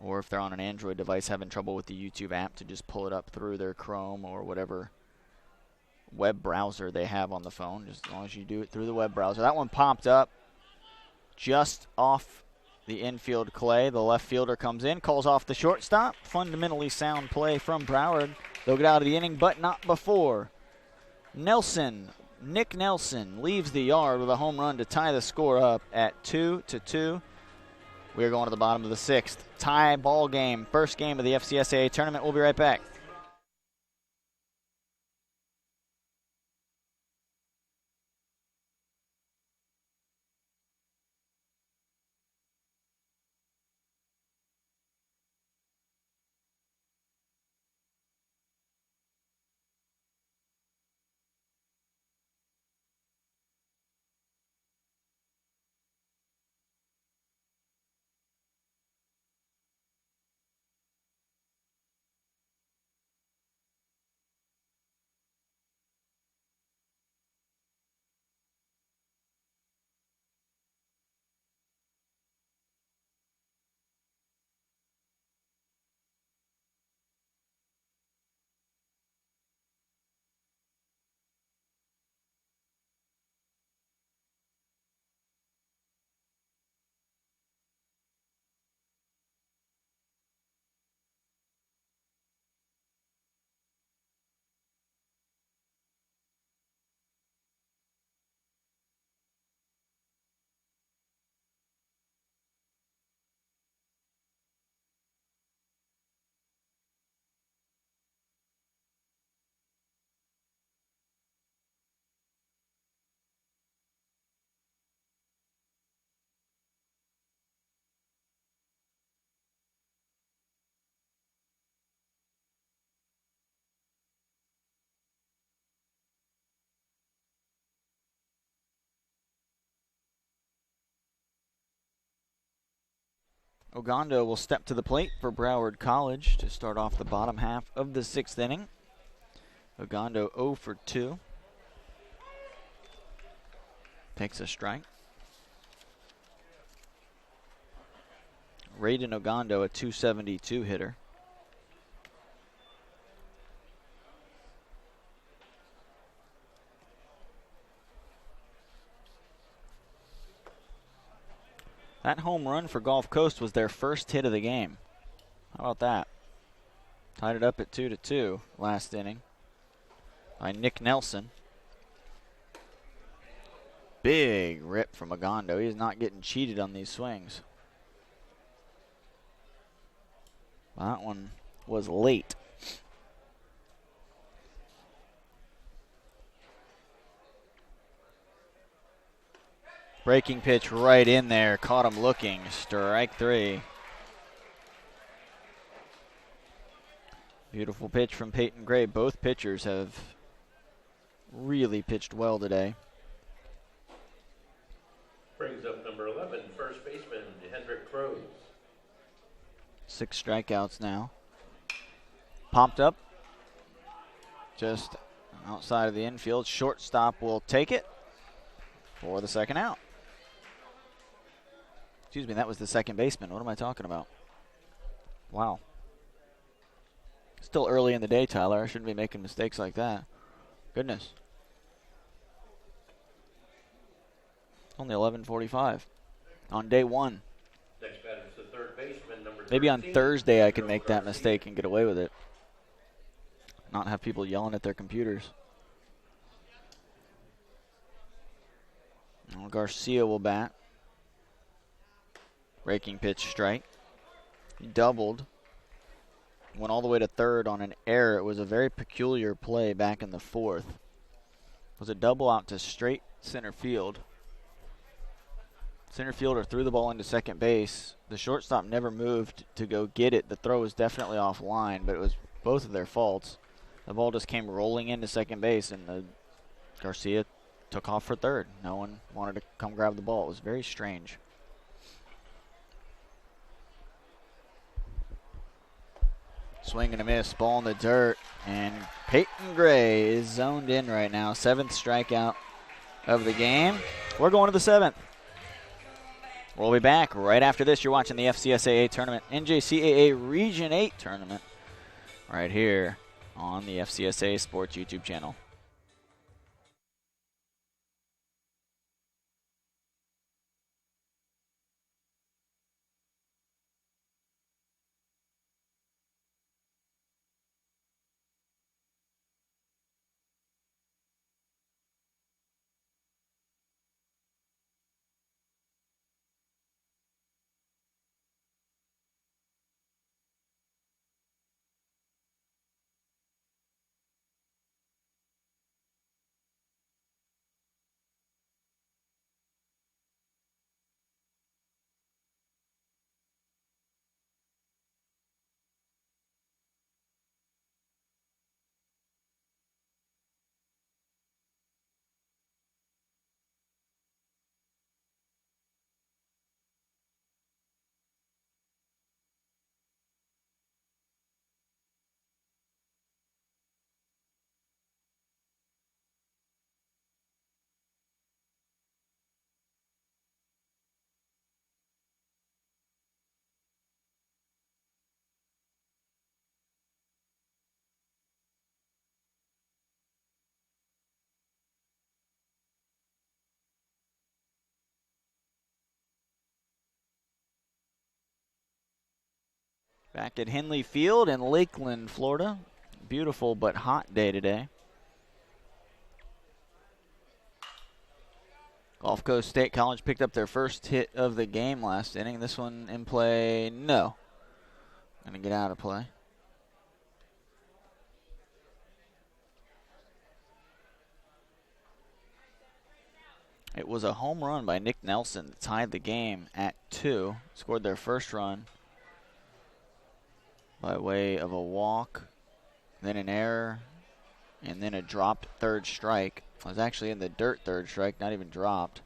Or if they're on an Android device having trouble with the YouTube app, to just pull it up through their Chrome or whatever web browser they have on the phone, just as long as you do it through the web browser. That one popped up just off the infield clay. The left fielder comes in, calls off the shortstop. Fundamentally sound play from Broward. They'll get out of the inning, but not before. Nick Nelson leaves the yard with a home run to tie the score up at 2-2. We're going to the bottom of the 6th. Tie ball game, first game of the FCSAA tournament. We'll be right back. Ogando will step to the plate for Broward College to start off the bottom half of the 6th inning. Ogando 0 for 2. Takes a strike. Raiden Ogando, a .272 hitter. That home run for Gulf Coast was their first hit of the game. How about that? Tied it up at 2-2 last inning by Nick Nelson. Big rip from Ogando. He's not getting cheated on these swings. That one was late. Breaking pitch right in there. Caught him looking. Strike 3. Beautiful pitch from Peyton Gray. Both pitchers have really pitched well today. Brings up number 11, first baseman, Hendrick Crows. 6 strikeouts now. Popped up. Just outside of the infield. Shortstop will take it for the second out. Excuse me, that was the second baseman. What am I talking about? Wow. Still early in the day, Tyler. I shouldn't be making mistakes like that. Goodness. Only 11:45 on day 1. Next batter is the third baseman, number 13. Maybe on Thursday I can make that mistake and get away with it. Not have people yelling at their computers. Well, Garcia will bat. Breaking pitch strike. He doubled. went all the way to third on an error. It was a very peculiar play back in the fourth. It was a double out to straight center field. Center fielder threw the ball into second base. The shortstop never moved to go get it. The throw was definitely offline, but it was both of their faults. The ball just came rolling into second base, and Garcia took off for third. No one wanted to come grab the ball. It was very strange. Swing and a miss, ball in the dirt, and Peyton Gray is zoned in right now. 7th strikeout of the game. We're going to the 7th. We'll be back right after this. You're watching the FCSAA tournament, NJCAA Region 8 tournament, right here on the FCSAA Sports YouTube channel. Back at Henley Field in Lakeland, Florida. Beautiful but hot day today. Gulf Coast State College picked up their first hit of the game last inning. This one in play, no. Gonna get out of play. It was a home run by Nick Nelson that tied the game at 2. Scored their first run by way of a walk, then an error, and then a dropped third strike. It was actually in the dirt third strike, not even dropped.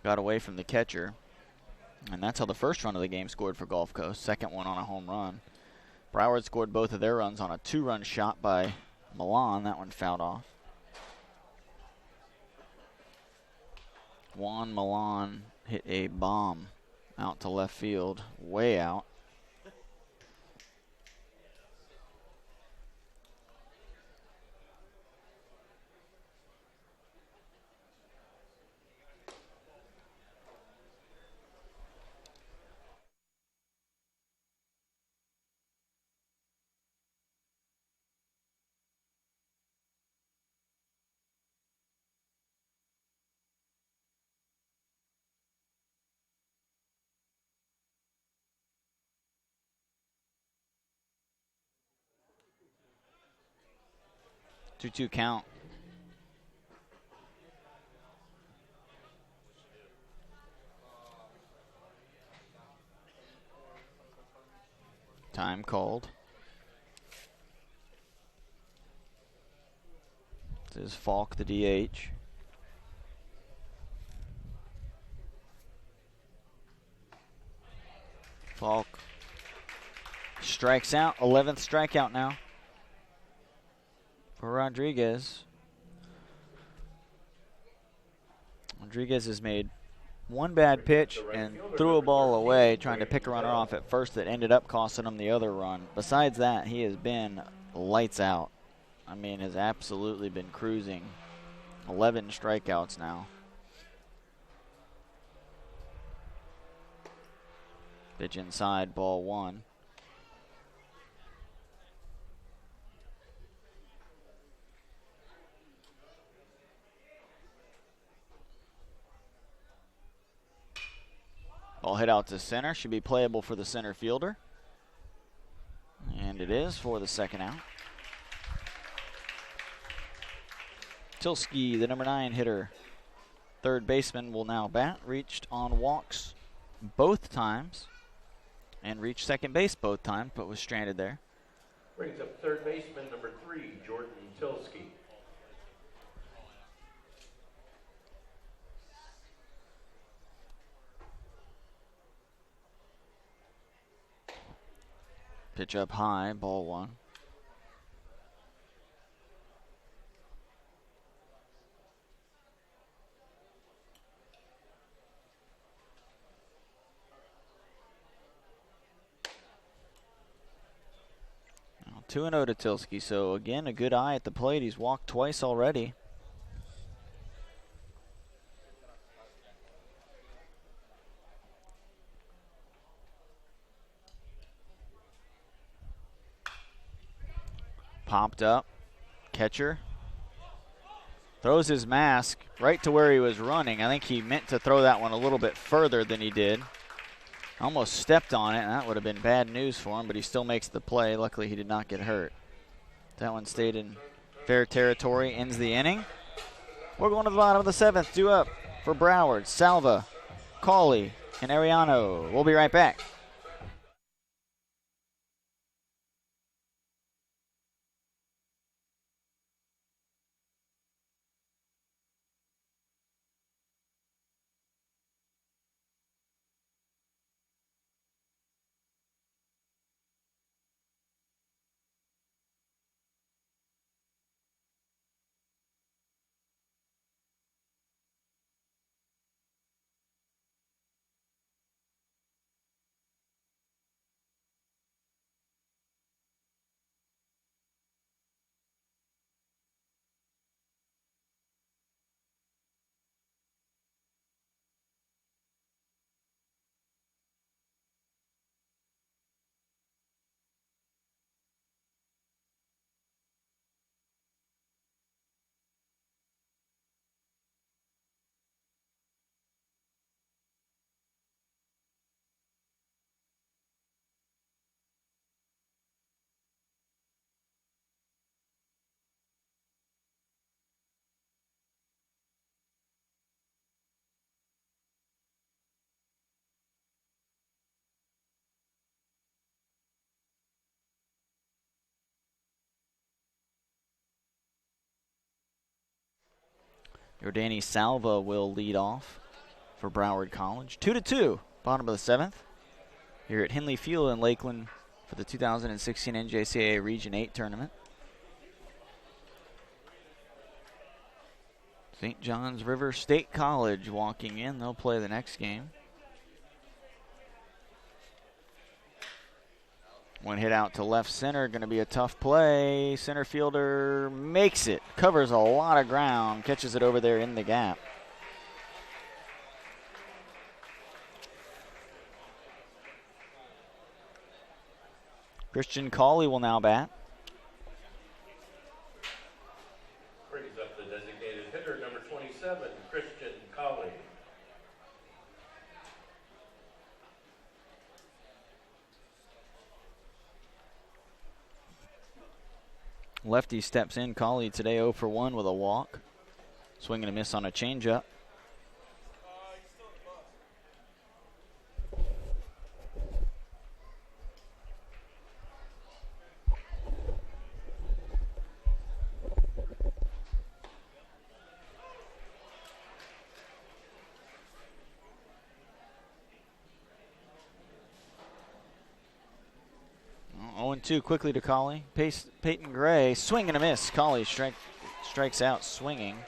Got away from the catcher. And that's how the first run of the game scored for Gulf Coast. Second one on a home run. Broward scored both of their runs on a 2-run shot by Milan. That one fouled off. Juan Milan hit a bomb out to left field, way out. Two-two count. Time called. This is Falk, the DH. Falk strikes out. 11th strikeout now for Rodriguez. Rodriguez has made one bad pitch and threw a ball away trying to pick a runner off at first that ended up costing him the other run. Besides that, he has been lights out. I mean, has absolutely been cruising. 11 strikeouts now. Pitch inside, ball 1. Ball hit out to center. Should be playable for the center fielder. And it is for the second out. Tilsky, the number 9 hitter, third baseman, will now bat. Reached on walks both times and reached second base both times, but was stranded there. Brings up third baseman number 3, Jordan Tilsky. Pitch up high, ball 1. Now 2-0 to Tilsky, so again a good eye at the plate. He's walked twice already. Popped up, catcher throws his mask right to where he was running. I think he meant to throw that one a little bit further than he did. Almost stepped on it, and that would have been bad news for him, but he still makes the play. Luckily, he did not get hurt. That one stayed in fair territory, ends the inning. We're going to the bottom of the 7th. Due up for Broward, Salva, Cawley, and Ariano. We'll be right back. Yordani Salva will lead off for Broward College. 2-2, bottom of the 7th. Here at Henley Field in Lakeland for the 2016 NJCAA Region 8 tournament. St. John's River State College walking in. They'll play the next game. One hit out to left center, going to be a tough play. Center fielder makes it, covers a lot of ground, catches it over there in the gap. Christian Cawley will now bat. Brings up the designated hitter, number 27, Christian Cawley. Lefty steps in. Cawley today 0 for 1 with a walk. Swing and a miss on a changeup. Two quickly to Cawley. Peyton Gray, swing and a miss. Cawley strikes out swinging.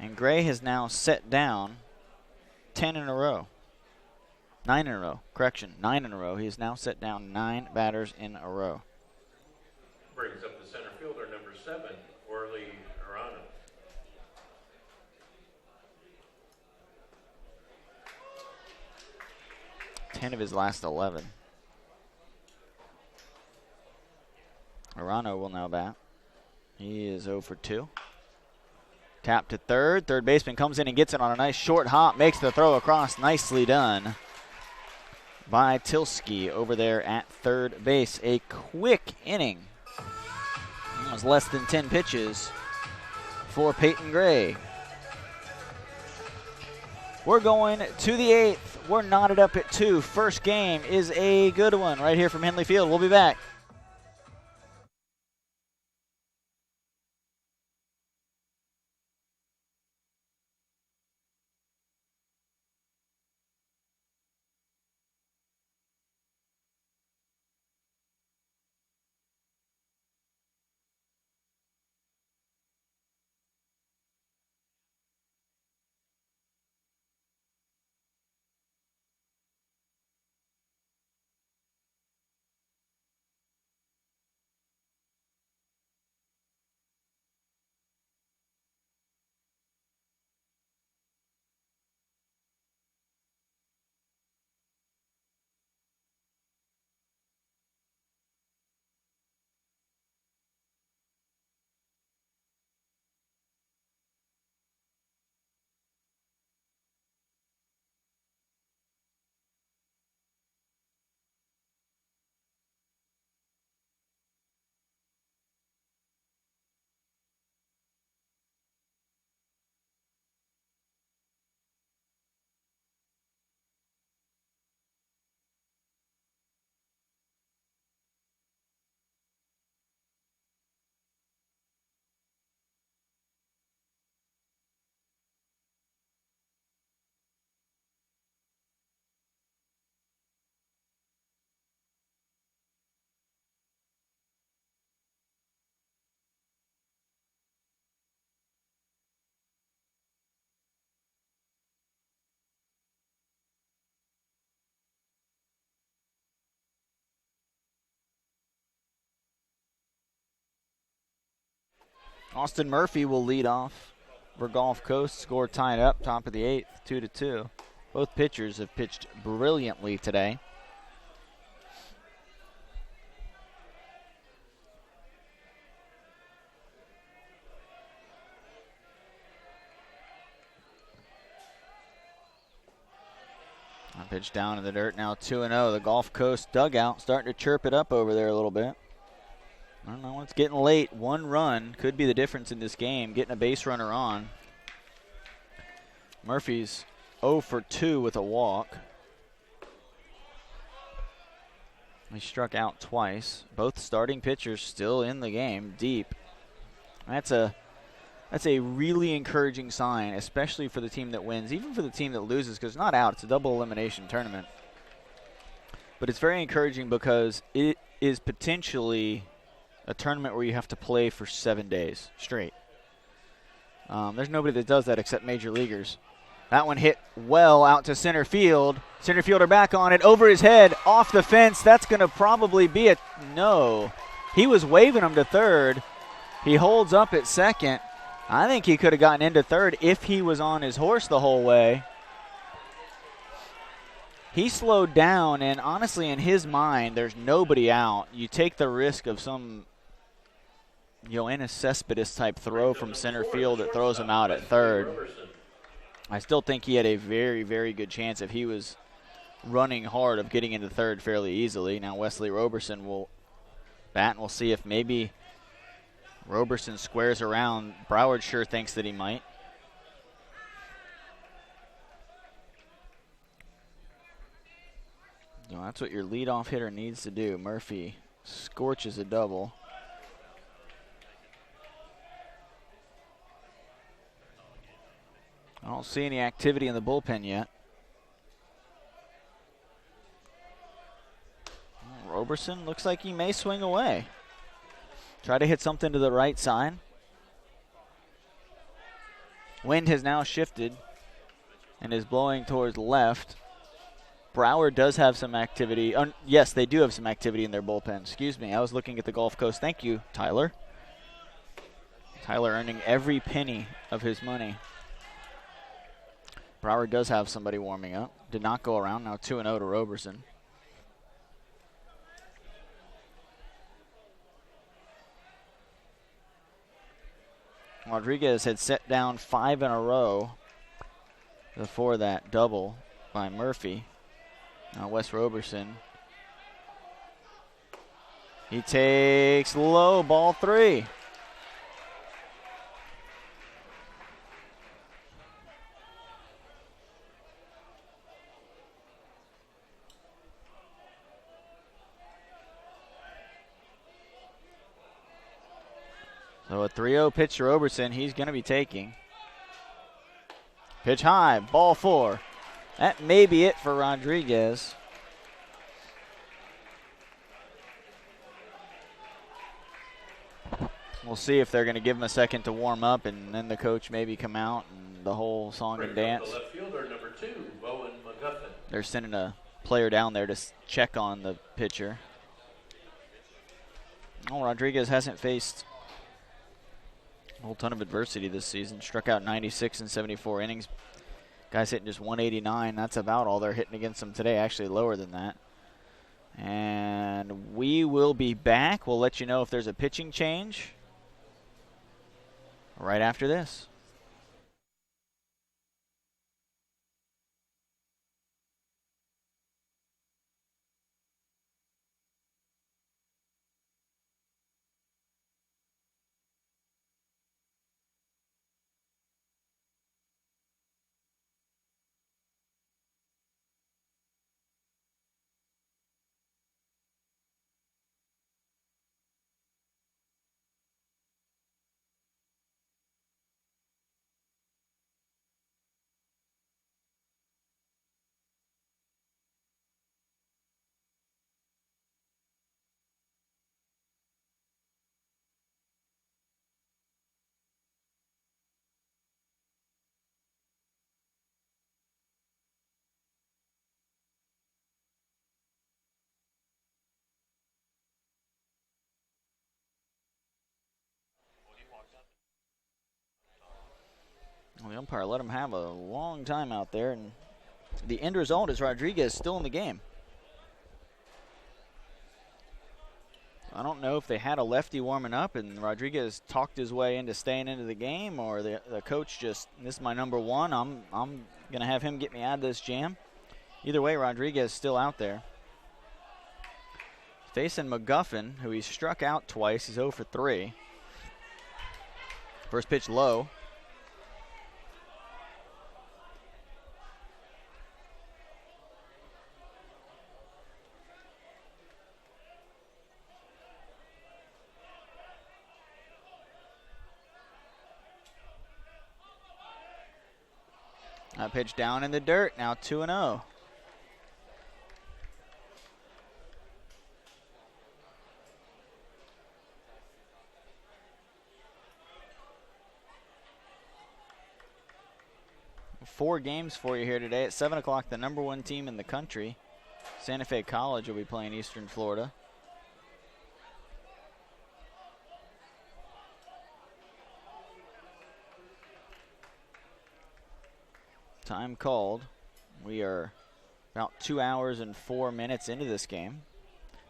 And Gray has now set down 10 in a row. 9 in a row. Correction, 9 in a row. He has now set down 9 batters in a row. Brings up the center fielder, number 7, Orly Arano. Ten of his last 11. Arano will now bat. He is 0 for 2. Tap to third. Third baseman comes in and gets it on a nice short hop. Makes the throw across. Nicely done by Tilsky over there at third base. A quick inning. It was less than 10 pitches for Peyton Gray. We're going to the 8th. We're knotted up at 2. First game is a good one right here from Henley Field. We'll be back. Austin Murphy will lead off for Gulf Coast. Score tied up, top of the 8th, 2-2. Both pitchers have pitched brilliantly today. A pitch down in the dirt, now 2-0. The Gulf Coast dugout starting to chirp it up over there a little bit. I don't know, it's getting late. One run could be the difference in this game, getting a base runner on. Murphy's 0 for 2 with a walk. He struck out twice. Both starting pitchers still in the game, deep. That's a really encouraging sign, especially for the team that wins, even for the team that loses, because it's not out. It's a double elimination tournament. But it's very encouraging because it is potentially a tournament where you have to play for 7 days straight. There's nobody that does that except major leaguers. That one hit well out to center field. Center fielder back on it, over his head, off the fence. That's going to probably be a no. He was waving him to third. He holds up at second. I think he could have gotten into third if he was on his horse the whole way. He slowed down, and honestly, in his mind, there's nobody out. You take the risk of some Yoenis Cespedes type throw from center field that throws him out at third. I still think he had a very, very good chance if he was running hard of getting into third fairly easily. Now Wesley Roberson will bat, and we'll see if maybe Roberson squares around. Broward sure thinks that he might. No, that's what your leadoff hitter needs to do. Murphy scorches a double. I don't see any activity in the bullpen yet. Roberson looks like he may swing away. Try to hit something to the right side. Wind has now shifted and is blowing towards left. Broward does have some activity. Yes, they do have some activity in their bullpen. Excuse me, I was looking at the Gulf Coast. Thank you, Tyler. Tyler earning every penny of his money. Broward does have somebody warming up. Did not go around. Now 2-0 to Roberson. Rodriguez had set down 5 in a row before that double by Murphy. Now Wes Roberson. He takes low, ball 3. So a 3-0 pitch to Roberson, he's going to be taking. Pitch high, ball 4. That may be it for Rodriguez. We'll see if they're going to give him a second to warm up and then the coach maybe come out and the whole song and dance. The left fielder, number 2, Bowen McGuffin. They're sending a player down there to check on the pitcher. Oh, Rodriguez hasn't faced a whole ton of adversity this season. Struck out 96 in 74 innings. Guys hitting just 189. That's about all they're hitting against him today. Actually lower than that. And we will be back. We'll let you know if there's a pitching change right after this. Well, the umpire let him have a long time out there, and the end result is Rodriguez still in the game. I don't know if they had a lefty warming up and Rodriguez talked his way into staying into the game, or the coach just, this is my number 1, I'm going to have him get me out of this jam. Either way, Rodriguez still out there. Facing McGuffin, who he struck out twice. He's 0 for 3. First pitch low. That pitch down in the dirt, now 2-0. Four games for you here today. At 7 o'clock, the number 1 team in the country, Santa Fe College, will be playing Eastern Florida. Time called. We are about 2 hours and 4 minutes into this game.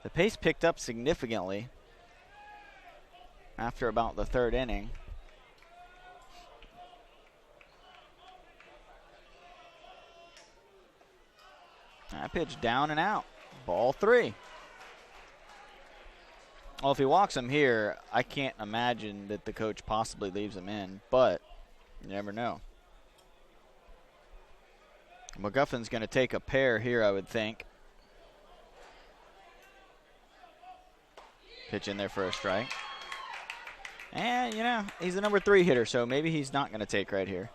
The pace picked up significantly after about the 3rd inning. That pitch down and out. Ball 3. Well, if he walks him here, I can't imagine that the coach possibly leaves him in, but you never know. McGuffin's going to take a pair here, I would think. Pitch in there for a strike. And, you know, he's the number 3 hitter, so maybe he's not going to take right here.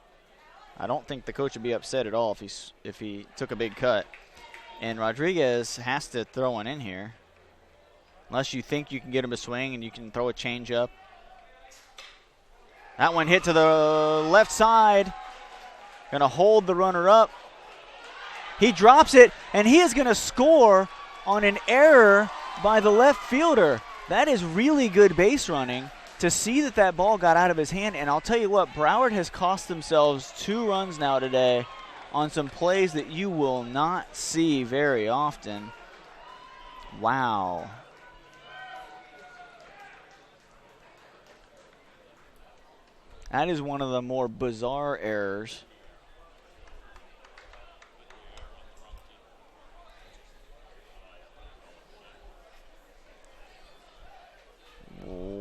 I don't think the coach would be upset at all if he took a big cut. And Rodriguez has to throw one in here. Unless you think you can get him to swing and you can throw a changeup. That one hit to the left side. Going to hold the runner up. He drops it, and he is going to score on an error by the left fielder. That is really good base running to see that ball got out of his hand. And I'll tell you what, Broward has cost themselves 2 runs now today on some plays that you will not see very often. Wow. That is one of the more bizarre errors.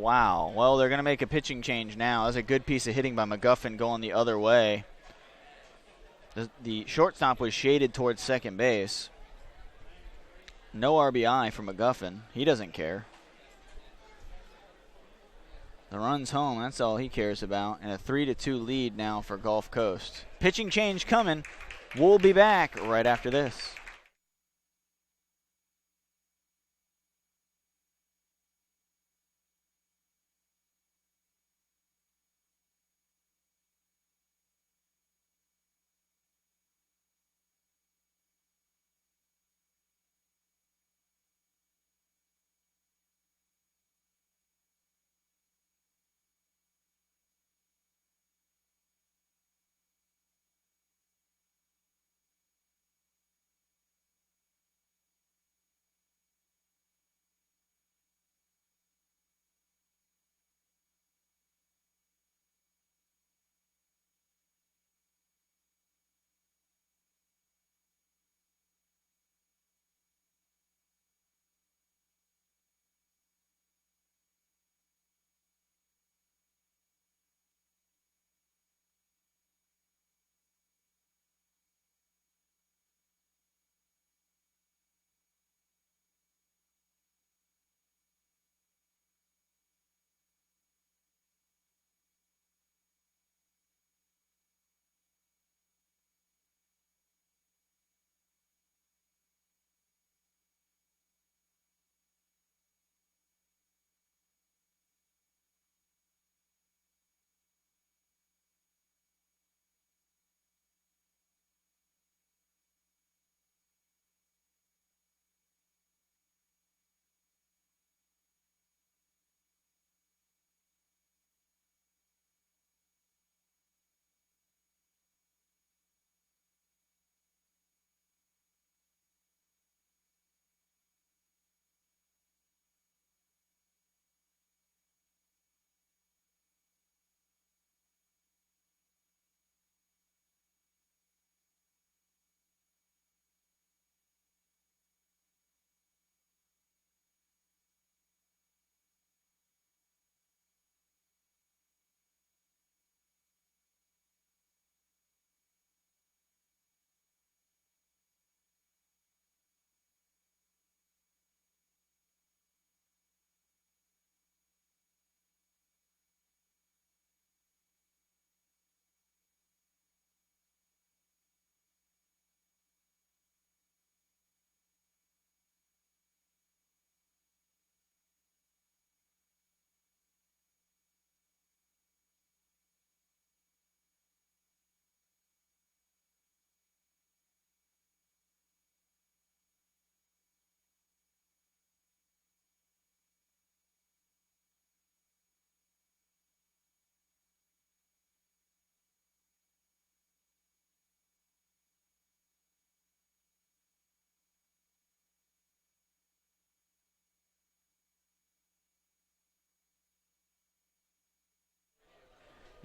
Wow. Well, they're going to make a pitching change now. That's a good piece of hitting by McGuffin going the other way. The shortstop was shaded towards second base. No RBI for McGuffin. He doesn't care. The run's home. That's all he cares about. And a 3-2 lead now for Gulf Coast. Pitching change coming. We'll be back right after this.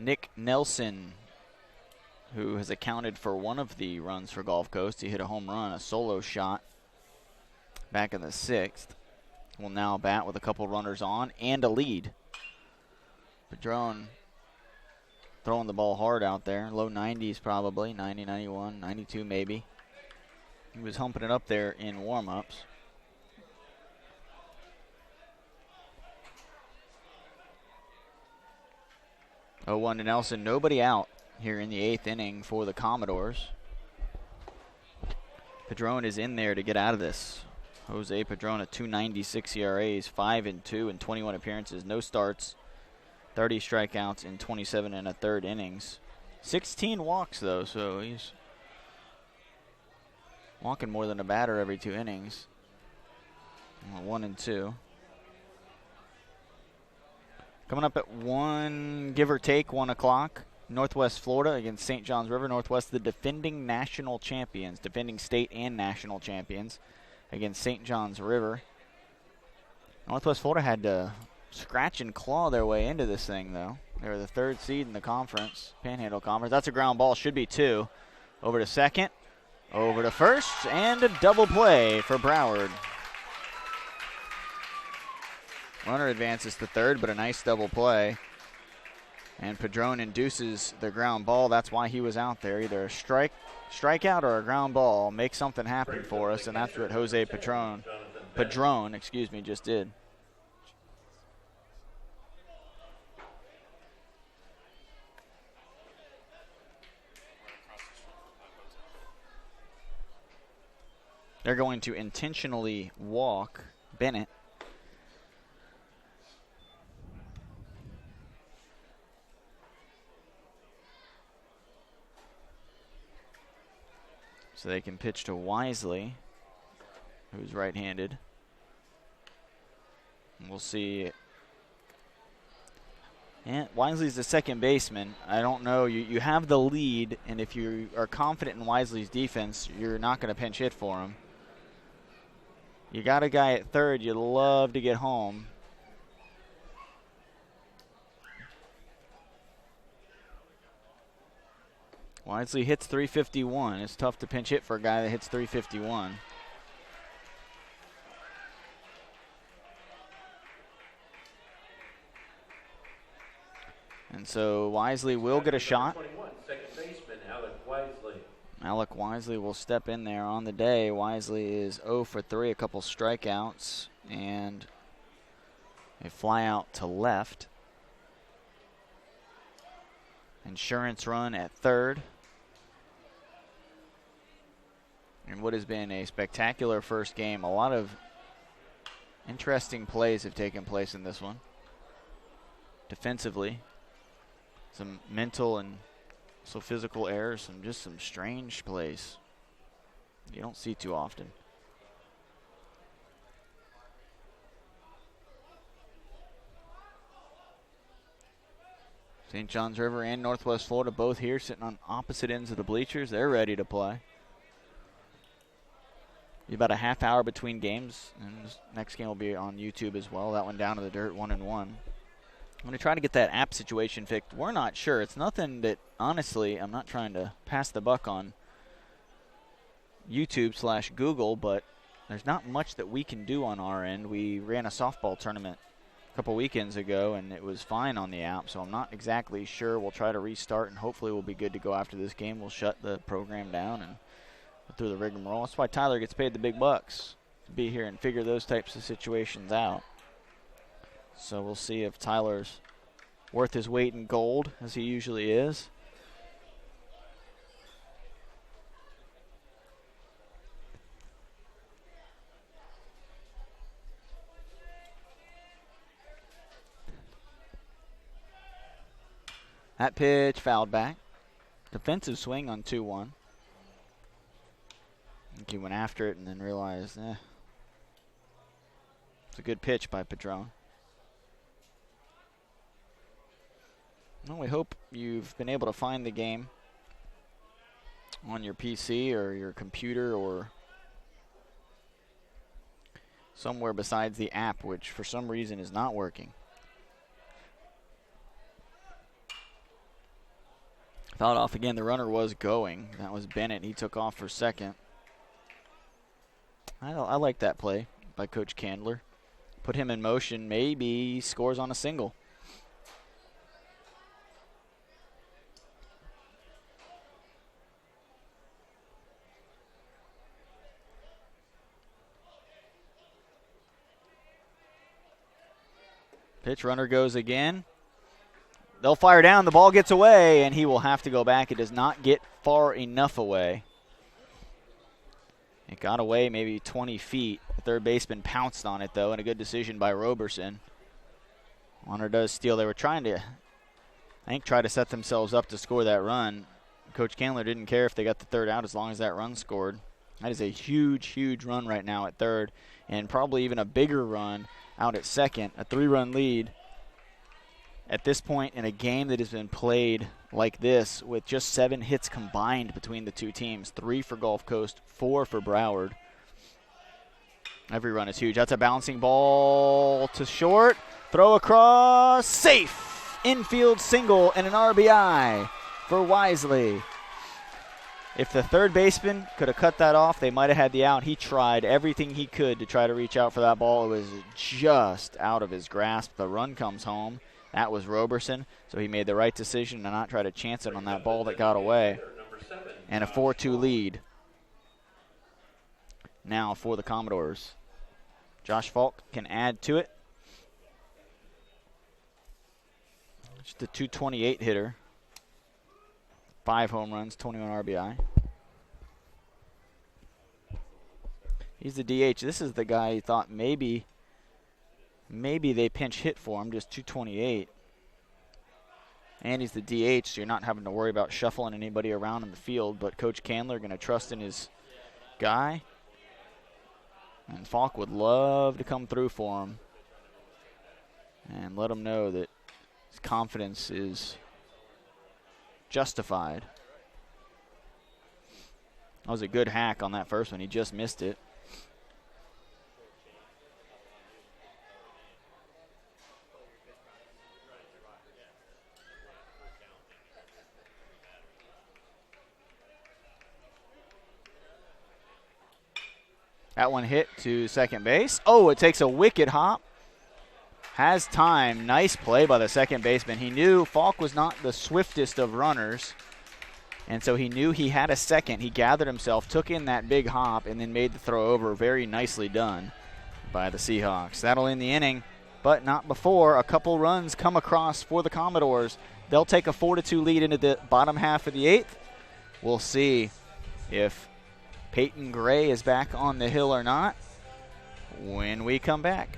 Nick Nelson, who has accounted for one of the runs for Gulf Coast. He hit a home run, a solo shot back in the 6th. Will now bat with a couple runners on and a lead. Padron throwing the ball hard out there. Low 90s probably, 90, 91, 92 maybe. He was humping it up there in warm-ups. Oh, 1 to Nelson. Nobody out here in the 8th inning for the Commodores. Padron is in there to get out of this. Jose Padron, a 2.96 ERAs, 5-2 in 21 appearances, no starts, 30 strikeouts in 27 1/3 innings. 16 walks though, so he's walking more than a batter every 2 innings. 1-2. Coming up at 1, give or take, 1 o'clock. Northwest Florida against St. Johns River. Northwest, the defending national champions, defending state and national champions, against St. Johns River. Northwest Florida had to scratch and claw their way into this thing, though. They were the 3rd seed in the conference, Panhandle Conference. That's a ground ball, should be 2. Over to second, over to first, and a double play for Broward. Runner advances to third, but a nice double play. And Padron induces the ground ball. That's why he was out there. Either a strikeout or a ground ball. Make something happen for us, and that's what Jose Padron just did. They're going to intentionally walk Bennett. So they can pitch to Wisely, who's right-handed. And we'll see. And Wisely's the second baseman. I don't know. You have the lead, and if you are confident in Wisely's defense, you're not going to pinch hit for him. You got a guy at third. You'd love to get home. Wisely hits 351. It's tough to pinch hit for a guy that hits 351. And so Wisely will get a shot. 21, second baseman, Alec Wisely. Alec Wisely will step in there on the day. Wisely is 0 for 3, a couple strikeouts, and a fly out to left. Insurance run at third. And what has been a spectacular first game. A lot of interesting plays have taken place in this one. Defensively, some mental and also physical errors, just some strange plays you don't see too often. St. John's River and Northwest Florida both here sitting on opposite ends of the bleachers. They're ready to play. Be about a half hour between games, and this next game will be on YouTube as well. That one down to the dirt, 1-1. I'm going to try to get that app situation fixed. We're not sure. It's nothing that, honestly, I'm not trying to pass the buck on YouTube/Google, but there's not much that we can do on our end. We ran a softball tournament a couple weekends ago, and it was fine on the app, so I'm not exactly sure. We'll try to restart, and hopefully we'll be good to go after this game. We'll shut the program down and go through the rigmarole. That's why Tyler gets paid the big bucks, to be here and figure those types of situations out. So we'll see if Tyler's worth his weight in gold, as he usually is. That pitch fouled back. Defensive swing on 2-1. I think he went after it and then realized, it's a good pitch by Padron. Well, we hope you've been able to find the game on your PC or your computer or somewhere besides the app, which for some reason is not working. Fouled off again. The runner was going. That was Bennett. He took off for second. I like that play by Coach Candler. Put him in motion. Maybe he scores on a single. Pitch, runner goes again. They'll fire down. The ball gets away, and he will have to go back. It does not get far enough away. It got away maybe 20 feet. The third baseman pounced on it, though, and a good decision by Roberson. Runner does steal. They were trying to, I think, try to set themselves up to score that run. Coach Candler didn't care if they got the third out as long as that run scored. That is a huge, huge run right now at third, and probably even a bigger run out at second. A 3-run lead at this point in a game that has been played like this with just 7 hits combined between the two teams. 3 for Gulf Coast, 4 for Broward. Every run is huge. That's a bouncing ball to short. Throw across. Safe. Infield single and an RBI for Wisely. If the third baseman could have cut that off, they might have had the out. He tried everything he could to try to reach out for that ball. It was just out of his grasp. The run comes home. That was Roberson, so he made the right decision to not try to chance it on that ball that got away. And a 4-2 lead now for the Commodores. Josh Falk can add to it. Just a 228 hitter. 5 home runs, 21 RBI. He's the DH. This is the guy he thought maybe they pinch hit for him, just 228. And he's the DH, so you're not having to worry about shuffling anybody around in the field. But Coach Candler going to trust in his guy. And Falk would love to come through for him and let him know that his confidence is justified. That was a good hack on that first one. He just missed it. That one hit to second base. Oh, it takes a wicked hop. Has time. Nice play by the second baseman. He knew Falk was not the swiftest of runners, and so he knew he had a second. He gathered himself, took in that big hop, and then made the throw over. Very nicely done by the Seahawks. That'll end the inning, but not before a couple runs come across for the Commodores. They'll take a 4-2 lead into the bottom half of the 8th. We'll see if Peyton Gray is back on the hill or not when we come back.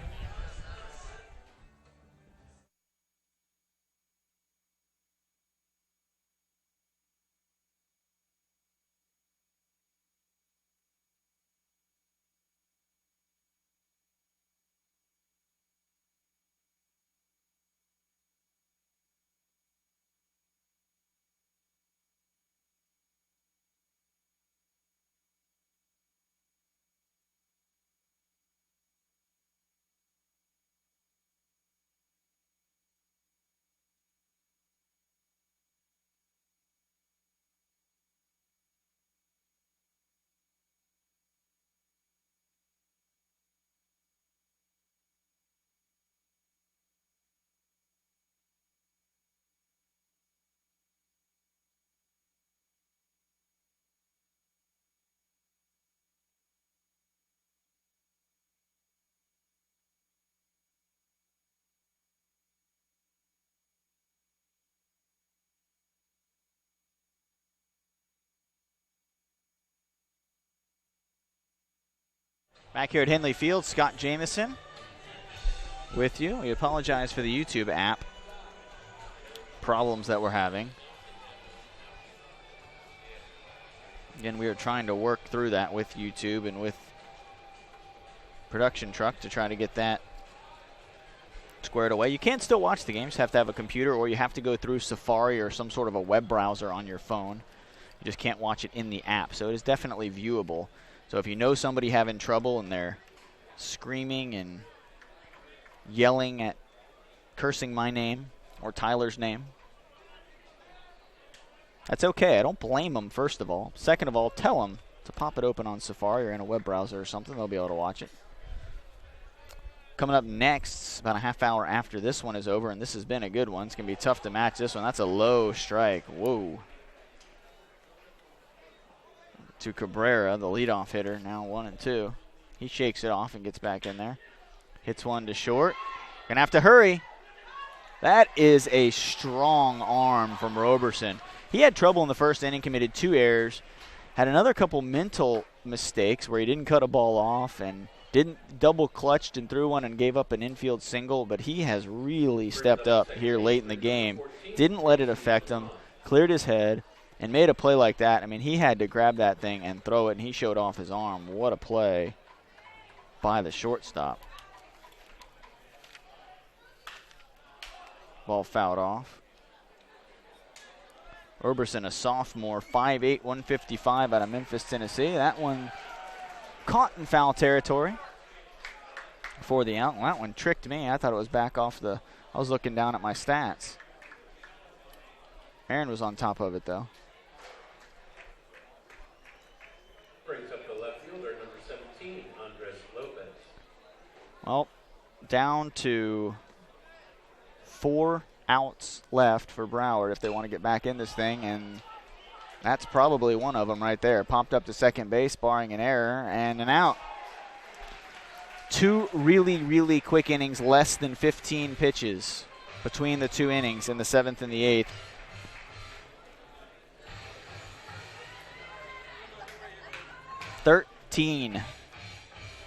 Back here at Henley Field, Scott Jamieson with you. We apologize for the YouTube app problems that we're having. Again, we are trying to work through that with YouTube and with production truck to try to get that squared away. You can still watch the game. You just have to have a computer, or you have to go through Safari or some sort of a web browser on your phone. You just can't watch it in the app. So it is definitely viewable. So if you know somebody having trouble and they're screaming and yelling at, cursing my name or Tyler's name, that's okay. I don't blame them, first of all. Second of all, tell them to pop it open on Safari or in a web browser or something. They'll be able to watch it. Coming up next, about a half hour after this one is over, and this has been a good one. It's going to be tough to match this one. That's a low strike. Whoa. To Cabrera, the leadoff hitter, now 1-2. He shakes it off and gets back in there. Hits one to short. Gonna have to hurry. That is a strong arm from Roberson. He had trouble in the first inning, committed 2 errors, had another couple mental mistakes where he didn't cut a ball off and didn't double clutched and threw one and gave up an infield single, but he has really stepped up here late in the game. Didn't let it affect him, cleared his head, and made a play like that. I mean, he had to grab that thing and throw it, and he showed off his arm. What a play by the shortstop. Ball fouled off. Roberson, a sophomore, 5'8", 155 out of Memphis, Tennessee. That one caught in foul territory for the out. Well, that one tricked me. I thought it was back off the – I was looking down at my stats. Aaron was on top of it, though. Well, down to 4 outs left for Broward if they want to get back in this thing, and that's probably one of them right there. Popped up to second base, barring an error, and an out. 2 really, really quick innings, less than 15 pitches between the 2 innings in the 7th and the 8th. "13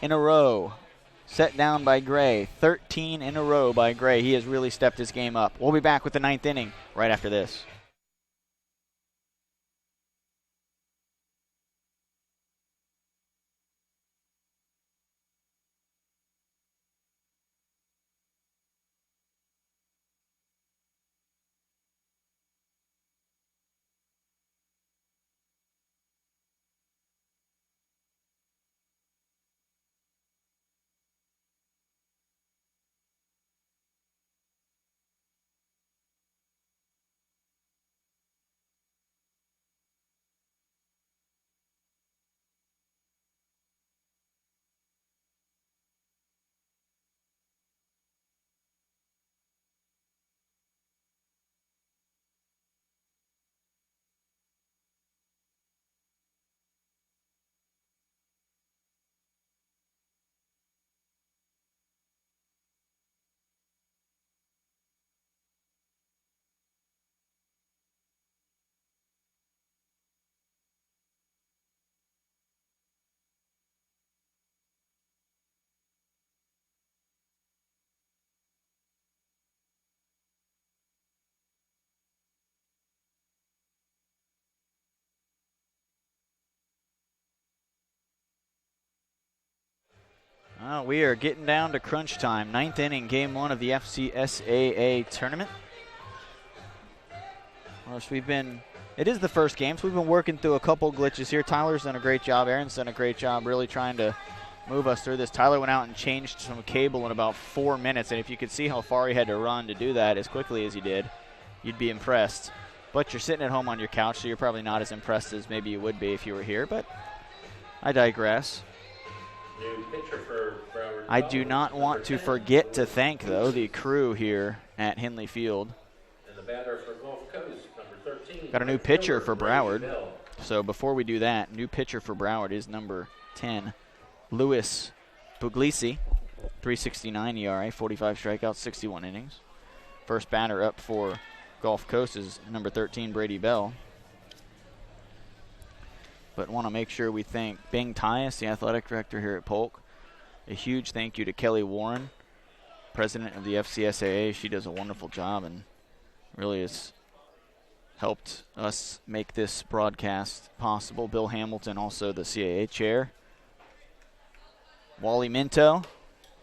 in a row set down by Gray. 13 in a row by Gray. He has really stepped his game up. We'll be back with the 9th inning right after this. We are getting down to crunch time. 9th inning, game 1 of the FCSAA tournament. Of course, it is the first game, so we've been working through a couple glitches here. Tyler's done a great job. Aaron's done a great job really trying to move us through this. Tyler went out and changed some cable in about 4 minutes, and if you could see how far he had to run to do that as quickly as he did, you'd be impressed. But you're sitting at home on your couch, so you're probably not as impressed as maybe you would be if you were here, but I digress. New pitcher for Broward. I do not want to forget to thank, though, the crew here at Henley Field. And the batter for Gulf Coast, number 13. Got a new pitcher for Broward. So before we do that, new pitcher for Broward is number 10, Louis Puglisi, 3.69 ERA, 45 strikeouts, 61 innings. First batter up for Gulf Coast is number 13, Brady Bell. But want to make sure we thank Bing Tyus, the athletic director here at Polk. A huge thank you to Kelly Warren, president of the FCSAA. She does a wonderful job and really has helped us make this broadcast possible. Bill Hamilton, also the CAA chair. Wally Minto.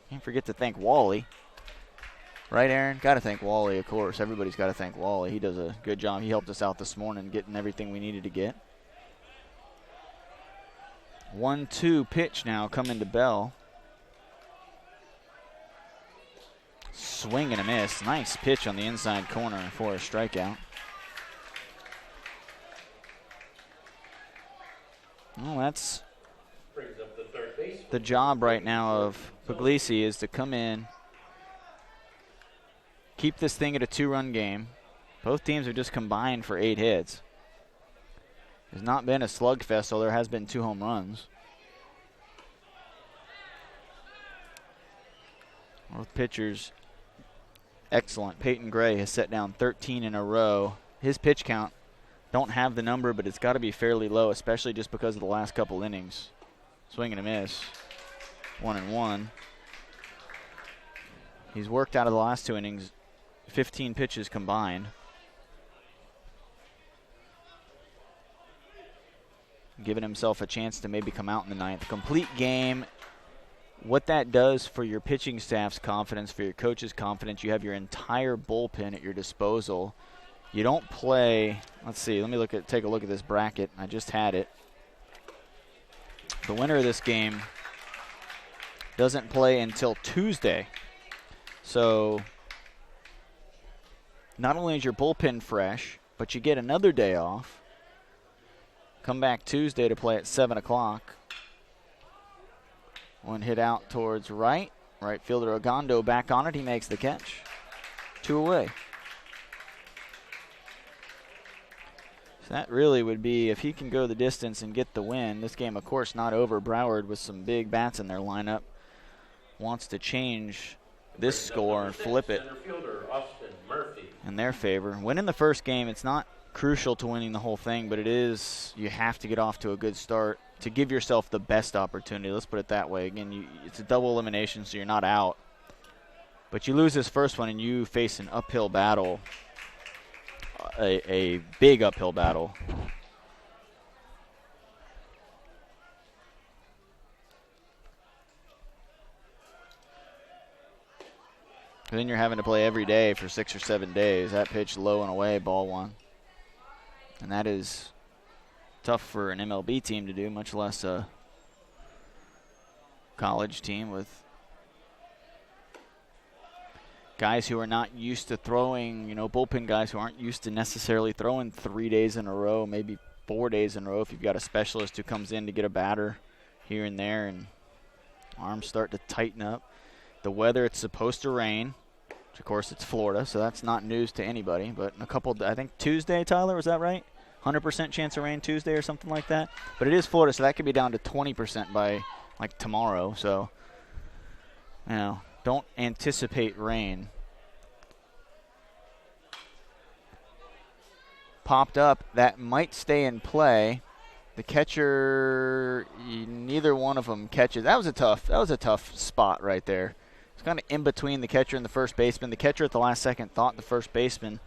Can't forget to thank Wally. Right, Aaron? Got to thank Wally, of course. Everybody's got to thank Wally. He does a good job. He helped us out this morning getting everything we needed to get. 1-2 pitch now coming to Bell. Swing and a miss. Nice pitch on the inside corner for a strikeout. Well, that's Brings up the third base. the job right now of Puglisi, is to come in, keep this thing at a 2-run game. Both teams have just combined for 8 hits. Has not been a slugfest, so there has been 2 home runs. Both pitchers excellent. Peyton Gray has set down 13 in a row. His pitch count, don't have the number, but it's got to be fairly low, especially just because of the last couple innings. Swing and a miss. 1-1. He's worked out of the last 2 innings, 15 pitches combined. Giving himself a chance to maybe come out in the 9th. Complete game. What that does for your pitching staff's confidence, for your coach's confidence, you have your entire bullpen at your disposal. You don't play, let's see, take a look at this bracket. I just had it. The winner of this game doesn't play until Tuesday. So not only is your bullpen fresh, but you get another day off. Come back Tuesday to play at 7 o'clock. One hit out towards right. Right fielder Ogondo back on it. He makes the catch. 2 away. So that really would be, if he can go the distance and get the win. This game, of course, not over. Broward with some big bats in their lineup wants to change this score and flip it in their favor. Winning the first game, it's not crucial to winning the whole thing, but it is, you have to get off to a good start to give yourself the best opportunity. Let's put it that way. Again, it's a double elimination, so you're not out. But you lose this first one, and you face an uphill battle, a big uphill battle. And then you're having to play every day for 6 or 7 days. That pitch low and away, ball 1. And that is tough for an MLB team to do, much less a college team with guys who are not used to throwing, bullpen guys who aren't used to necessarily throwing 3 days in a row, maybe 4 days in a row if you've got a specialist who comes in to get a batter here and there, and arms start to tighten up. The weather, it's supposed to rain, which of course it's Florida, so that's not news to anybody, but in a couple, I think Tuesday, Tyler, was that right? 100% chance of rain Tuesday or something like that. But it is Florida, so that could be down to 20% by like tomorrow. So, don't anticipate rain. Popped up, that might stay in play. The catcher, neither one of them catches. That was a tough spot right there. It's kind of in between the catcher and the first baseman. The catcher at the last second thought the first baseman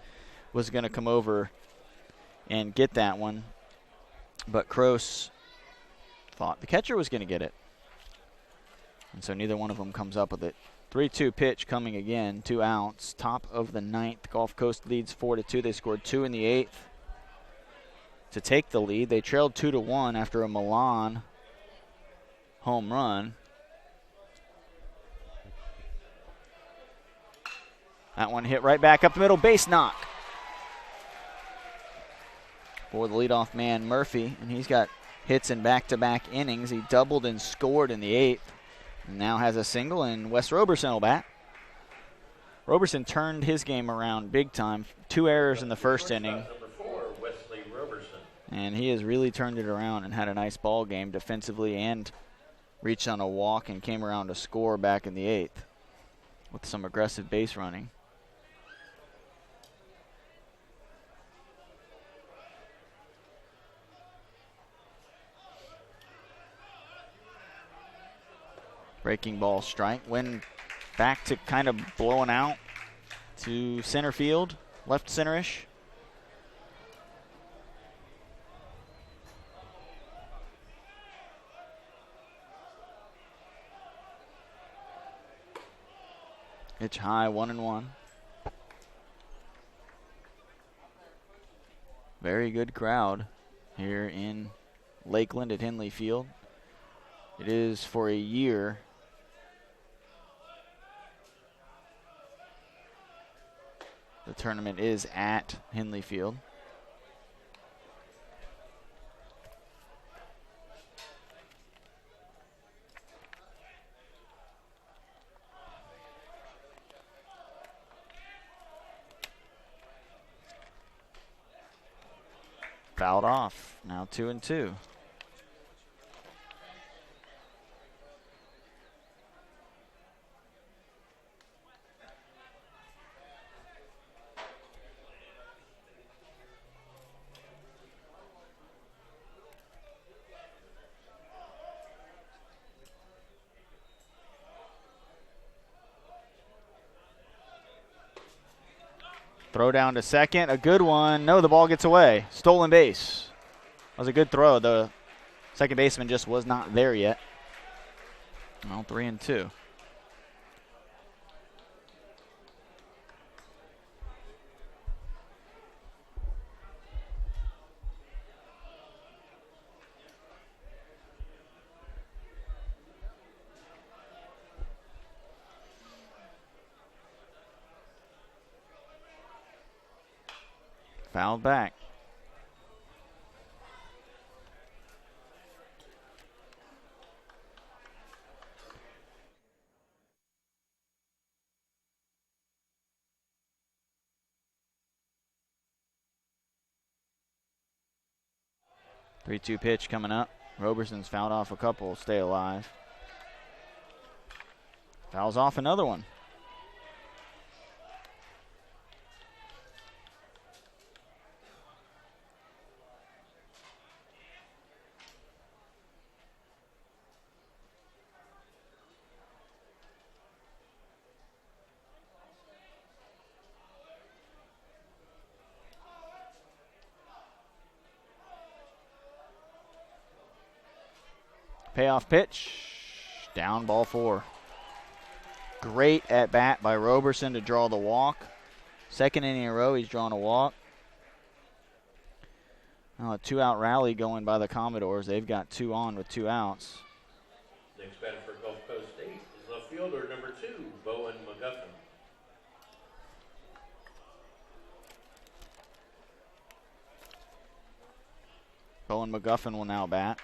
was going to come over and get that one, but Kroos thought the catcher was going to get it. And so neither one of them comes up with it. 3-2 pitch coming again, 2 outs, top of the 9th. Gulf Coast leads 4-2. They scored 2 in the 8th to take the lead. They trailed 2-1 after a Milan home run. That one hit right back up the middle, base knock for the leadoff man, Murphy, and he's got hits in back-to-back innings. He doubled and scored in the 8th, and now has a single, and Wes Roberson will bat. Roberson turned his game around big time. 2 errors in the first inning, and he has really turned it around and had a nice ball game defensively and reached on a walk and came around to score back in the 8th with some aggressive base running. Breaking ball strike. Went back to kind of blowing out to center field, left center-ish. Pitch high, 1-1. Very good crowd here in Lakeland at Henley Field. It is for a year. The tournament is at Henley Field. Fouled off. Now 2-2. Throw down to second, a good one. No, the ball gets away. Stolen base. That was a good throw. The second baseman just was not there yet. Well, 3-2. Fouled back. 3-2 pitch coming up. Roberson's fouled off a couple. Stay alive. Fouls off another one. Payoff pitch. Down, ball 4. Great at bat by Roberson to draw the walk. Second inning in a row, he's drawn a walk. A 2-out rally going by the Commodores. They've got 2 on with 2 outs. Next batter for Gulf Coast State is left fielder number 2, Bowen McGuffin. Bowen McGuffin will now bat.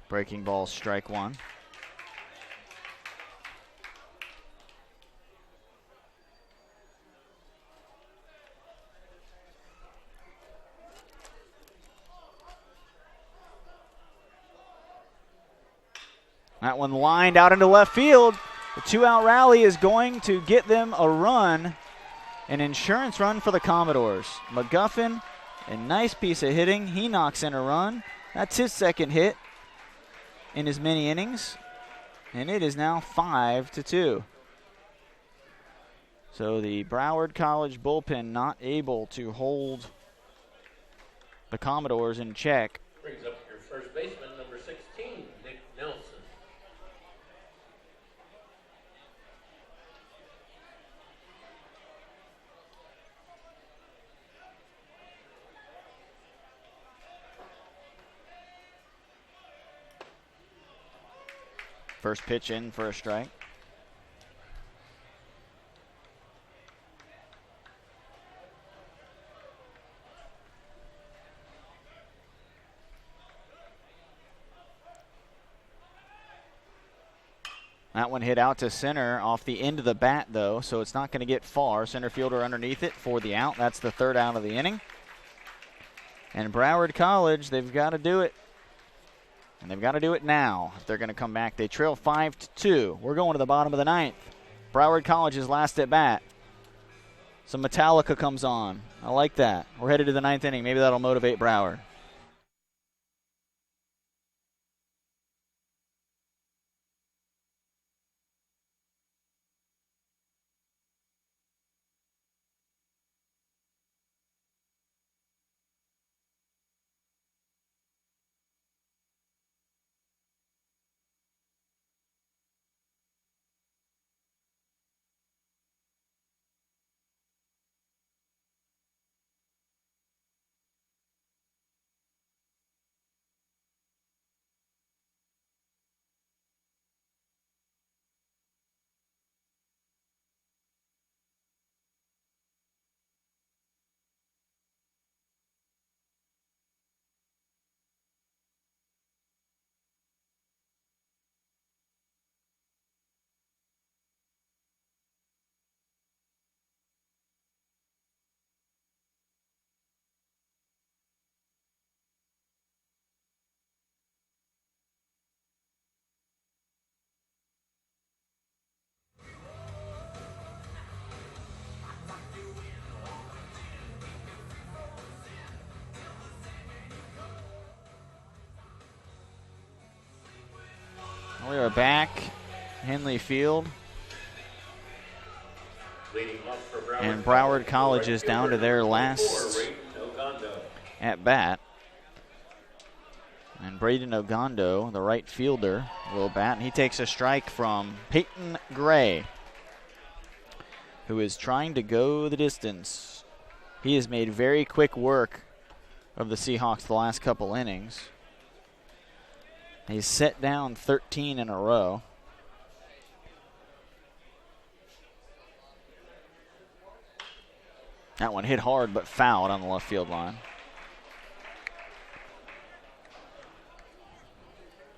Breaking ball, strike 1. That one lined out into left field. The 2-out rally is going to get them a run, an insurance run for the Commodores. McGuffin, a nice piece of hitting. He knocks in a run. That's his second hit in his many innings, and it is now 5-2. So the Broward College bullpen not able to hold the Commodores in check. Brings up your first baseman, number 16, Nick Nelson. First pitch in for a strike. That one hit out to center off the end of the bat, though, so it's not going to get far. Center fielder underneath it for the out. That's the 3rd out of the inning. And Broward College, they've got to do it. And they've got to do it now if they're going to come back. They trail 5-2. We're going to the bottom of the 9th. Broward College's last at bat. Some Metallica comes on. I like that. We're headed to the 9th inning. Maybe that'll motivate Broward. We are back, Henley Field. And Broward College is down to their last at bat. And Braden Ogondo, the right fielder, will bat. And he takes a strike from Peyton Gray, who is trying to go the distance. He has made very quick work of the Seahawks the last couple innings. He's set down 13 in a row. That one hit hard but fouled on the left field line.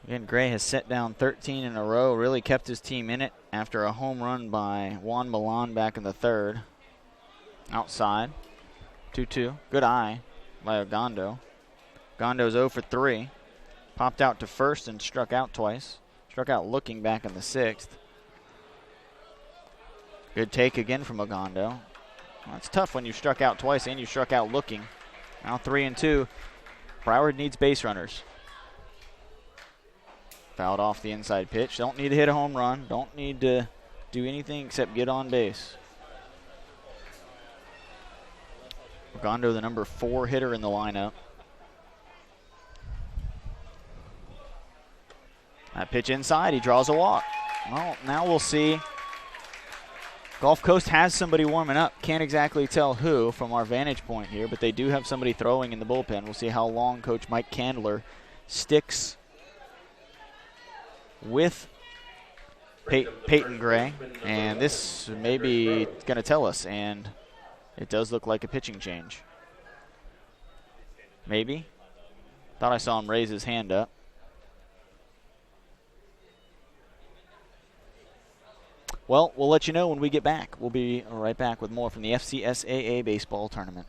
Again, Gray has set down 13 in a row, really kept his team in it after a home run by Juan Milan back in the third. Outside, 2-2. Good eye by Ogondo. Gondo's 0 for 3. Popped out to first and struck out twice. Struck out looking back in the sixth. Good take again from Ogondo. Well, it's tough when you struck out twice and you struck out looking. Now 3-2. Broward needs base runners. Fouled off the inside pitch. Don't need to hit a home run. Don't need to do anything except get on base. Ogondo, the number 4 hitter in the lineup. That pitch inside, he draws a walk. Well, now we'll see. Gulf Coast has somebody warming up. Can't exactly tell who from our vantage point here, but they do have somebody throwing in the bullpen. We'll see how long Coach Mike Candler sticks with Peyton Gray, and this may be going to tell us, and it does look like a pitching change. Maybe. Thought I saw him raise his hand up. Well, we'll let you know when we get back. We'll be right back with more from the FCSAA baseball tournament.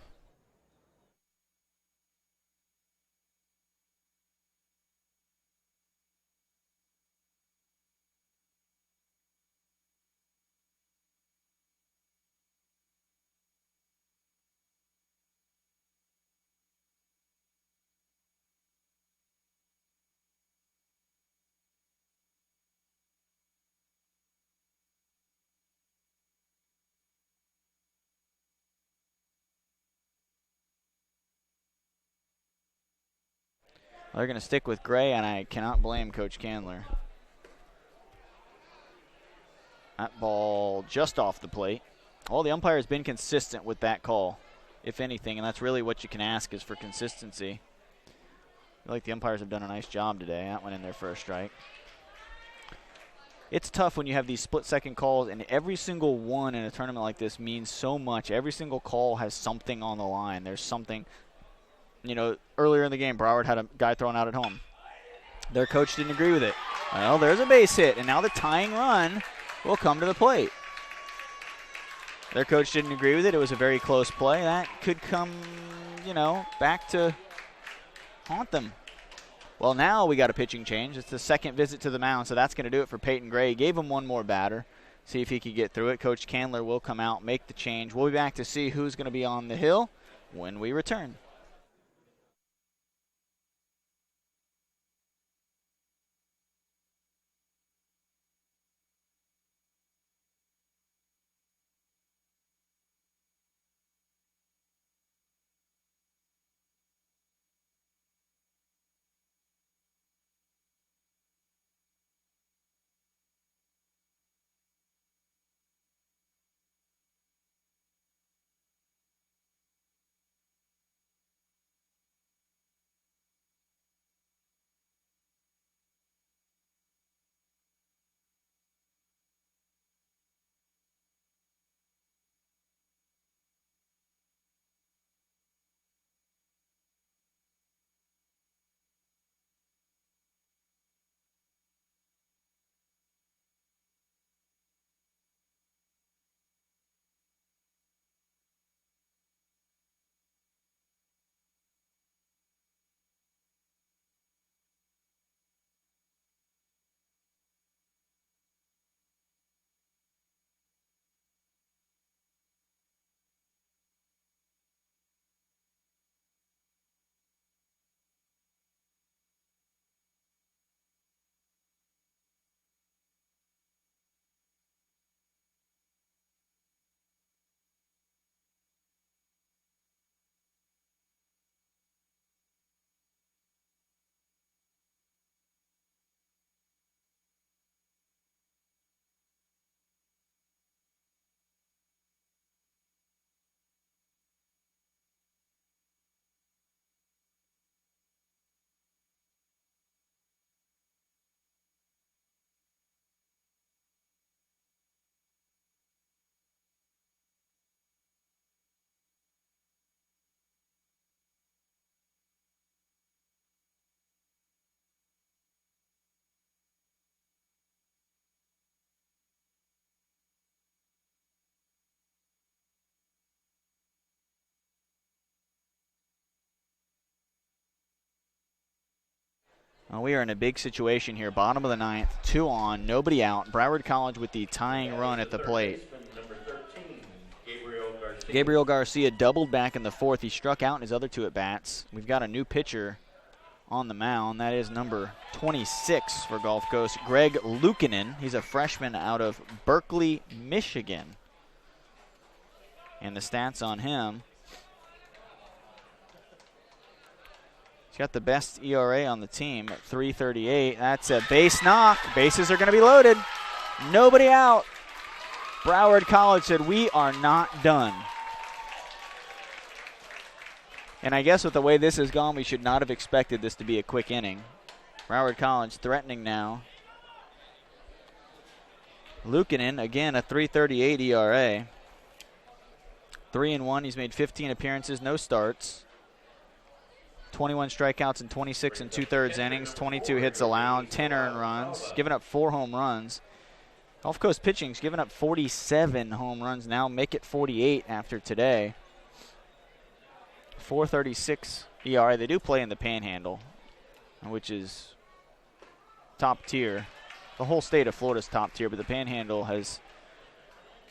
They're going to stick with Gray, and I cannot blame Coach Candler. That ball just off the plate. Well, the umpire has been consistent with that call, if anything, and that's really what you can ask is for consistency. I feel like the umpires have done a nice job today. That went in there for a strike. It's tough when you have these split-second calls, and every single one in a tournament like this means so much. Every single call has something on the line. There's something. You know, earlier in the game, Broward had a guy thrown out at home. Their coach didn't agree with it. Well, there's a base hit, and now the tying run will come to the plate. Their coach didn't agree with it. It was a very close play. That could come, you know, back to haunt them. Well, now we got a pitching change. It's the second visit to the mound, so that's going to do it for Peyton Gray. He gave him one more batter, see if he could get through it. Coach Candler will come out, make the change. We'll be back to see who's going to be on the hill when we return. Well, we are in a big situation here. Bottom of the ninth, 2 on, nobody out. Broward College with the tying run at the plate. Number 13, Gabriel Garcia. Gabriel Garcia doubled back in the fourth. He struck out in his other 2 at-bats. We've got a new pitcher on the mound. That is number 26 for Gulf Coast, Greg Luukkonen. He's a freshman out of Berkeley, Michigan. And the stats on him: he's got the best ERA on the team at 3.38. That's a base knock. Bases are going to be loaded. Nobody out. Broward College said, we are not done. And I guess with the way this has gone, we should not have expected this to be a quick inning. Broward College threatening now. Luukkonen, again, a 3.38 ERA. 3-1. He's made 15 appearances, no starts. 21 strikeouts in 26 and 2/3 innings, 22 hits allowed, 10 earned runs, given up 4 home runs. Gulf Coast pitching's given up 47 home runs now, make it 48 after today. 4.36 ERA. They do play in the Panhandle, which is top tier. The whole state of Florida's top tier, but the Panhandle has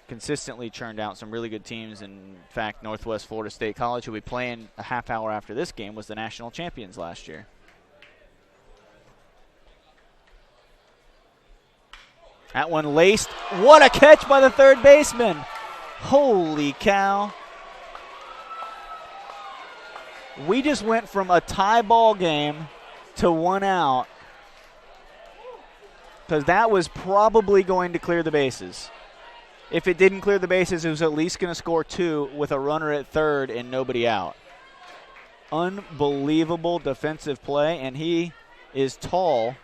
consistently churned out some really good teams. In fact, Northwest Florida State College, who will be playing a half hour after this game, was the national champions last year. That one laced. What a catch by the third baseman. Holy cow. We just went from a tie ball game to 1 out, because that was probably going to clear the bases. If it didn't clear the bases, it was at least going to score 2 with a runner at third and nobody out. Unbelievable defensive play, and he is tall.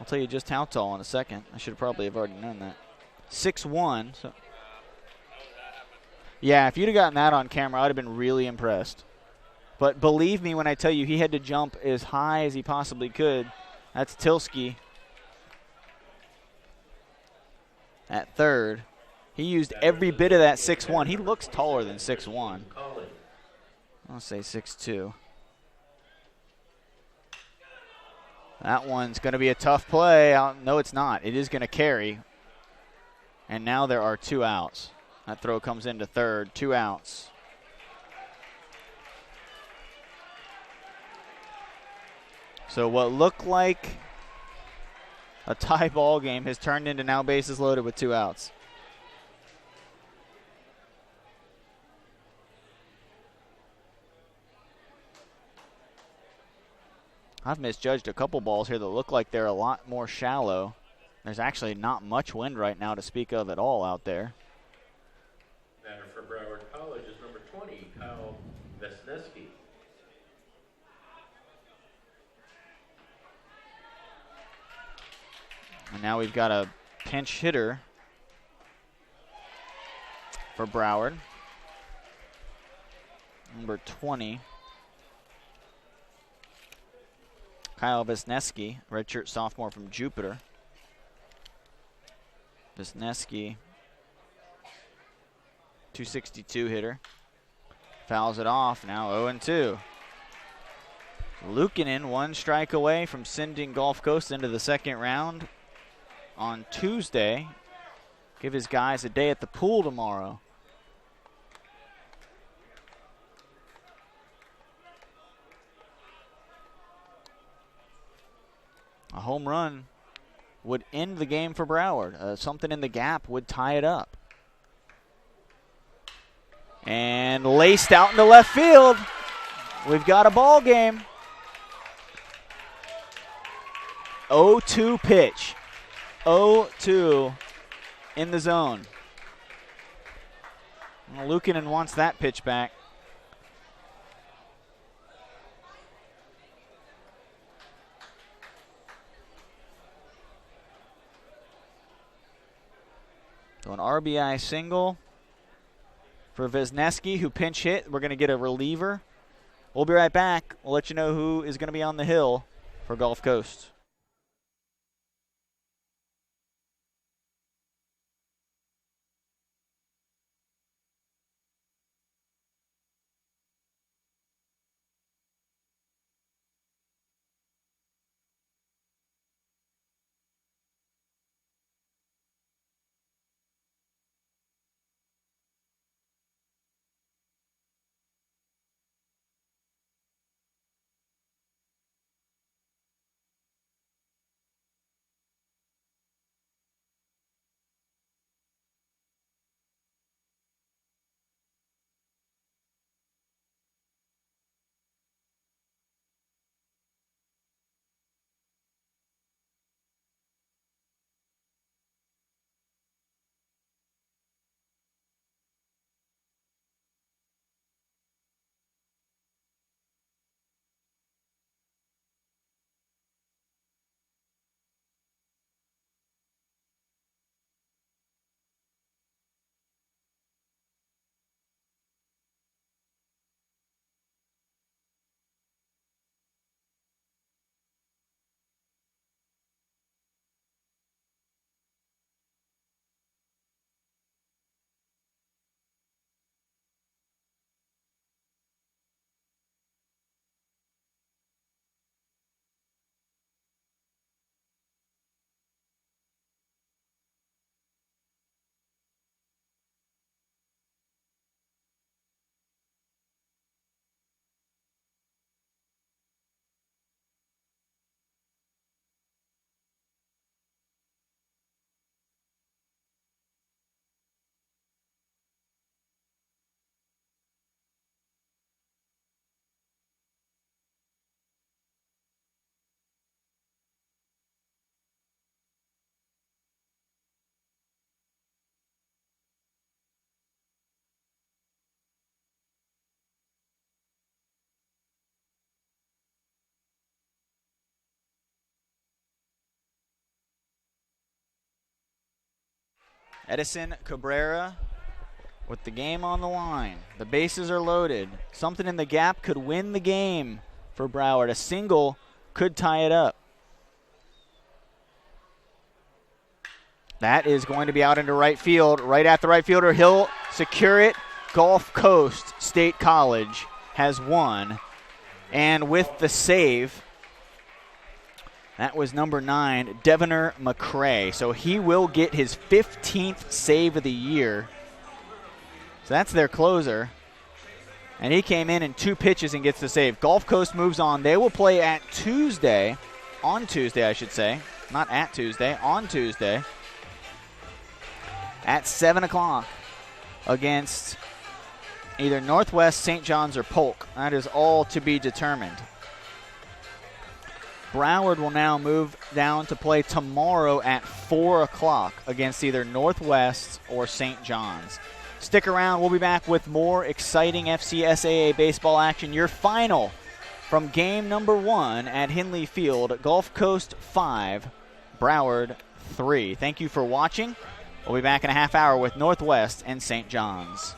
I'll tell you just how tall in a second. I should probably have already known that. 6'1". So. Yeah, if you'd have gotten that on camera, I'd have been really impressed. But believe me when I tell you, he had to jump as high as he possibly could. That's Tilsky at third. He used every bit of that 6'1". He looks taller than 6'1". I'll say 6'2". That one's going to be a tough play. No, it's not. It is going to carry. And now there are 2 outs. That throw comes into third. 2 outs. So what looked like a tie ball game has turned into now bases loaded with 2 outs. I've misjudged a couple balls here that look like they're a lot more shallow. There's actually not much wind right now to speak of at all out there. Batter for Broward College is number 20, Kyle Vesneski. And now we've got a pinch hitter for Broward. Number 20, Kyle Vesneski, redshirt sophomore from Jupiter. Vesneski, 262 hitter. Fouls it off, now 0-2. Luukkonen 1 strike away from sending Gulf Coast into the second round on Tuesday. Give his guys a day at the pool tomorrow. A home run would end the game for Broward. Something in the gap would tie it up. And laced out into left field. We've got a ball game. 0-2 pitch. 0-2 in the zone. Luukkonen wants that pitch back. So an RBI single for Vesneski, who pinch hit. We're going to get a reliever. We'll be right back. We'll let you know who is going to be on the hill for Gulf Coast. Edison Cabrera with the game on the line. The bases are loaded. Something in the gap could win the game for Broward. A single could tie it up. That is going to be out into right field. Right at the right fielder. He'll secure it. Gulf Coast State College has won. And with the save, that was number 9, Devoner McCray. So he will get his 15th save of the year. So that's their closer. And he came in 2 pitches and gets the save. Gulf Coast moves on. They will play on Tuesday, on Tuesday. At 7 o'clock against either Northwest, St. John's, or Polk. That is all to be determined. Broward will now move down to play tomorrow at 4 o'clock against either Northwest or St. John's. Stick around. We'll be back with more exciting FCSAA baseball action. Your final from game number 1 at Henley Field, Gulf Coast 5, Broward 3. Thank you for watching. We'll be back in a half hour with Northwest and St. John's.